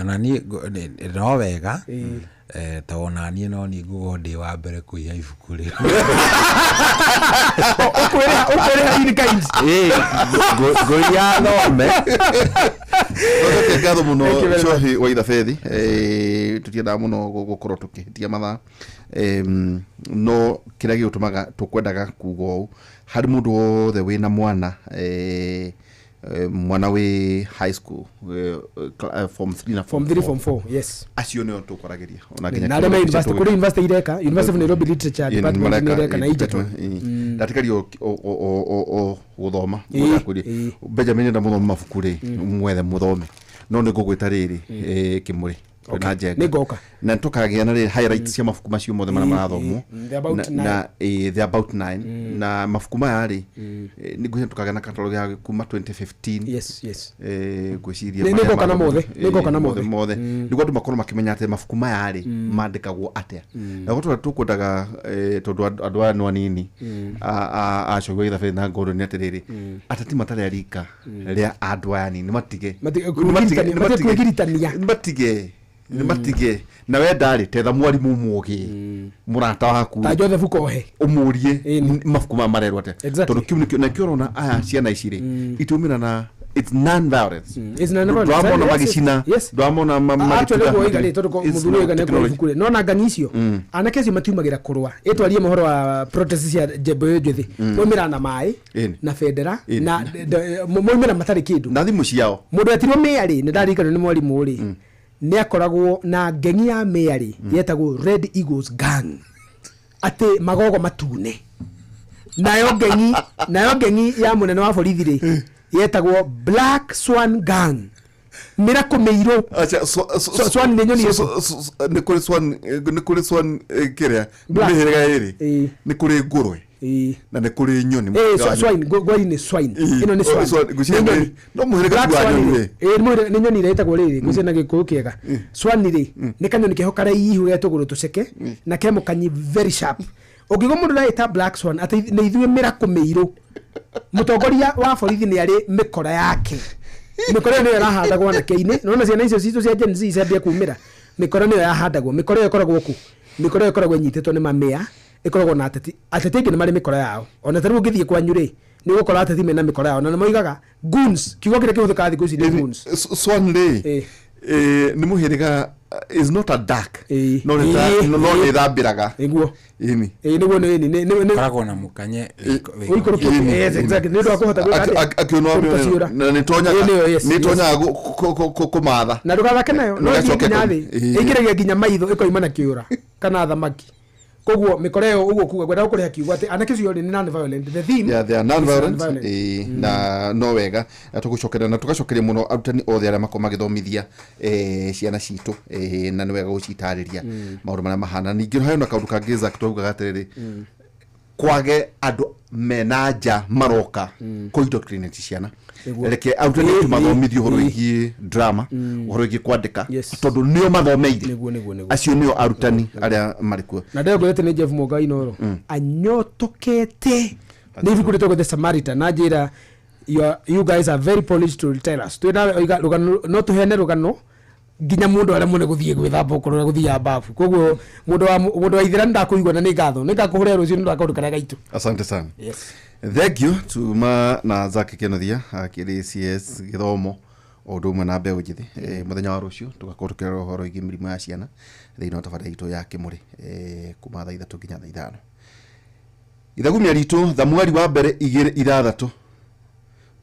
ona niä no wega ta ona niä no niä ngå ndä wa mbere kå iha ibuku rä å kwä rä ha in kind ngå ia thome ngatho må no cohi wa itha bethi tå tiendaga må no gå korwo tå kä hä tia mathaa no kä rä a gä gå tå maga tå kwendaga kuga å harä må ndå wothe wä na mwana mwana wä high school form 3 na form 4 yes acio nä o tå koragä ria na arä ma university kå rä university ireka University of Nairobi Literature Department nä ireka na ijato ndatikari o gå thoma Benjamin nda må thoma mabuku rä mwethe må thome no nä ngå gwä ta rä rä kä må rä na njenga na tũkagĩa na highlights cia mabuku macio mothe marĩa marathomwo na the about 9 na mabuku maya rĩ nĩngwĩciria tũkagĩa na catalog ya kuma 2015 ngwĩciria nĩngoka na mothe nĩguo andũ makorwo makĩmenya atĩ mabuku maya rĩ mandĩkagwo atĩa na gũtũra tũkwendaga tondũ andũ aya no anini acogwo ithabe na Gordon atĩrĩrĩ atati matarĩ arika rĩa andũ aya nini matige matige na we ndarĩ tetha mwarimu mũgĩ mũrata waku ta Joseph Kohe ũmũrie mabuku ma marerwo atĩa tondũ kiu na kĩorona aya ciana ici rĩ itumĩra na it's non violence ndwamona magicina ndwamona actually go igale tondũ mũthuri igane kwa ibuku rĩ no na ngani icio anake icio matiumagĩra kũrũa ĩtwarie mohoro wa protest cia jembe njũthĩ moimĩra na maĩ na federa na moimĩra matarĩ kĩndũ na thimũ ciao mũndũ etirwo mĩarĩ nĩ ndarikana nĩ mwarimũ rĩ nĩ akoragwo na ngengi ya mĩarĩ yetagwo Red Eagles Gang atĩ magogo matune nayo ngengi ya mũnene wa borithi rĩ yetagwo Black Swan Gang miracle meiro acha swan nĩ nyoni nĩ kũrĩ swan kĩrĩa mĩhĩrĩga ĩrĩ nĩ kũrĩ ngũrwe na nĩ kũrĩ nyoni swine gwari nĩ swine ĩno nĩ swine no mũhĩrĩga nĩ nyoni ĩretagwo rĩrĩ ngũcia na gĩkũyũ kĩega swan rĩ nĩ kanyoni kehokara ihu ya tũgũrũ tũceke na kemo kanyi very sharp ũngĩgwa mũndũ ũraĩta Black Swan atĩ nĩ ithuĩ mĩracle meiro mũtongoria wa borithi nĩ arĩ mĩkora yake mĩkora nĩyo ĩrahandagwo anake-inĩ nona ciana icio citũ cia Gen Z ciambia kumĩra mĩkora nĩyo yahandagwo mĩkora ĩyo ĩkoragwo ku mĩkora ĩyo ĩkoragwo ĩnyitĩtwo nĩ mamĩa ĩkoragwo na ateti aingĩ nĩ marĩ mĩkora yao ona ta rĩu ũngĩthiĩ kwanyu rĩ nĩ gũkora ateti mena mĩkora yao na nĩ moigaga goons kiugo kĩrĩa kĩhũthĩkaga thikũ ici nĩ goons swan rĩ nĩ mũhĩrĩga is not a dark no nĩ thambĩraga nĩguo ini nĩguo nĩ koragwo na mũkanye yes exactly nĩ ũndũ wa kũhota akĩonwo na nĩ tonyaga kũmatha na ndũgathake nayo no nginya thĩ ĩingĩragia nginya maitho ĩkoima na kĩũra kana thamaki koguo mĩkora ĩyo ũguo kuga gwenda gũkũrĩha kiugo atĩ anake cio nĩ non violent the theme yeah they are non violent na no wega tũgũcokeria na tũgacokeria mũno arutani othe arĩa makorwo magĩthomithia ciana citũ na nĩ wega gũcitarĩria maũndũ marĩa mahana ningĩ harĩ na kaũndũ kangĩ Zack twaugaga atĩrĩrĩ kwage andũ mena nja maroka kũindoctrinate ciana reke arutani mathomithio ũhoro wĩgiĩ drama ũhoro wĩgiĩ kwandĩka tondũ nĩo mathomeire acio nĩo arutani arĩa marĩ kuo na ndegwĩte nĩ Jeff Mũngai noro anyotokete nĩ ibuku rĩtagwo The Samaritan na njĩra you guys are very polished to tell us twĩna rũgano no tũheane rũgano nginya mũndũ arĩa mũne gũthiĩ gwĩthamba ũkorwo gũthiĩ bafu koguo mũndũ wa ithera ndakũigua na nĩ ngatho nĩ ngakũhũrĩra rũciũ nĩ ndakaũndũ karĩa gaitũ asante sana thank you tuma na Zack Kenothia akĩrĩ CS gĩthomo o ndu mwe na mbeu njithi muthenya wa rucio tugakorwo tukirora uhoro igi mirimo ya ciana thiini wa tabarĩra itu ya Kimuri kuma thaa 3 nginya thaa 5 ithagumia ritu thamwari wa mbere 2:6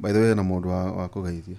by the way na mundu wa kugeithia